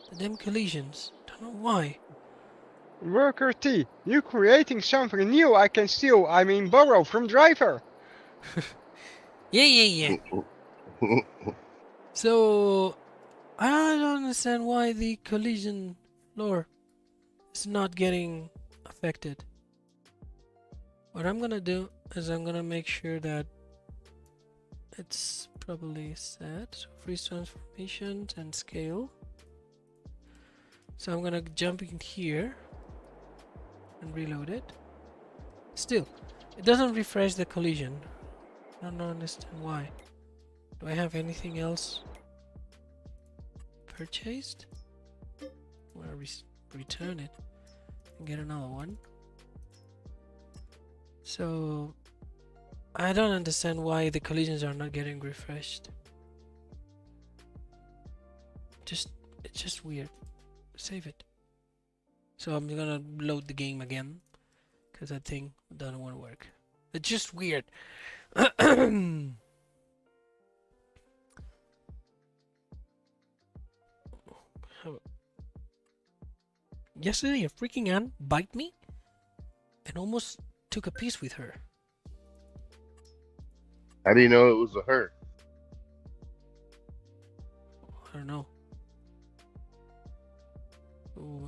the damn collisions. Don't know why. Worker T, you creating something new I can steal, I mean borrow from driver. Yeah. So I don't understand why the collision floor is not getting affected. What I'm gonna do is I'm gonna make sure that it's properly set. So freeze transformations and scale. So I'm gonna jump in here and reload it. Still, it doesn't refresh the collision. I don't understand why. Do I have anything else purchased? I'm gonna return it and get another one. So I don't understand why the collisions are not getting refreshed. It's just weird. Save it. So I'm gonna load the game again because that thing doesn't want to work. It's just weird. Yesterday a freaking ant bite me and almost took a piece with her. How do you know it was a her? I don't know.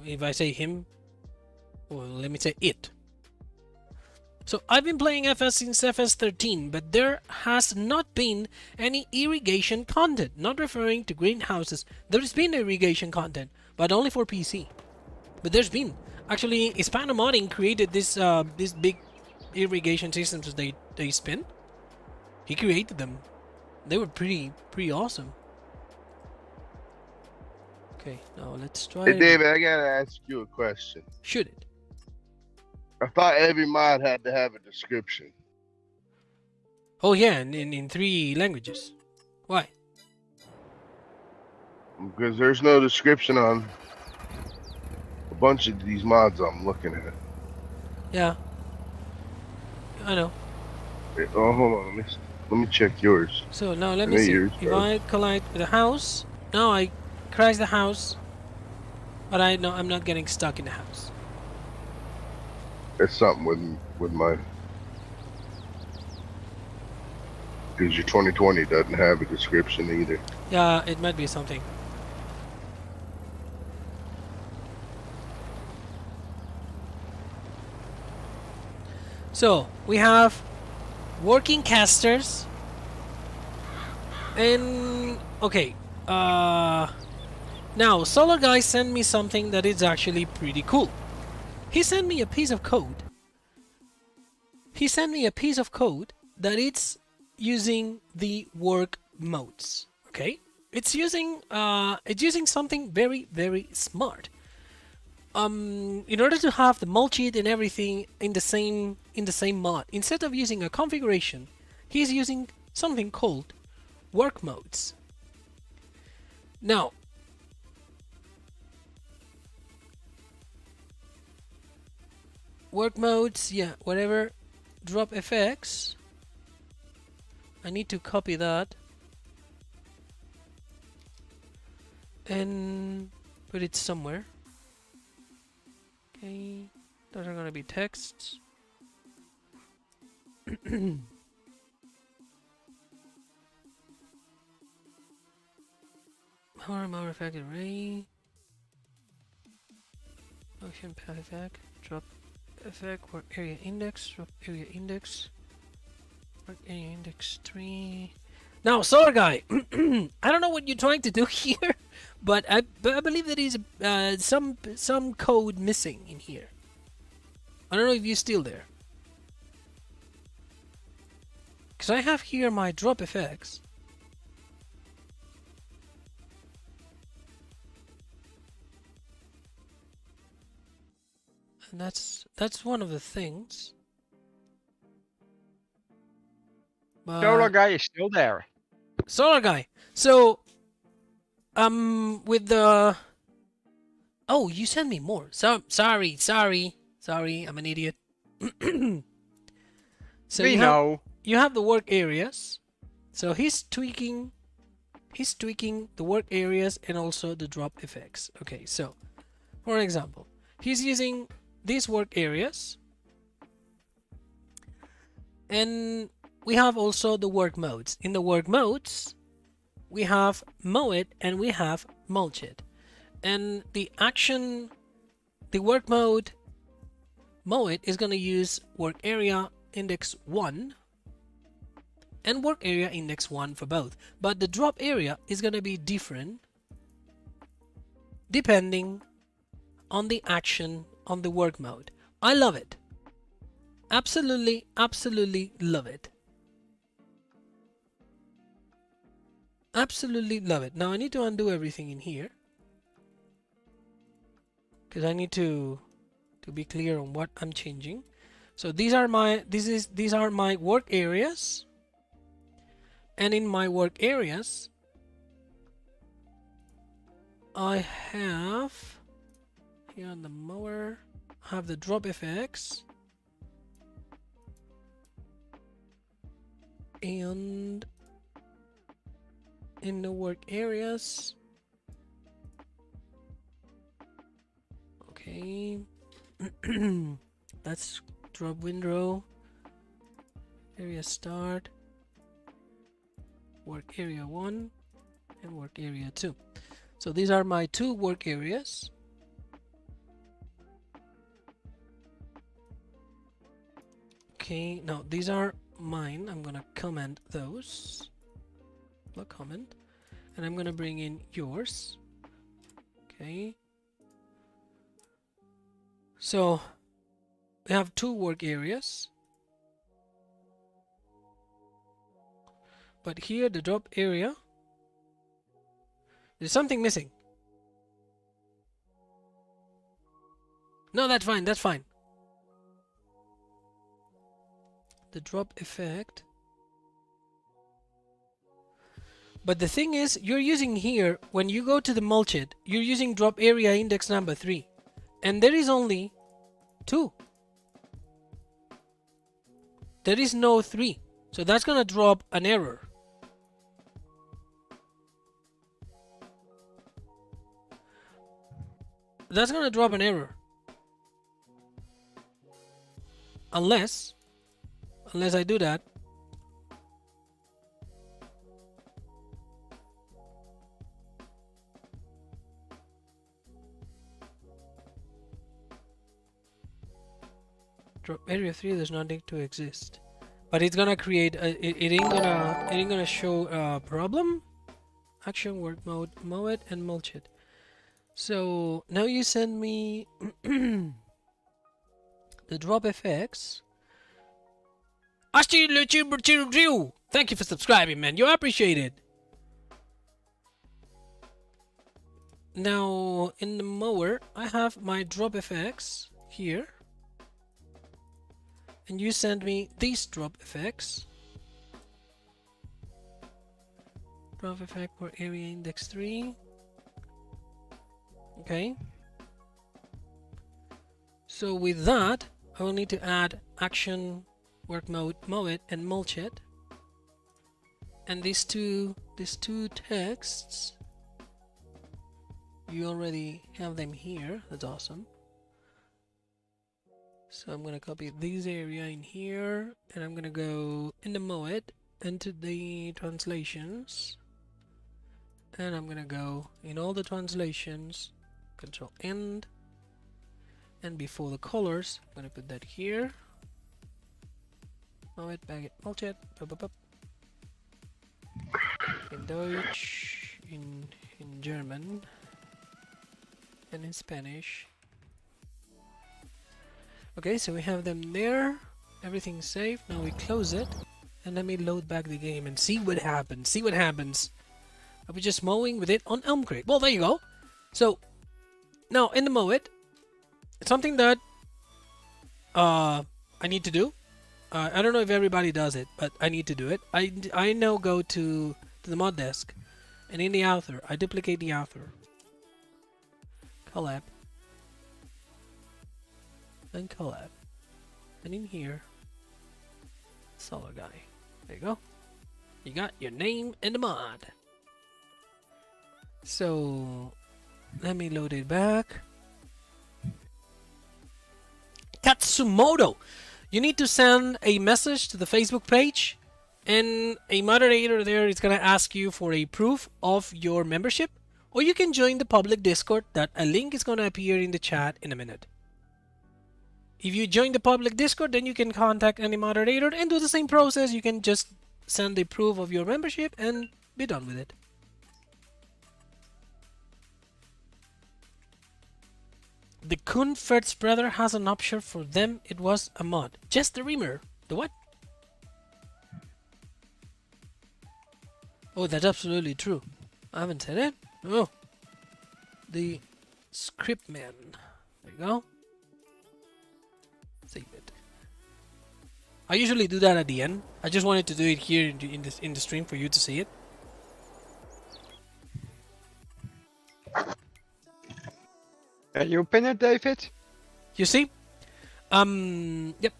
If I say him, well, let me say it. So I've been playing FS since FS13, but there has not been any irrigation content. Not referring to greenhouses. There's been irrigation content, but only for PC. But there's been. Actually, Hispanomodding created this big irrigation systems they spin. He created them. They were pretty awesome. Okay, now let's try. Hey, David, I gotta ask you a question. Shoot it. I thought every mod had to have a description. Oh yeah, in 3 languages. Why? Because there's no description on a bunch of these mods I'm looking at. Yeah. I know. Hey, oh, hold on. Let me check yours. So now let me see. If I collide with a house, now I crash the house, but I'm not getting stuck in the house. It's something with my, because your 2020 doesn't have a description either. Yeah, it might be something. So we have working casters and okay. Now Solar Guy sent me something that is actually pretty cool. He sent me a piece of code. He sent me a piece of code that it's using the work modes. Okay, it's using something very smart. In order to have the MOW-IT and everything in the same mod, instead of using a configuration, he's using something called work modes. Now, work modes, yeah, whatever. Drop FX. I need to copy that and put it somewhere. Okay, those are gonna be texts. Mower effect array. Motion path effect. Drop effect. Work area index. Drop area index. Work area index 3. Now, Solar Guy, I don't know what you're trying to do here, but I believe there is some code missing in here. I don't know if you're still there. Because I have here my drop effects. And that's one of the things. But Solar Guy is still there. Solar Guy. So, with the... Oh, you sent me more. Sorry, I'm an idiot. So We know. You have the work areas. So he's tweaking the work areas and also the drop effects. Okay, so for example, he's using these work areas, and we have also the work modes. In the work modes, we have MOW-IT and we have MOW-IT. And the action, the work mode MOW-IT is going to use work area index 1 and work area index 1 for both. But the drop area is going to be different depending on the action on the work mode. I love it. Absolutely, absolutely love it. Absolutely love it. Now I need to undo everything in here because I need to be clear on what I'm changing. So these are my work areas, and in my work areas I have here on the mower, I have the drop effects, and in the work areas, okay, that's drop window, area start, work area 1 and work area 2. So these are my two work areas. Okay, now these are mine. I'm gonna comment those. Look, comment, and I'm gonna bring in yours. Okay, so we have two work areas, but here the drop area, there's something missing. No, that's fine, that's fine. The drop effect. But the thing is, you're using here, when you go to the MOW-IT, you're using drop area index number 3. And there is only 2. There is no 3. So that's going to drop an error. That's going to drop an error. Unless I do that. Drop area 3 does not need to exist, but it's gonna create it ain't gonna show a problem. Action, work mode, MOW-IT and MOW-IT. So now you send me the drop effects. Thank you for subscribing, man. You appreciate it. Now in the mower, I have my drop effects here. And you send me these drop effects. Drop effect for area index 3. Okay. So with that, I will need to add action, work mode, MOW-IT and MOW-IT. And these two texts, you already have them here. That's awesome. So I'm gonna copy this area in here, and I'm gonna go in the MOW-IT into the translations, and I'm gonna go in all the translations, Control End, and before the colors, I'm gonna put that here. MOW-IT, Pack, MOW-IT, in Deutsch, in German, and in Spanish. Okay, so we have them there. Everything's safe. Now we close it. And let me load back the game and see what happens. See what happens. Are we just mowing with it on Elm Creek? Well, there you go. So, now in the MOW-IT, it's something that I need to do. I don't know if everybody does it, but I need to do it. I now go to the mod desk. And in the author, I duplicate the author. Collab. And collab, and in here, solar guy. There you go. You got your name and the mod. So let me load it back. Katsumoto, you need to send a message to the Facebook page, and a moderator there is gonna ask you for a proof of your membership, or you can join the public Discord. That a link is gonna appear in the chat in a minute. If you join the public Discord, then you can contact any moderator and do the same process. You can just send a proof of your membership and be done with it. The Kunfert's brother has an option for them. It was a mod. Just the Reamer. The what? Oh, that's absolutely true. I haven't said it. Oh. The ScriptMan. There you go. Save it. I usually do that at the end. I just wanted to do it here in the stream for you to see it. Can you pin it, David? You see? Yep.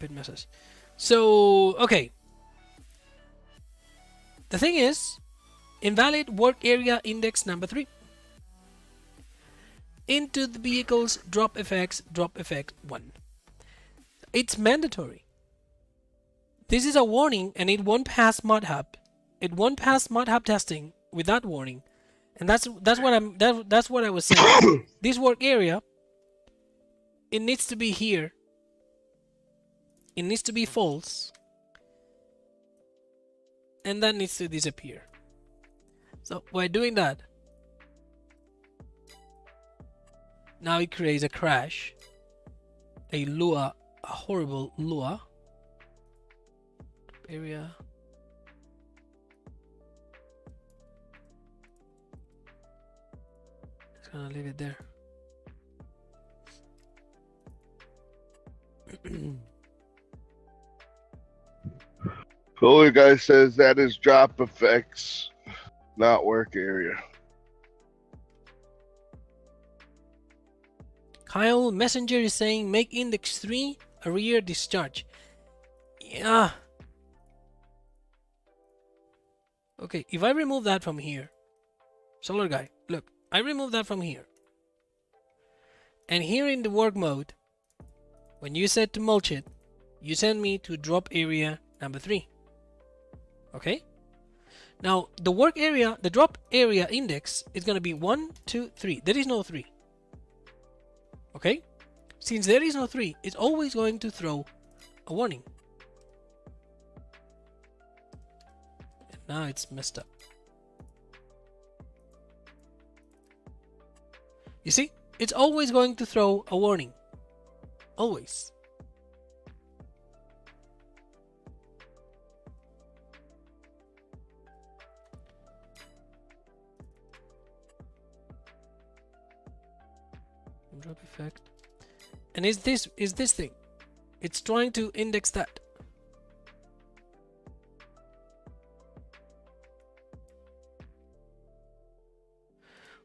Pin message. So, okay. The thing is, invalid work area index number 3. Into the vehicles, drop effect 1. It's mandatory. This is a warning, and it won't pass mod hub. It won't pass mod hub testing with that warning, and that's what I was saying. This work area, it needs to be here. It needs to be false, and that needs to disappear. So by doing that, now it creates a crash, a Lua, a horrible Lua area. Just gonna leave it there. Holy guy says that is drop effects, not work area. Kyle Messenger is saying make index 3 a rear discharge. Yeah. Okay, if I remove that from here, Solar Guy, look, I remove that from here. And here in the work mode, when you set to mulch it, you send me to drop area number 3. Okay? Now, the work area, the drop area index is going to be 1, 2, 3. There is no 3. Okay? Since there is no 3, it's always going to throw a warning. And now it's messed up. You see? It's always going to throw a warning. Always. Drop effect. And is this thing? It's trying to index that.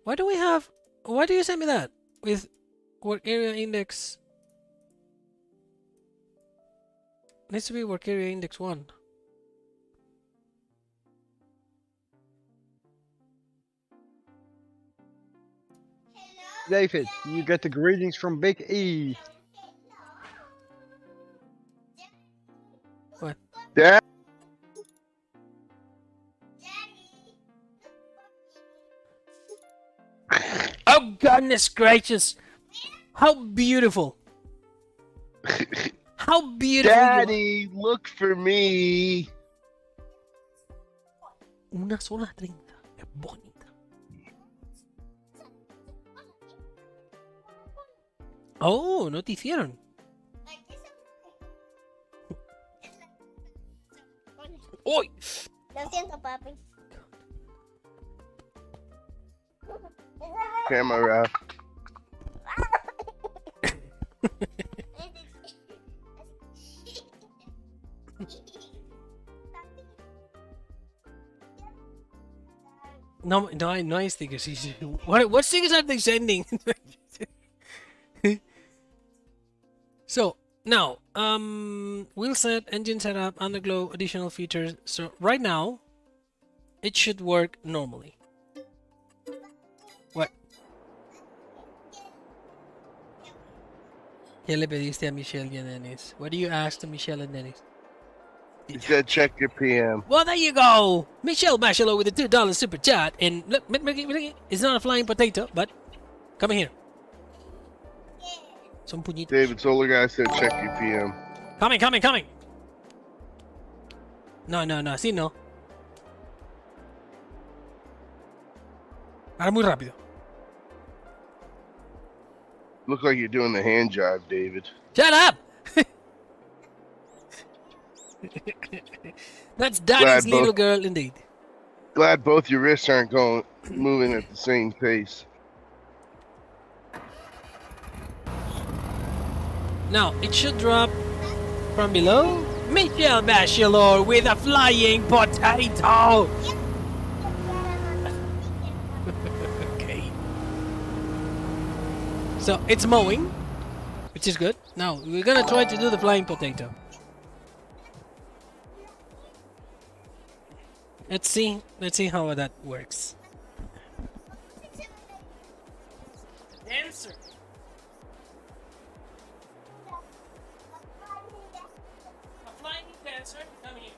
Why do you send me that with work area index? Needs to be work area index 1. David, you get the greetings from Big E. What? Dad, Oh goodness gracious! How beautiful! How beautiful! Daddy, look for me. Una sola 30. Es bonita. Oh, no te hicieron. ¡Uy! Lo siento, papi. Camera. No, hay stickers. What stickers are they sending? So, Now, wheel set, engine setup, underglow, additional features. So right now, it should work normally. What? ¿Qué le pediste a Michelle y a Dennis? What do you ask to Michelle and Dennis? He said check your PM. Well, there you go. Michelle Bachelor with a $2 super chat. And look, it's not a flying potato, but come here. Some puñitos. David Solar Guy said check your PM. Coming. No, así no. Ahora muy rápido. Look like you're doing the hand jive, David. Shut up! That's Danny's little girl indeed. Glad both your wrists aren't moving at the same pace. Now, it should drop from below. Michelle Bachelor with a flying potato! Okay. So, it's mowing, which is good. Now, we're gonna try to do the flying potato. Let's see how that works. Dancer. A flying dancer, come here.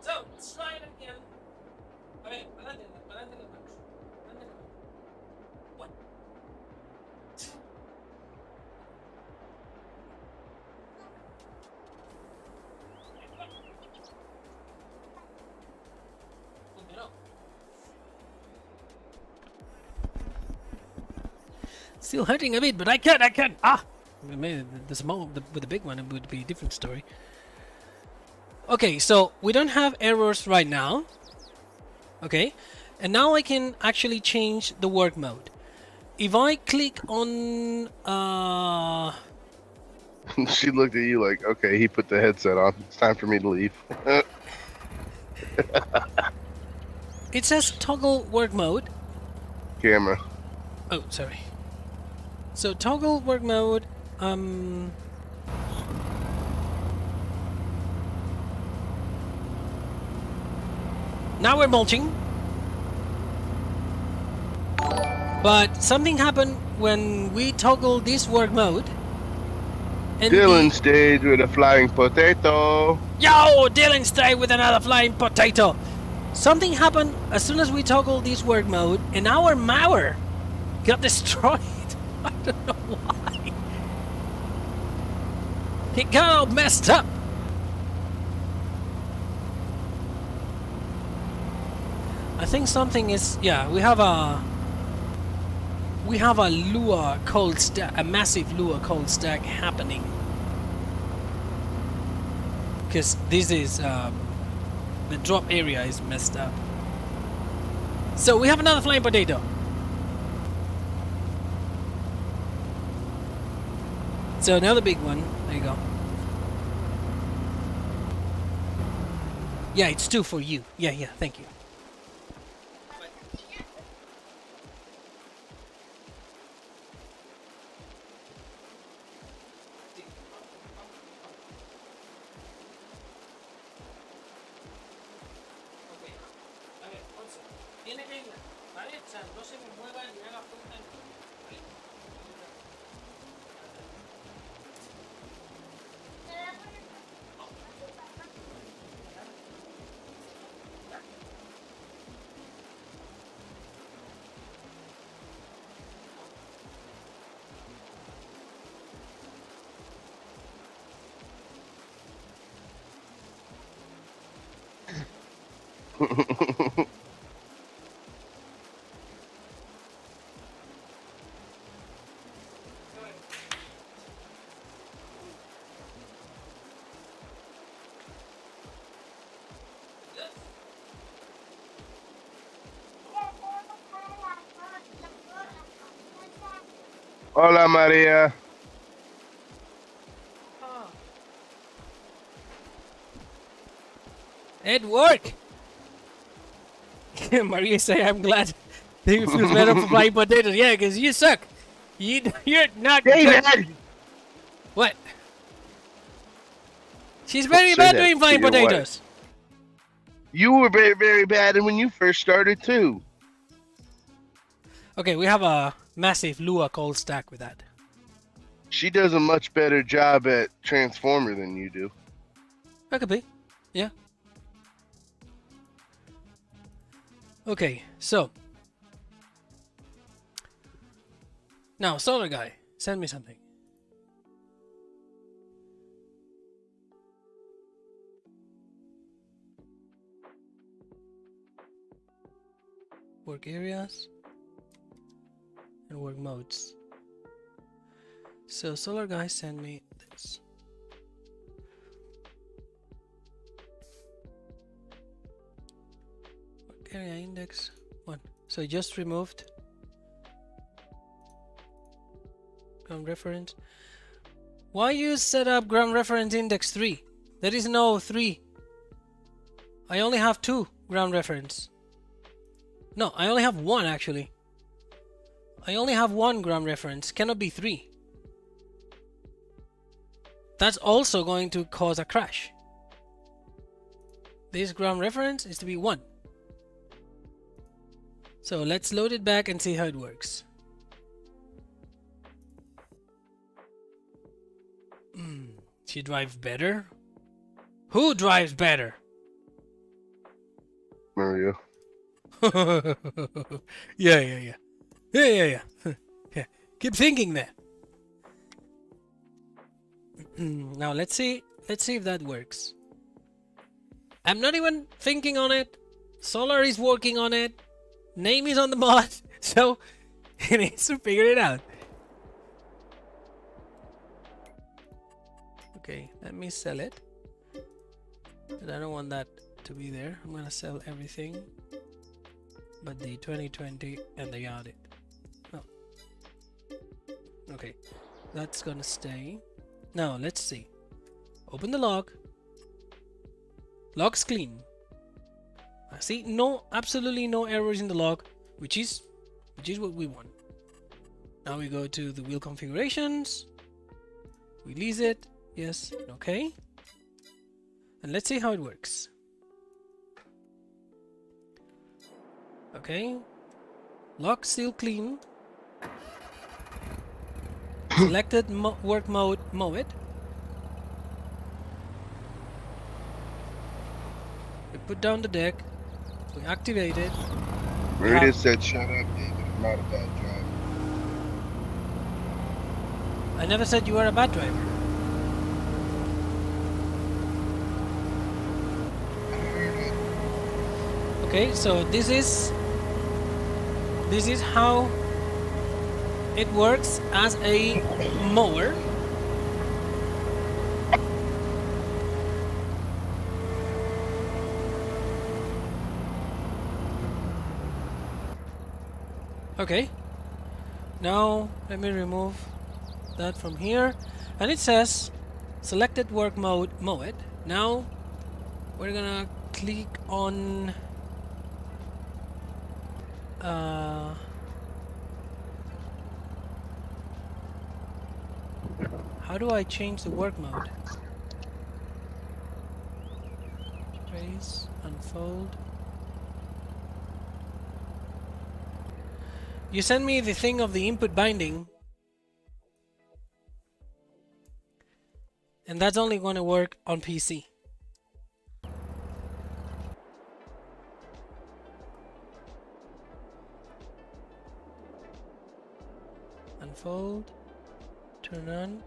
So, let's try it again. Okay, adelante. One. Two. Still hurting a bit, but I can. Ah! Maybe the small, with the big one, it would be a different story. Okay, so we don't have errors right now. Okay, and now I can actually change the work mode. If I click on... She looked at you like, okay, he put the headset on. It's time for me to leave. It says toggle work mode. Camera. Oh, sorry. So toggle work mode. Now we're mulching. But something happened when we toggle this work mode. And Dylan stayed with a flying potato. Yo, Dylan stayed with another flying potato. Something happened as soon as we toggled this work mode, and our mower got destroyed. I don't know why. It got all messed up. I think something is, yeah, we have a lure cold stack, a massive lure cold stack happening. Because this is, the drop area is messed up. So we have another flying potato. So another big one. There you go. Yeah, it's 2 for you. Yeah, thank you. Hola, Maria. At work. Maria say, I'm glad Think it feels better for frying potatoes? Yeah, because you suck. You're not David! good. What? She's very Say bad that doing frying to your wife. potatoes. You were very, very bad when you first started too. Okay, we have a massive Lua cold stack with that. She does a much better job at Transformer than you do. That could be. Yeah. Okay, so. Now, Solar Guy, send me something. Work areas and work modes. So Solar Guy, send me this. Work area index 1. So just removed ground reference. Why you set up ground reference index 3? There is no 3. I only have 2 ground reference. No, I only have 1 actually. I only have 1 ground reference. Cannot be 3. That's also going to cause a crash. This ground reference is to be 1. So let's load it back and see how it works. She drives better? Who drives better? Mario. Yeah. Yeah. Keep thinking that. Now let's see if that works. I'm not even thinking on it. Solar is working on it. Name is on the mod, so he needs to figure it out. Okay, let me sell it. But I don't want that to be there. I'm gonna sell everything but the 2020 and the audit. Oh. Okay, that's gonna stay. Now let's see. Open the log. Log's clean. I see absolutely no errors in the log, which is what we want. Now we go to the wheel configurations. Release it. Yes. Okay. And let's see how it works. Okay. Log still clean. Selected work mode, MOW-IT. We put down the deck. We activate it. Meredith said, "Shut up, David. I'm not a bad driver." I never said you were a bad driver. Okay, so this is how it works as a mower. Okay, now let me remove that from here, and it says selected work mode, MOW-IT. Now we're gonna click on how do I change the work mode? Trace, unfold. You send me the thing of the input binding, and that's only going to work on PC. Unfold, turn on.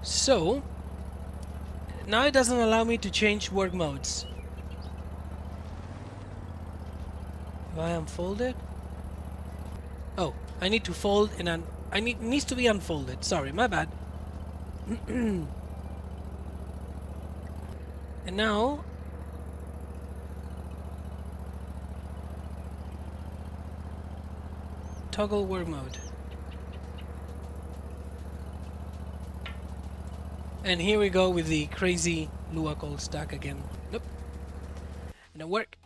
So now it doesn't allow me to change work modes. If I unfold it, oh, I need to fold and it needs to be unfolded. Sorry, my bad. And now toggle work mode. And here we go with the crazy Lua call stack again. Nope. It don't work.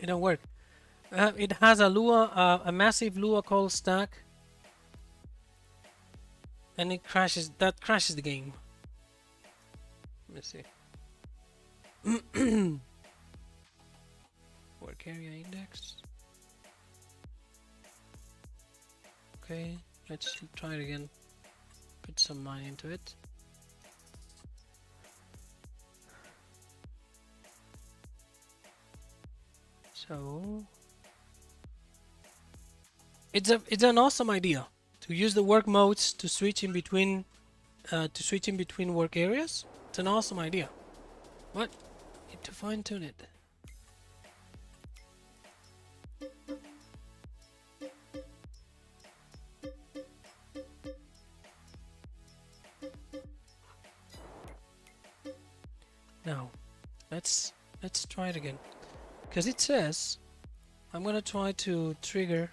It don't work. It has a Lua, a massive Lua call stack, and it crashes. That crashes the game. Let me see. Work area index. Okay, let's try it again. Put some money into it. So it's an awesome idea to use the work modes to switch in between work areas. It's an awesome idea. But need to fine tune it. Now, let's try it again, because it says I'm gonna try to trigger.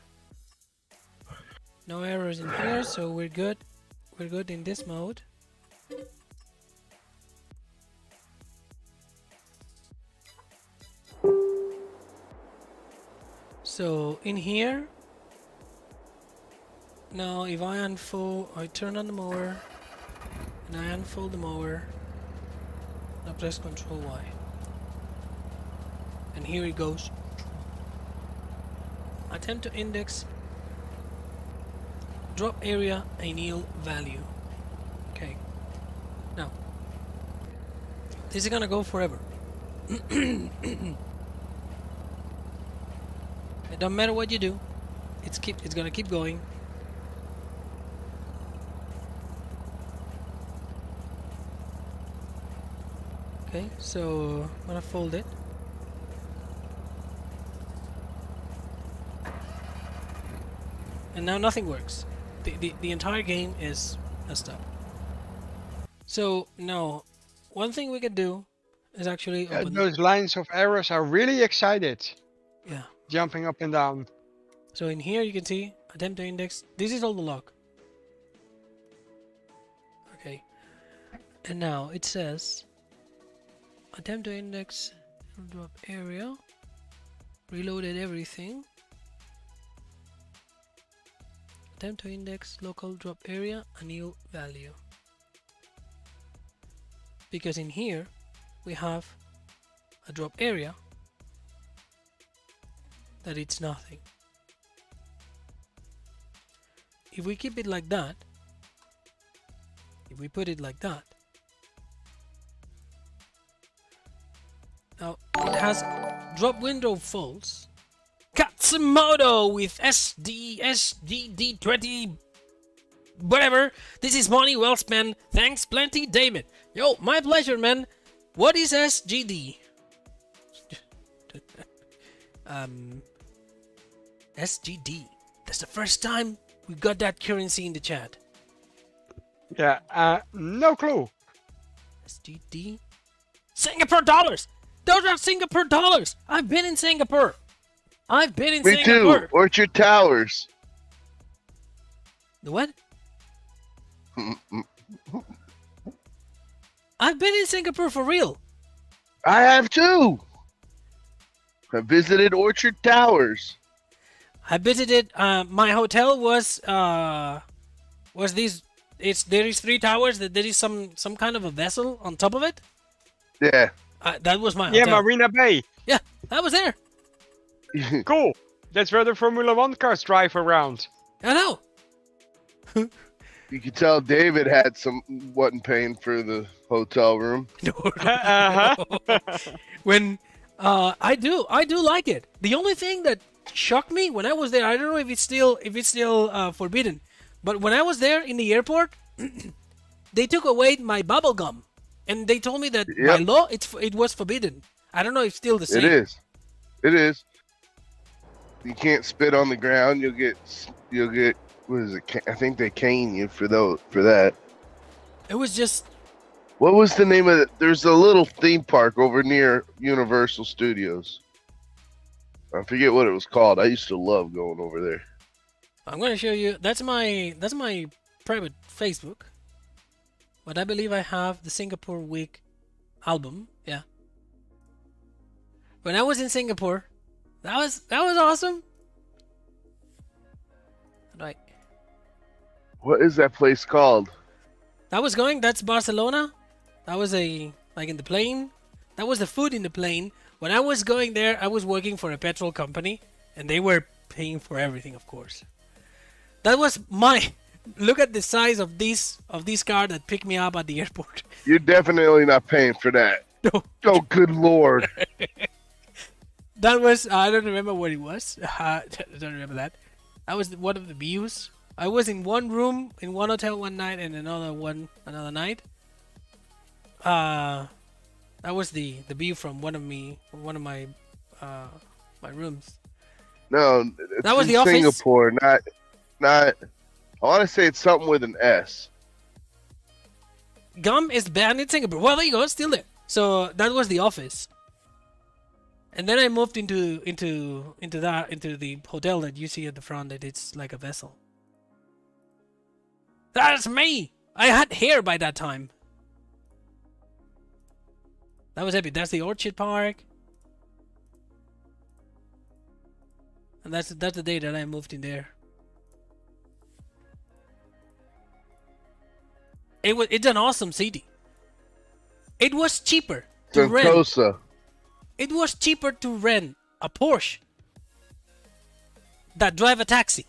No errors in here, so we're good. We're good in this mode. So in here, now if I turn on the mower, and I unfold the mower. Now press Control Y. And here it goes. Attempt to index drop area anneal value. Okay. Now this is gonna go forever. It don't matter what you do, it's gonna keep going. Okay, so I'm gonna fold it. And now nothing works. The entire game is messed up. So now, one thing we could do is actually open. Those lines of errors are really excited. Yeah. Jumping up and down. So in here you can see attempt to index. This is all the log. Okay. And now it says attempt to index drop area. Reloaded everything. Attempt to index local drop area anneal value. Because in here we have a drop area that it's nothing. If we keep it like that, if we put it like that, now it has drop window false. Katsumoto with SDD20 whatever. This is money well spent. Thanks plenty, David. Yo, my pleasure, man. What is SGD? SGD. That's the first time we got that currency in the chat. Yeah, no clue. SGD. Singapore dollars. Those are Singapore dollars. I've been in Singapore. I've been in Me Singapore. too. Orchard Towers. The what? I've been in Singapore for real. I have too. I visited Orchard Towers. I visited. My hotel was these. There is 3 towers. That there is some kind of a vessel on top of it. Yeah. That was my Yeah, hotel. Marina Bay. Yeah, I was there. Cool. That's where the Formula 1 cars drive around. I know. You could tell David wasn't paying for the hotel room. When I do like it. The only thing that shocked me when I was there, I don't know if it's still forbidden, but when I was there in the airport, they took away my bubble gum, and they told me that by law it was forbidden. I don't know if it's still the same. It is. You can't spit on the ground. You'll get. What is it? I think they cane you for that. It was just. What was the name of it? There's a little theme park over near Universal Studios. I forget what it was called. I used to love going over there. I'm gonna show you. That's my private Facebook. But I believe I have the Singapore Week album. Yeah. When I was in Singapore, that was awesome. Right. What is that place called? That's Barcelona. That was like in the plane. That was the food in the plane. When I was going there, I was working for a petrol company, and they were paying for everything, of course. That was my. Look at the size of this car that picked me up at the airport. You're definitely not paying for that. No. Oh, good lord. That was. I don't remember what it was. I don't remember that. That was one of the views. I was in one room in one hotel one night, and another night. That was the view from one of my rooms. No, it's That was in the office? Singapore, not. I want to say it's something with an S. Gum is banned in Singapore. Well, there you go, it's still there. So that was the office. And then I moved into the hotel that you see at the front. That it's like a vessel. That's me. I had hair by that time. That was epic. That's the Orchid Park. And that's the day that I moved in there. It's an awesome city. It was cheaper to rent. Sentosa. It was cheaper to rent a Porsche than drive a taxi.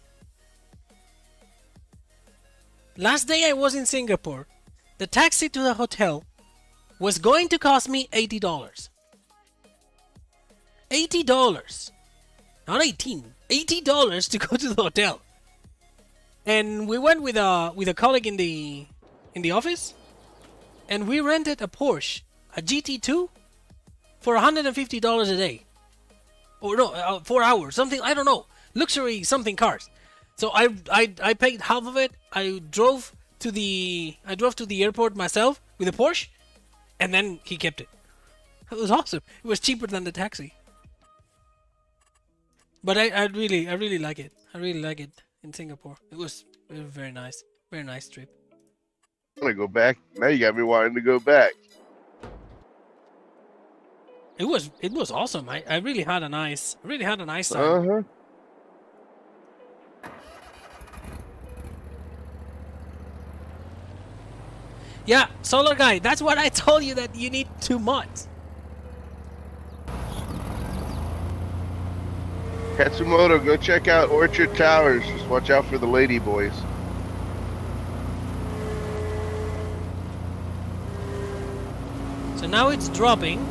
Last day I was in Singapore, the taxi to the hotel was going to cost me $80. $80. Not 18. $80 to go to the hotel. And we went with a colleague in the office, and we rented a Porsche, a GT2, for $150 a day. Or no, 4 hours, something, I don't know. Luxury something cars. So I paid half of it. I drove to the airport myself with a Porsche, and then he kept it. It was awesome. It was cheaper than the taxi. But I really like it. I really like it in Singapore. It was very nice. Very nice trip. I'm gonna go back. Now you got me wanting to go back. It was awesome. I really had a nice time. Uh-huh. Yeah, Solar Guy, that's what I told you, that you need 2 mods. Katsumoto, go check out Orchard Towers. Just watch out for the lady boys. So now it's dropping.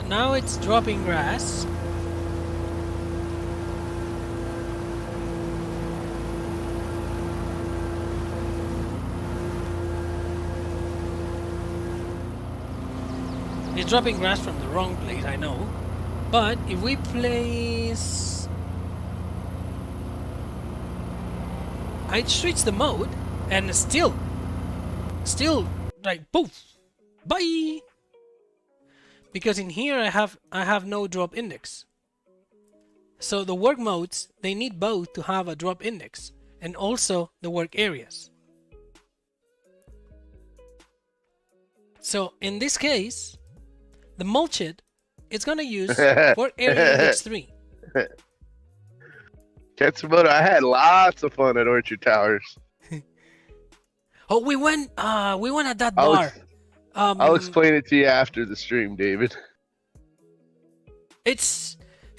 Now it's dropping grass. It's dropping grass from the wrong place, I know. But if we place... I switch the mode and still like poof, bye. Because in here I have no drop index. So the work modes, they need both to have a drop index and also the work areas. So in this case, the MOW-IT, it's gonna use work area index 3. Katsumoto, I had lots of fun at Orchard Towers. Oh, we went at that bar. I'll explain it to you after the stream, David. It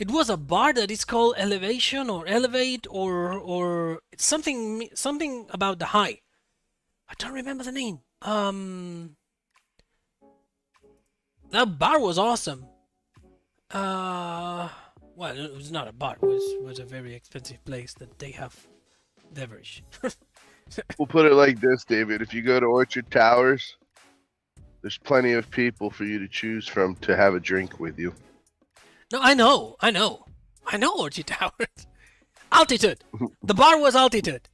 was a bar that is called Elevation or Elevate or something about the high. I don't remember the name. That bar was awesome. Well, it was not a bar. It was a very expensive place that they have beverage. We'll put it like this, David. If you go to Orchard Towers, there's plenty of people for you to choose from to have a drink with you. No, I know Orchard Towers. Altitude. The bar was Altitude.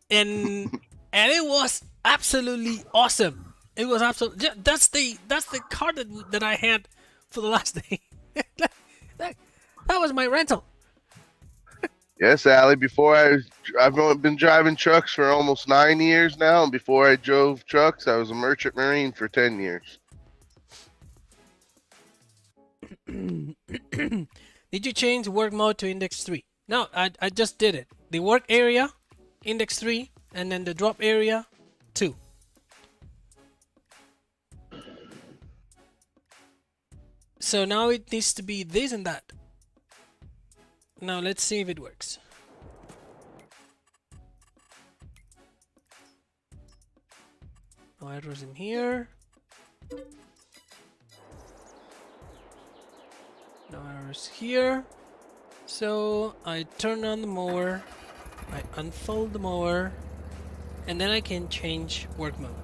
And and it was absolutely awesome. It was absolutely that's the car that I had for the last day. that was my rental. Yes, Allie. I've been driving trucks for almost 9 years now, and before I drove trucks, I was a merchant marine for 10 years. Did you change work mode to index 3? No, I just did it. The work area, index 3, and then the drop area, 2. So now it needs to be this and that. Now let's see if it works. No errors in here. No errors here. So I turn on the mower, I unfold the mower, and then I can change work mode.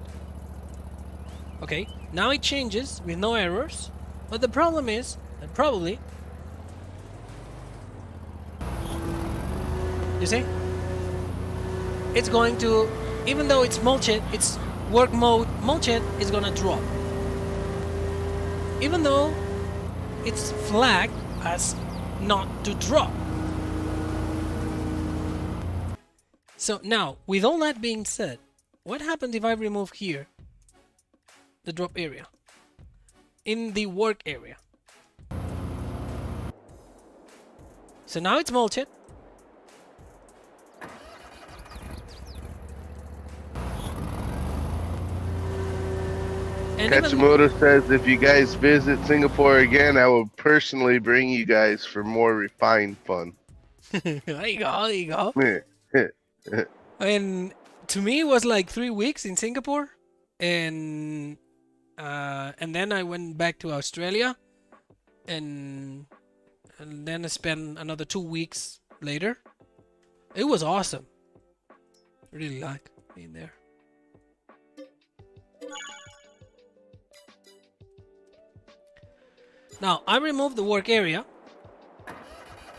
Okay, now it changes with no errors, but the problem is that probably, you see, it's going to, even though it's mulch-it, its work mode mulch-it is gonna drop. Even though it's flagged as not to drop. So now, with all that being said, what happens if I remove here the drop area in the work area? So now it's mulched. And Katsumoto says if you guys visit Singapore again, I will personally bring you guys for more refined fun. there you go, there you go. Yeah. And to me, it was like 3 weeks in Singapore, and then I went back to Australia, and then I spent another 2 weeks later. It was awesome. Really like being there. Now I removed the work area.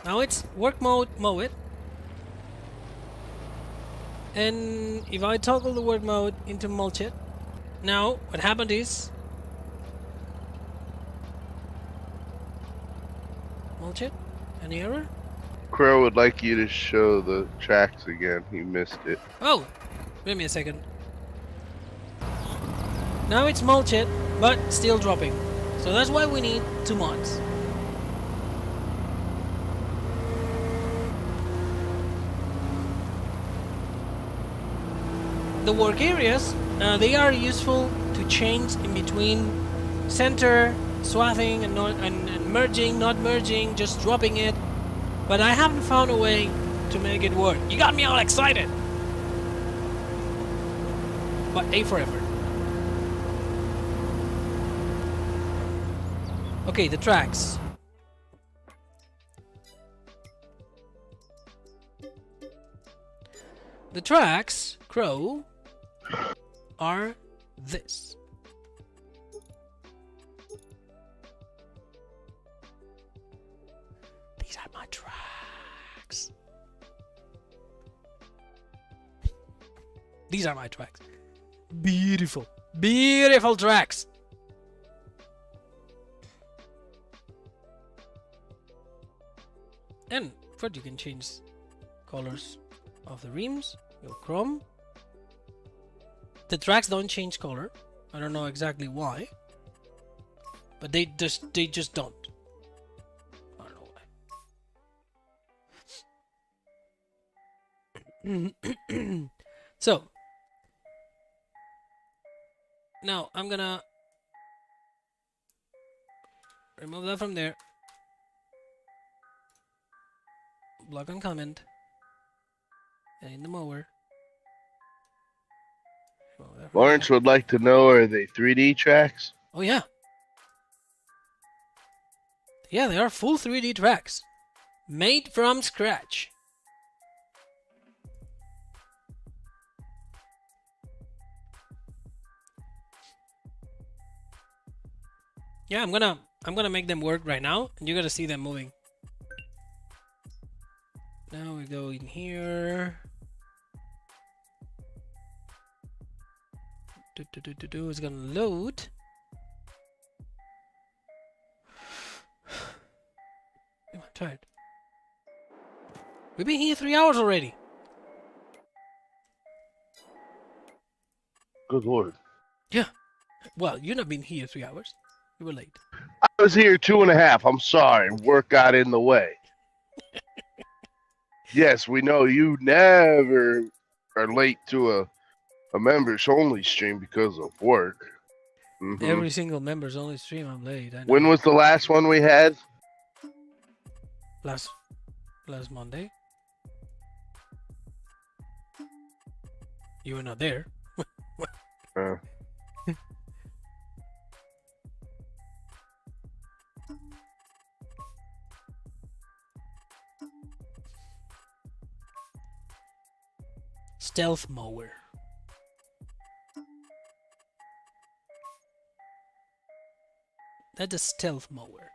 Now it's work mode, mow-it. And if I toggle the work mode into mulch-it, now what happened is mulch-it. Any error? Crow would like you to show the tracks again. He missed it. Oh, wait me a second. Now it's mulch-it, but still dropping. So that's why we need 2 mods. The work areas, they are useful to change in between center, swathing, and merging, not merging, just dropping it. But I haven't found a way to make it work. You got me all excited! But A for effort. Okay, the tracks. The tracks, Crow, are this. These are my tracks. These are my tracks. Beautiful. Beautiful tracks. And first you can change colors of the rims, your chrome. The tracks don't change color. I don't know exactly why, but they just don't. I don't know why. So now I'm gonna remove that from there. Block on comment. And in the mower. Lawrence would like to know, are they 3D tracks? Oh yeah. Yeah, they are full 3D tracks. Made from scratch. Yeah, I'm gonna make them work right now, and you're gonna see them moving. Now we go in here. It's gonna load. I'm tired. We've been here 3 hours already. Good lord. Yeah. Well, you've not been here 3 hours. You were late. I was here 2.5. I'm sorry. Work got in the way. Yes, we know you never are late to a members only stream because of work. Mhm. Every single members only stream, I'm late. I know. When was the last one we had? Last Monday. You were not there. Uh, Stealth mower. That's a stealth mower.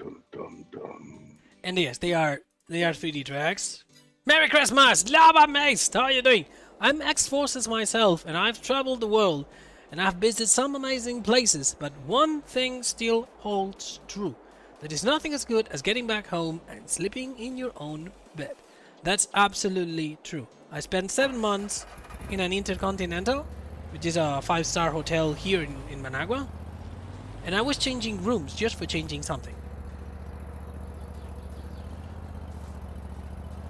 dum, dum, dum. And yes, they are 3D tracks. Merry Christmas, Lava Mace. How are you doing? I'm ex-forces myself, and I've traveled the world, and I've visited some amazing places. But one thing still holds true: there is nothing as good as getting back home and sleeping in your own bed. That's absolutely true. I spent 7 months in an Intercontinental, which is a 5-star hotel here in Managua, and I was changing rooms just for changing something.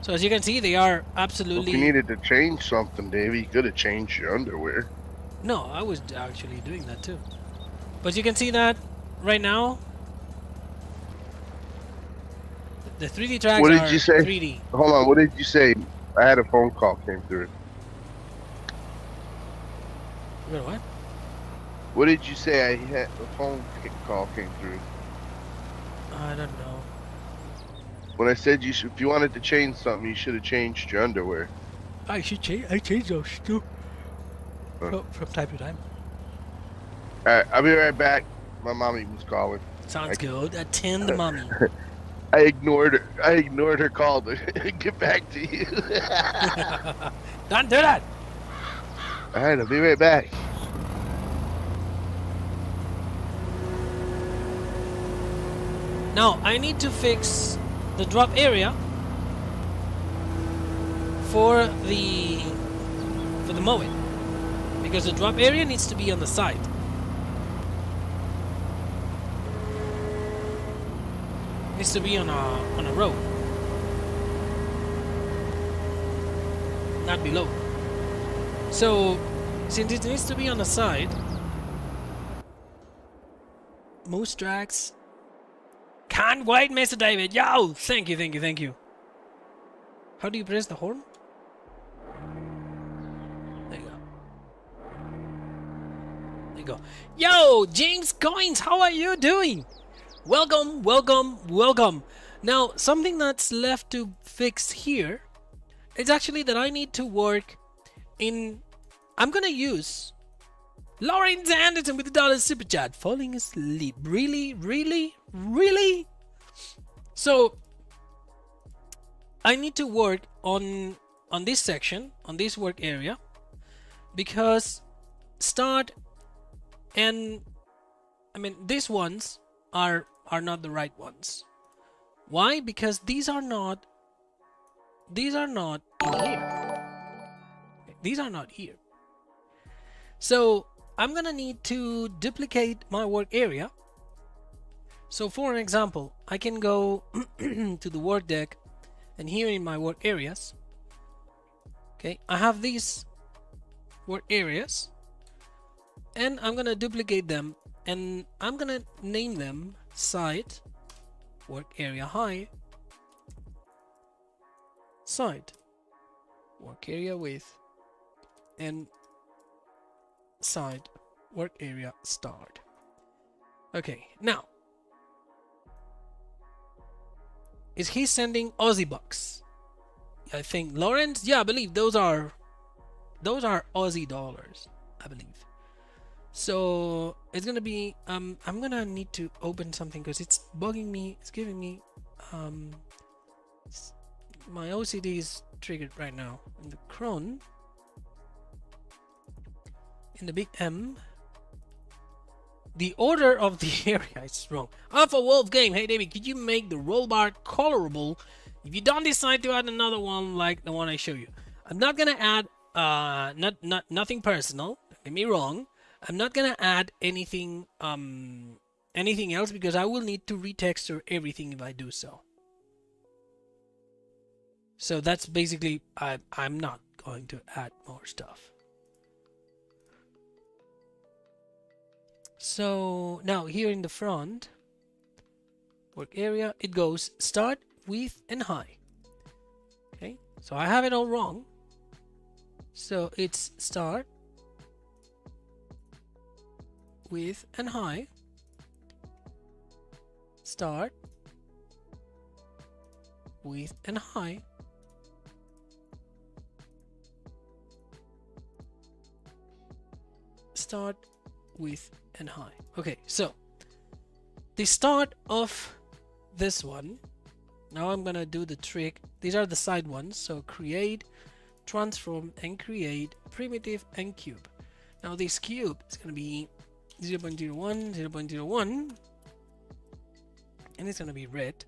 So as you can see, they are absolutely... If you needed to change something, Davey, you could have changed your underwear. No, I was actually doing that too. But you can see that right now, the 3D tracks What did are you say? 3D. Hold on, what did you say? I had a phone call came through. You know what? What did you say? I had a phone call came through. I don't know. When I said you should, if you wanted to change something, you should have changed your underwear. I should change. I change those too. From time to time. Alright, I'll be right back. My mommy was calling. Sounds good. Attend the mommy. I ignored her. I ignored her call to get back to you. Don't do that. Alright, I'll be right back. Now I need to fix the drop area for the MOW-IT, because the drop area needs to be on the side. Needs to be on a row, not below. So since it needs to be on the side, most tracks. Can't wait, Mr. David. Yo, thank you, thank you, thank you. How do you press the horn? There you go. There you go. Yo, James Coins, how are you doing? Welcome, welcome, welcome. Now, something that's left to fix here is actually that I need to work in... I'm gonna use Lawrence Anderson with the dollar super chat. Falling asleep. Really? Really? Really? So I need to work on this section, on this work area, because start and I mean these ones are not the right ones. Why? Because these are not in here. These are not here. So I'm gonna need to duplicate my work area. So for an example, I can go to the work deck, and here in my work areas, okay, I have these work areas, and I'm gonna duplicate them, and I'm gonna name them side, work area high, side, work area width, and side, work area start. Okay, now, is he sending Aussie bucks? I think Lawrence, yeah, I believe those are Aussie dollars, I believe. So it's gonna be I'm gonna need to open something because it's bugging me. It's giving me my OCD is triggered right now. And the cron in the big M. The order of the area is wrong. Alpha Wolf Game. Hey David, could you make the roll bar colorable if you don't decide to add another one like the one I show you? I'm not gonna add nothing personal. Don't get me wrong. I'm not gonna add anything anything else because I will need to retexture everything if I do so. So that's basically I'm not going to add more stuff. So now here in the front work area, it goes start, width, and high. Okay, so I have it all wrong. So it's start, width, and high. Start, width, and high. Start, width, and high. Okay, so the start of this one, now I'm gonna do the trick. These are the side ones, so create, transform, and create primitive and cube. Now this cube is gonna be 0.01, 0.01, and it's gonna be red.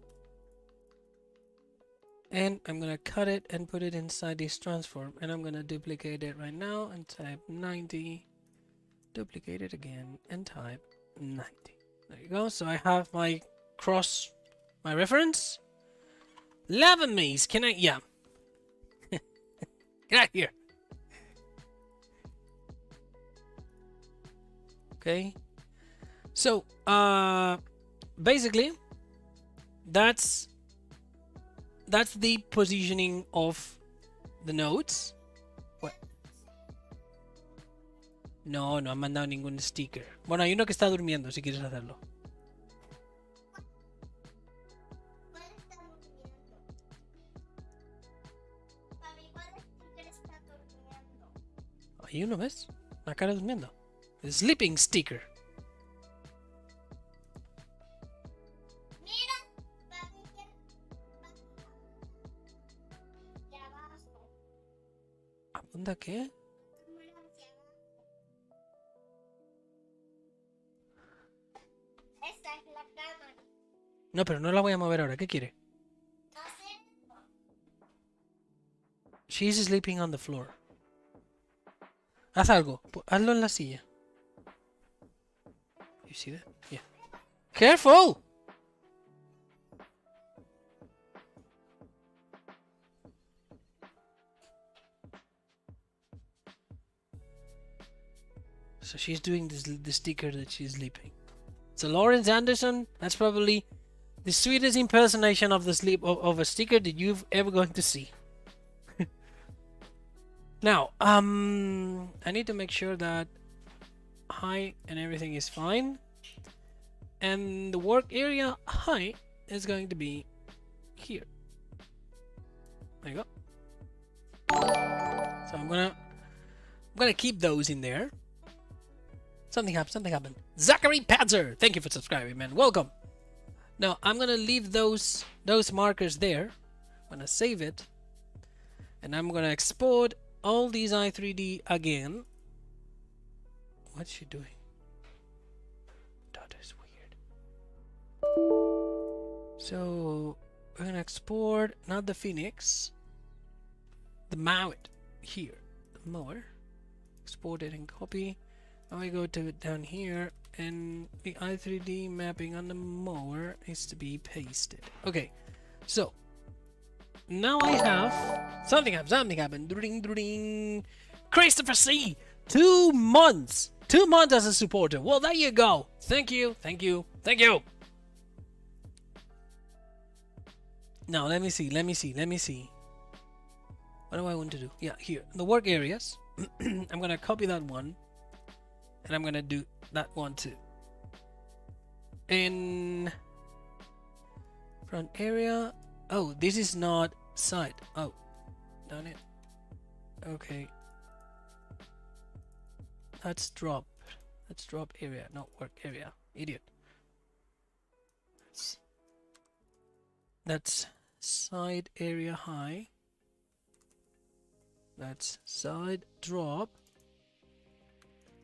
And I'm gonna cut it and put it inside this transform, and I'm gonna duplicate it right now and type 90. Duplicate it again and type 90. There you go. So I have my my reference. Lava maze. Can I? Yeah. Get out here. Okay. So basically that's the positioning of the nodes. No, no han mandado ningún sticker. Bueno, hay uno que está durmiendo, si quieres hacerlo. Hay uno, ¿ves? Una cara durmiendo. The sleeping sticker. ¿Apunta qué? No, pero no la voy a mover ahora. ¿Qué quiere? She's sleeping on the floor. Haz algo. Hazlo en la silla. You see that? Yeah. Careful! So she's doing the sticker that she's sleeping. So Lawrence Anderson, that's probably the sweetest impersonation of the sleep of a sticker that you've ever going to see. Now, I need to make sure that height and everything is fine. And the work area height is going to be here. There you go. So I'm gonna keep those in there. Something happened. Zachary Padzer, thank you for subscribing, man. Welcome. Now I'm gonna leave those markers there. I'm gonna save it, and I'm gonna export all these i3D again. What's she doing? That is weird. So we're gonna export not the Phoenix, the MOW-IT here, the mower. Export it and copy. Now I go to down here, and the i3D mapping on the mower needs to be pasted. Okay, so now I have something happened. Dring. Christopher C, 2 months. 2 months as a supporter. Well, there you go. Thank you. Now let me see. What do I want to do? Yeah, here the work areas. I'm gonna copy that one, and I'm gonna do that one too. In front area. Oh, this is not side. Oh, done it. Okay. That's drop. That's drop area, not work area. Idiot. That's side area high. That's side drop.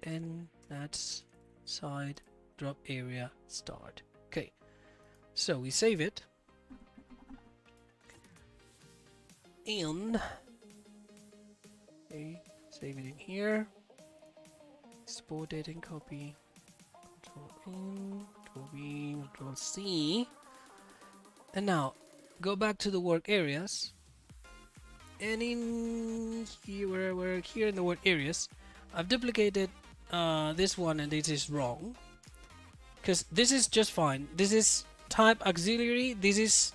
and that's side drop area start. Okay, so we save it and okay, save it in here, export it and copy, Control N, Control V, Control C, and now go back to the work areas, and in here, where we're here in the work areas, I've duplicated this one, and this is wrong because this is just fine. This is type auxiliary. This is,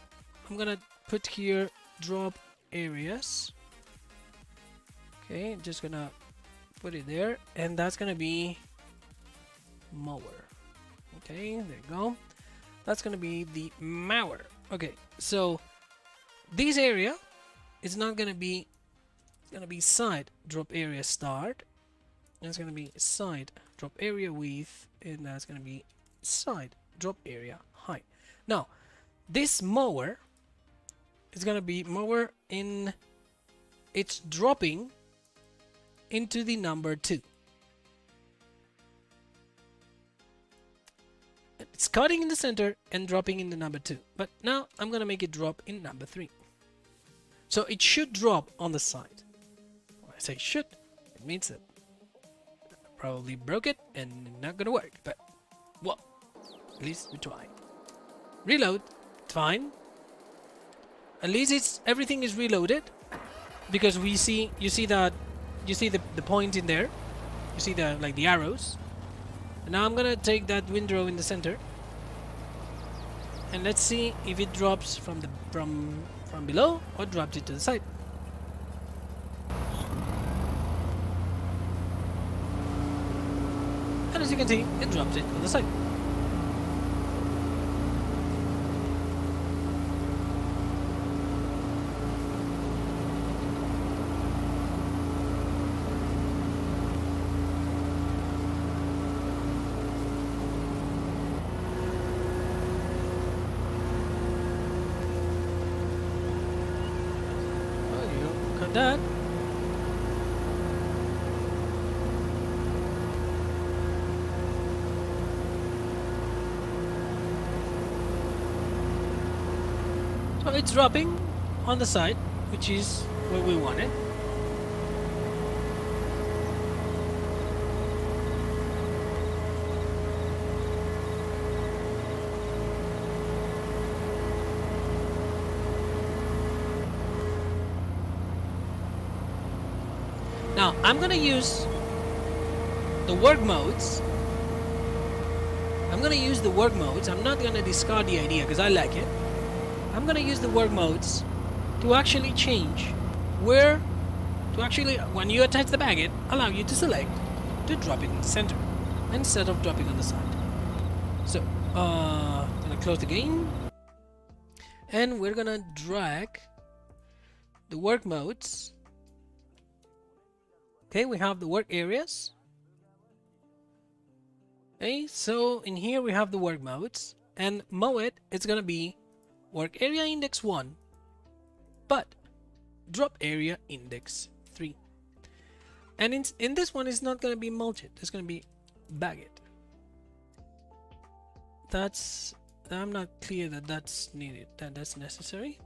I'm gonna put here drop areas. Okay, just gonna put it there, and that's gonna be mower. Okay, there you go. That's gonna be the mower. Okay, so this area is not gonna be, it's gonna be side drop area start, and it's gonna be side drop area width, and that's gonna be side drop area height. Now this mower is gonna be mower in, it's dropping into the number 2. It's cutting in the center and dropping in the number 2, but now I'm gonna make it drop in number 3. So it should drop on the side. When I say should, it means that I probably broke it and not gonna work, but well, at least we try. Reload, fine. At least it's, everything is reloaded, because we see, you see that, you see the point in there, you see the, like the arrows. And now I'm gonna take that windrow in the center, and let's see if it drops from the from below or drops it to the side. And as you can see, it drops it on the side. That. So it's dropping on the side, which is where we want it. Now, I'm gonna use the work modes. I'm gonna use the work modes. I'm not gonna discard the idea because I like it. I'm gonna use the work modes to actually change where, to actually, when you attach the baguette, allow you to select to drop it in the center instead of dropping on the side. So, I'm gonna close the game, and we're gonna drag the work modes. Okay, we have the work areas. Okay, so in here we have the work modes, and MOW-IT, it's gonna be work area index 1, but drop area index 3. And in this one, it's not gonna be MOW-IT, it's gonna be baguette. That's, I'm not clear that that's needed, that's necessary.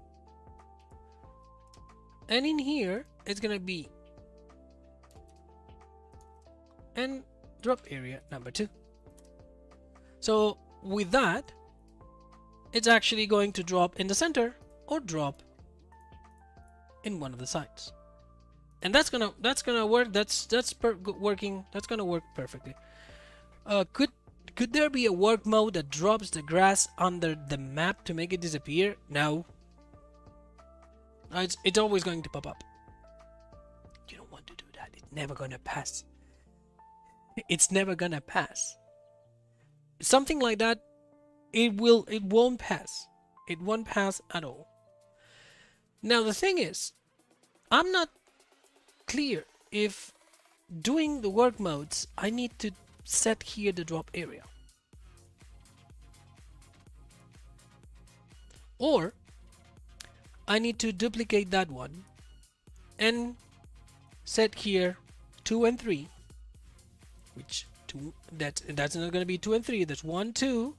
And in here, it's gonna be and drop area number 2. So with that, it's actually going to drop in the center or drop in one of the sides, and that's gonna work. That's working. That's gonna work perfectly. Could there be a work mode that drops the grass under the map to make it disappear? No. It's always going to pop up. You don't want to do that. It's never gonna pass. It's never gonna pass. Something like that, it won't pass. It won't pass at all. Now the thing is, I'm not clear if doing the work modes, I need to set here the drop area, or I need to duplicate that one and set here 2 and 3 which that's not going to be 2 and 3. That's 1, 2,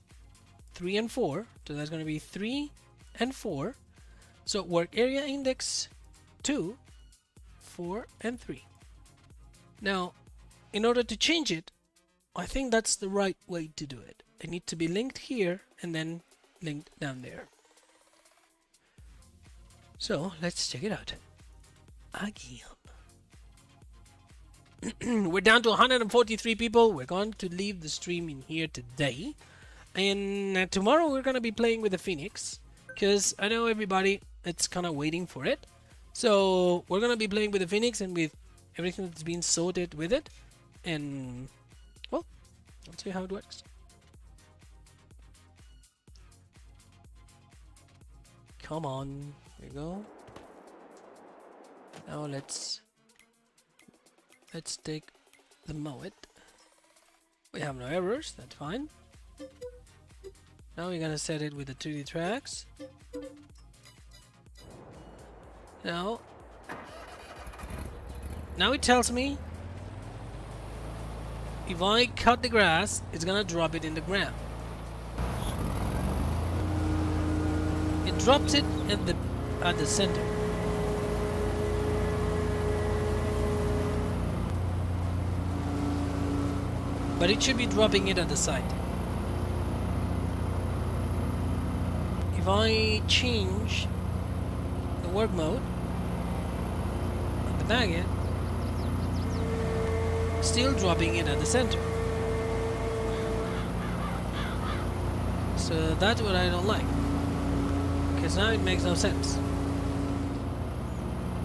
3 and 4. So that's going to be 3 and 4. So work area index 2, 4 and 3. Now, in order to change it, I think that's the right way to do it. It needs to be linked here and then linked down there. So let's check it out again. We're down to 143 people. We're going to leave the stream in here today, and tomorrow we're going to be playing with the Phoenix, because I know everybody it's kind of waiting for it. So we're going to be playing with the Phoenix and with everything that's been sorted with it, and well, let's see how it works. Come on, there we go. Now let's take the MOW-IT. We have no errors, that's fine. Now we're gonna set it with the 2D tracks. Now it tells me if I cut the grass, it's gonna drop it in the ground. It drops it at the center. But it should be dropping it at the side. If I change the work mode on the baguette, still dropping it at the center. So that's what I don't like, because now it makes no sense.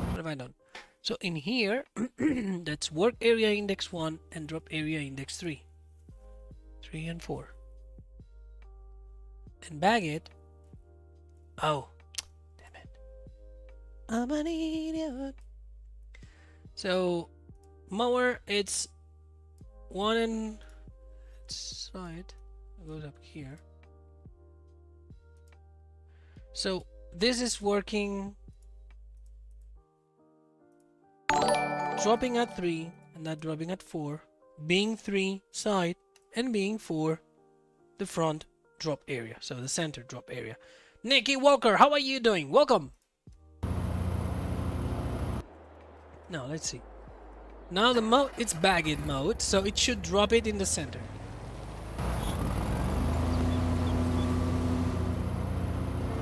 What have I done? So in here, that's work area index 1 and drop area index 3. 3 and 4. And baguette. Oh, damn it. I'm an idiot. So mower, it's 1 and side. It goes up here. So this is working, dropping at 3 and that dropping at 4, being 3 side and being 4 the front drop area, so the center drop area. Nikki Walker, how are you doing? Welcome. Now let's see. Now the mode, it's baguette mode, so it should drop it in the center.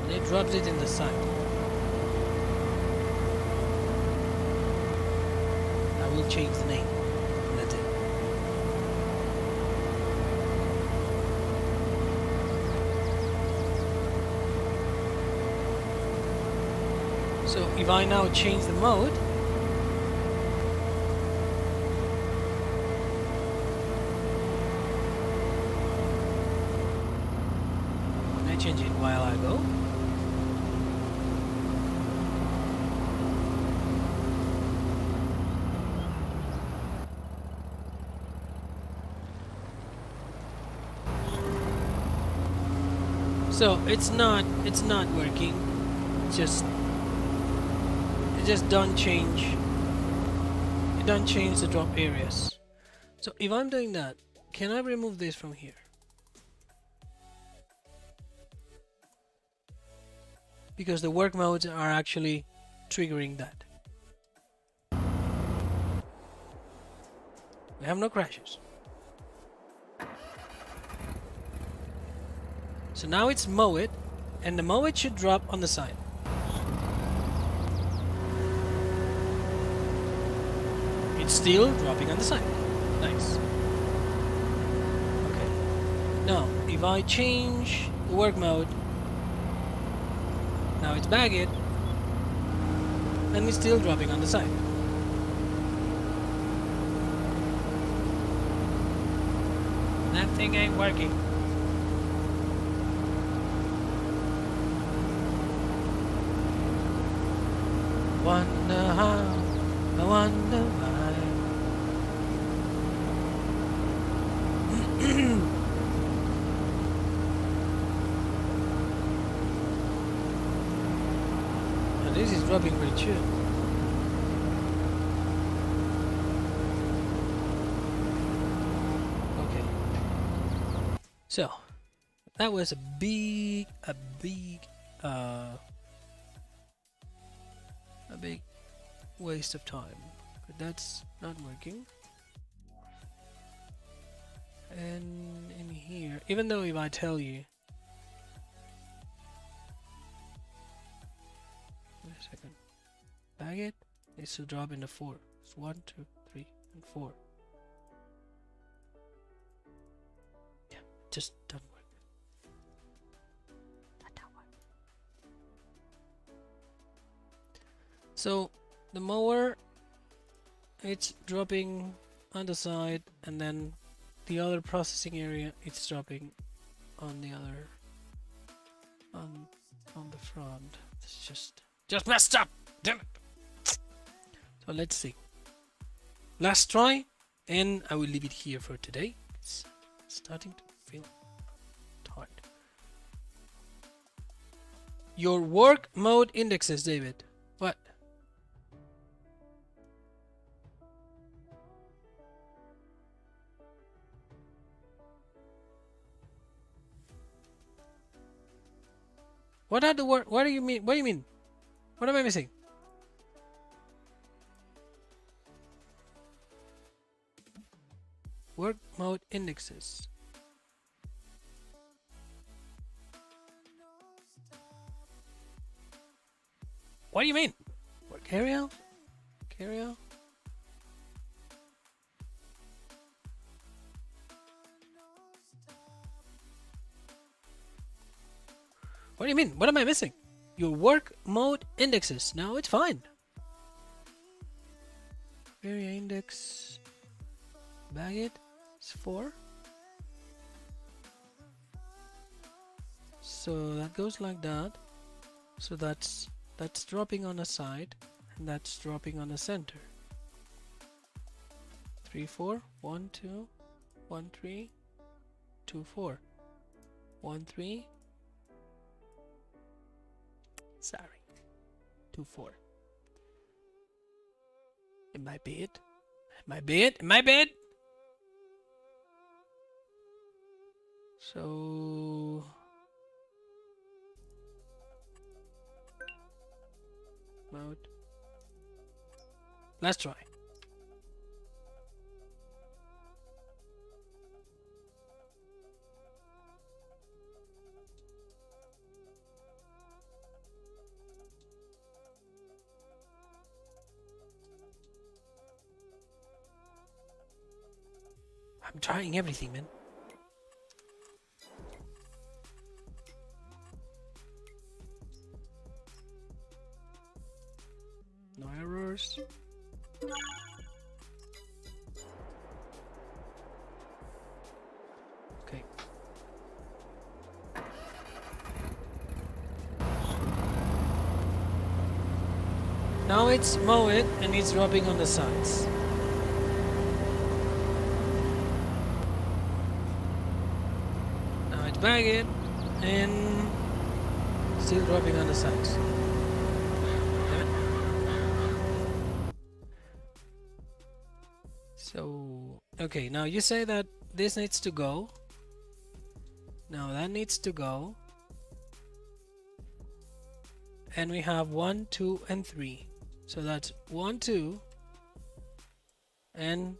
And it drops it in the side. I will change the name. That's it. So if I now change the mode, I change it while I go. So it's not working. It just don't change. It don't change the drop areas. So if I'm doing that, can I remove this from here? Because the work modes are actually triggering that. We have no crashes. So now it's MOW-IT, and the MOW-IT should drop on the side. It's still dropping on the side. Nice. Okay. Now, if I change the work mode, now it's baguette, and it's still dropping on the side. That thing ain't working. Wonder how, I wonder why. Now this is dropping pretty chill. So that was a big waste of time. But that's not working. And in here, even though if I tell you, wait a second, bag it needs to drop into 4. It's 1, 2, 3, and 4. Yeah, just doesn't work. So the mower, it's dropping on the side, and then the other processing area, it's dropping on the other, on the front. It's just messed up. Damn it. So let's see. Last try, and I will leave it here for today. It's starting to feel tired. Your work mode indexes, David. What? What are the word? What do you mean? What do you mean? What am I missing? Work mode indexes. What do you mean? Work area? Area? What do you mean? What am I missing? Your work mode indexes. No, it's fine. Area index. Bag it. It's 4. So that goes like that. So that's dropping on the side, and that's dropping on the center. 3, 4. 1, 2. 1, 3. 2, 4. 1, 3. Sorry. 2, 4. It might be it. It might be it. It might be it. So mode. Let's try. I'm trying everything, man. No errors. Okay. Now it's mow it, and it's dropping on the sides. Now it's bag it, and still dropping on the sides. So, okay, now you say that this needs to go. Now that needs to go. And we have 1, 2, and 3. So that's 1, 2, and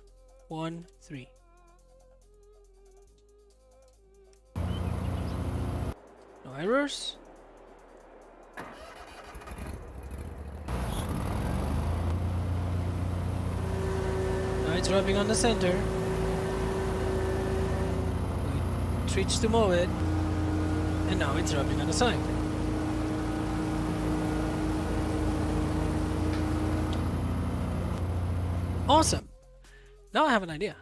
1, 3. No errors. Now it's dropping on the center. We switch to mow it, and now it's dropping on the side. Awesome. Now I have an idea.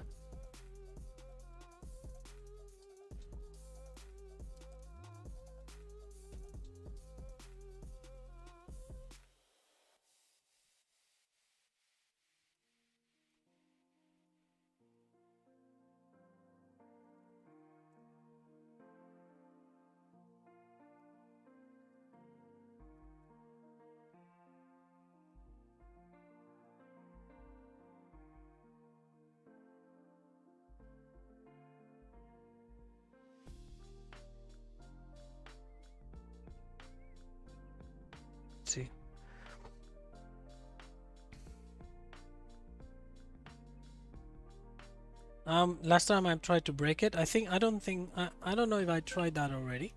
Let's see. Last time I tried to break it, I don't know if I tried that already.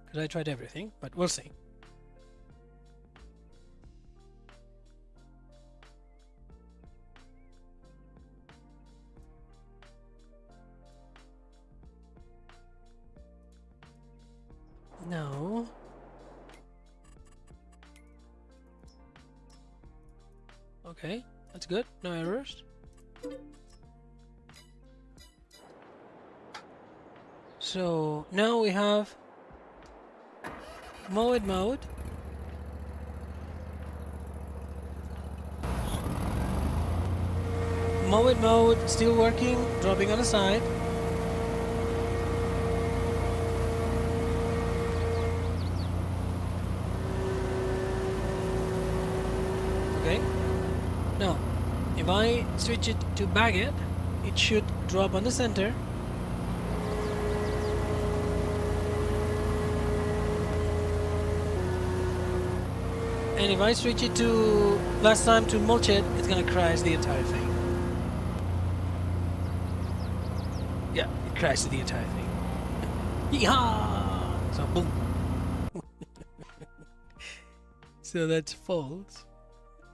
Because I tried everything, but we'll see. No. Okay, that's good. No errors. So now we have MOW-IT mode. MOW-IT mode still working, dropping on the side. Okay. Now, if I switch it to baguette, it should drop on the center. And if I switch it to last time to mulch-it, it's gonna crash the entire thing. Yeah, it crashed the entire thing. Yeehaw! So boom. So that's false.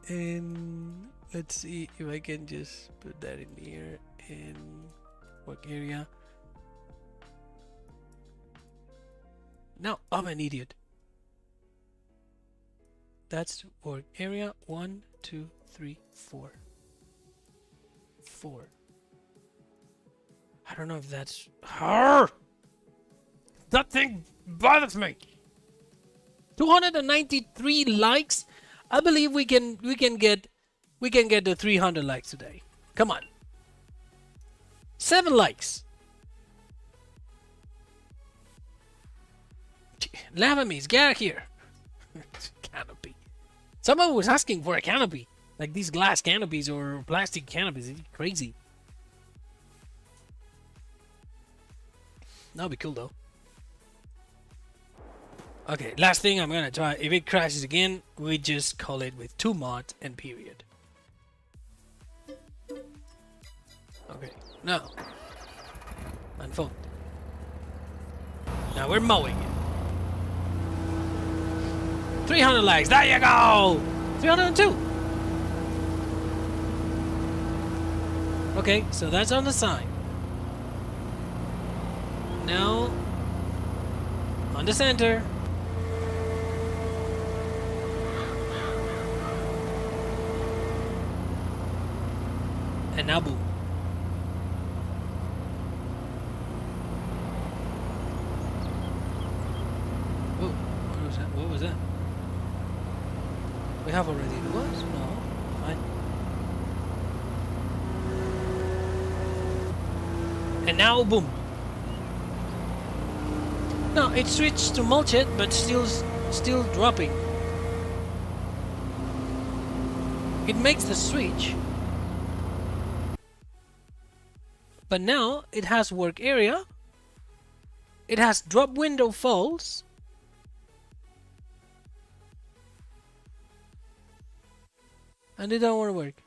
And let's see if I can just put that in here in work area. No, I'm an idiot. That's work area 1, 2, 3, 4. 4. I don't know if that's her. That thing bothers me. 293 likes. I believe we can get the 300 likes today. Come on. 7 likes. Laugh at me. Get out here. Canopy. Someone was asking for a canopy. Like these glass canopies or plastic canopies. It's crazy. That'll be cool though. Okay, last thing I'm gonna try. If it crashes again, we just call it with 2 mods and period. Okay, now unfold. Now we're mowing it. 300 likes. There you go. 302. Okay, so that's on the side. Now on the center. And now boom. Whoa, what was that? What was that? We have already was? No. Fine. And now boom. No, it switched to mulch-it, but still dropping. It makes the switch. But now it has work area. It has drop window false. And it don't want to work.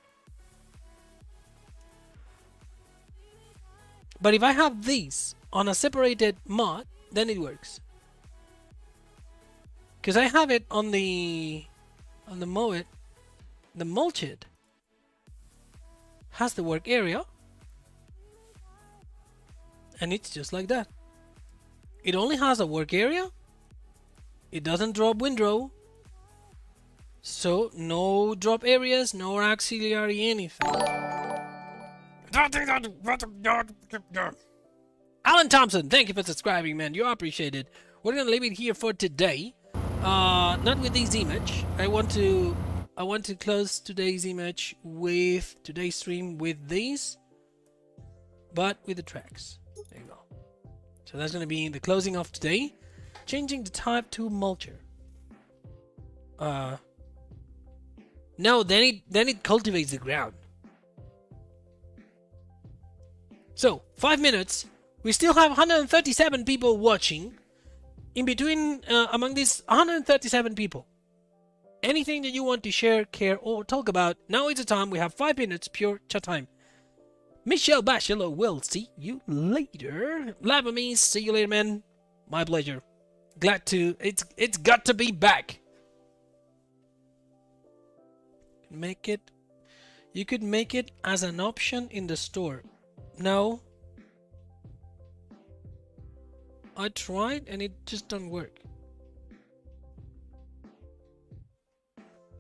But if I have these on a separated mod, then it works. Because I have it on the MOW-IT, the mulch-it has the work area. And it's just like that. It only has a work area. It doesn't drop window. So no drop areas, no auxiliary anything. Alan Thompson, thank you for subscribing, man. You are appreciated. We're gonna leave it here for today. Not with this image. I want to close today's image with today's stream with these, but with the tracks. There you go. So that's gonna be the closing of today. Changing the type to mulcher. No, then it cultivates the ground. So 5 minutes. We still have 137 people watching. In between, among these 137 people, Anything that you want to share, care, or talk about, now is the time. We have 5 minutes pure chat time. Michelle Bachelor will see you later. Lavamese, see you later, man. My pleasure. Glad to. It's got to be back. Make it. You could make it as an option in the store. No. I tried and it just don't work.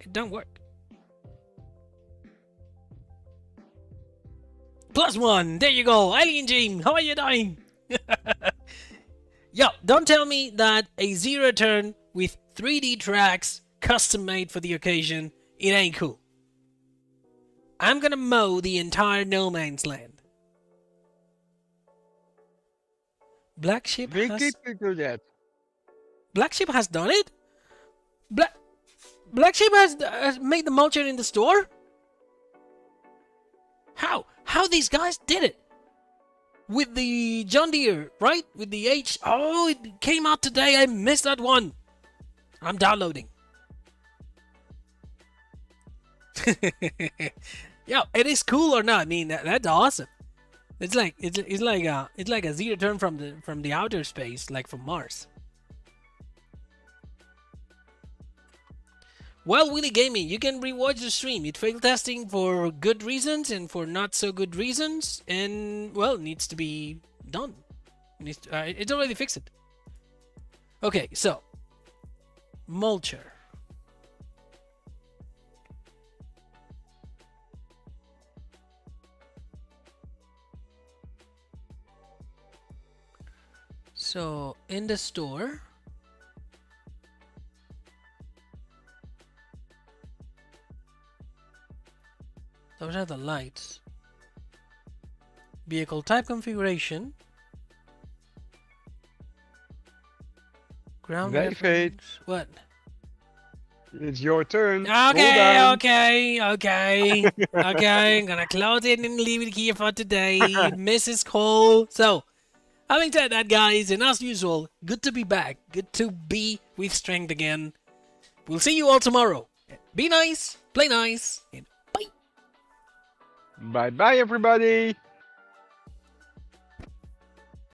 It don't work. +1, there you go. Alien Jim, how are you doing? Yo, don't tell me that a zero turn with 3D tracks custom made for the occasion, it ain't cool. I'm gonna mow the entire no man's land. Black Sheep We has... keep you to that. Black Sheep has done it? Black Sheep has made the mulcher in the store? How? How these guys did it? With the John Deere, right? With the H... Oh, it came out today. I missed that one. I'm downloading. Yeah, it is cool or not. I mean, that's awesome. It's like a zero turn from the outer space, like from Mars. Well, Willy Gaming, you can rewatch the stream. It failed testing for good reasons and for not so good reasons, and well, it needs to be done. It's already fixed. Okay, so mulcher. So in the store. Those are the lights. Vehicle type configuration. Ground David. reference. What? It's your turn. Okay. Okay. I'm gonna close it and leave it here for today. Mrs. Cole. So, having said that, guys, and as usual, good to be back. Good to be with strength again. We'll see you all tomorrow. Be nice, play nice, and Bye bye, everybody.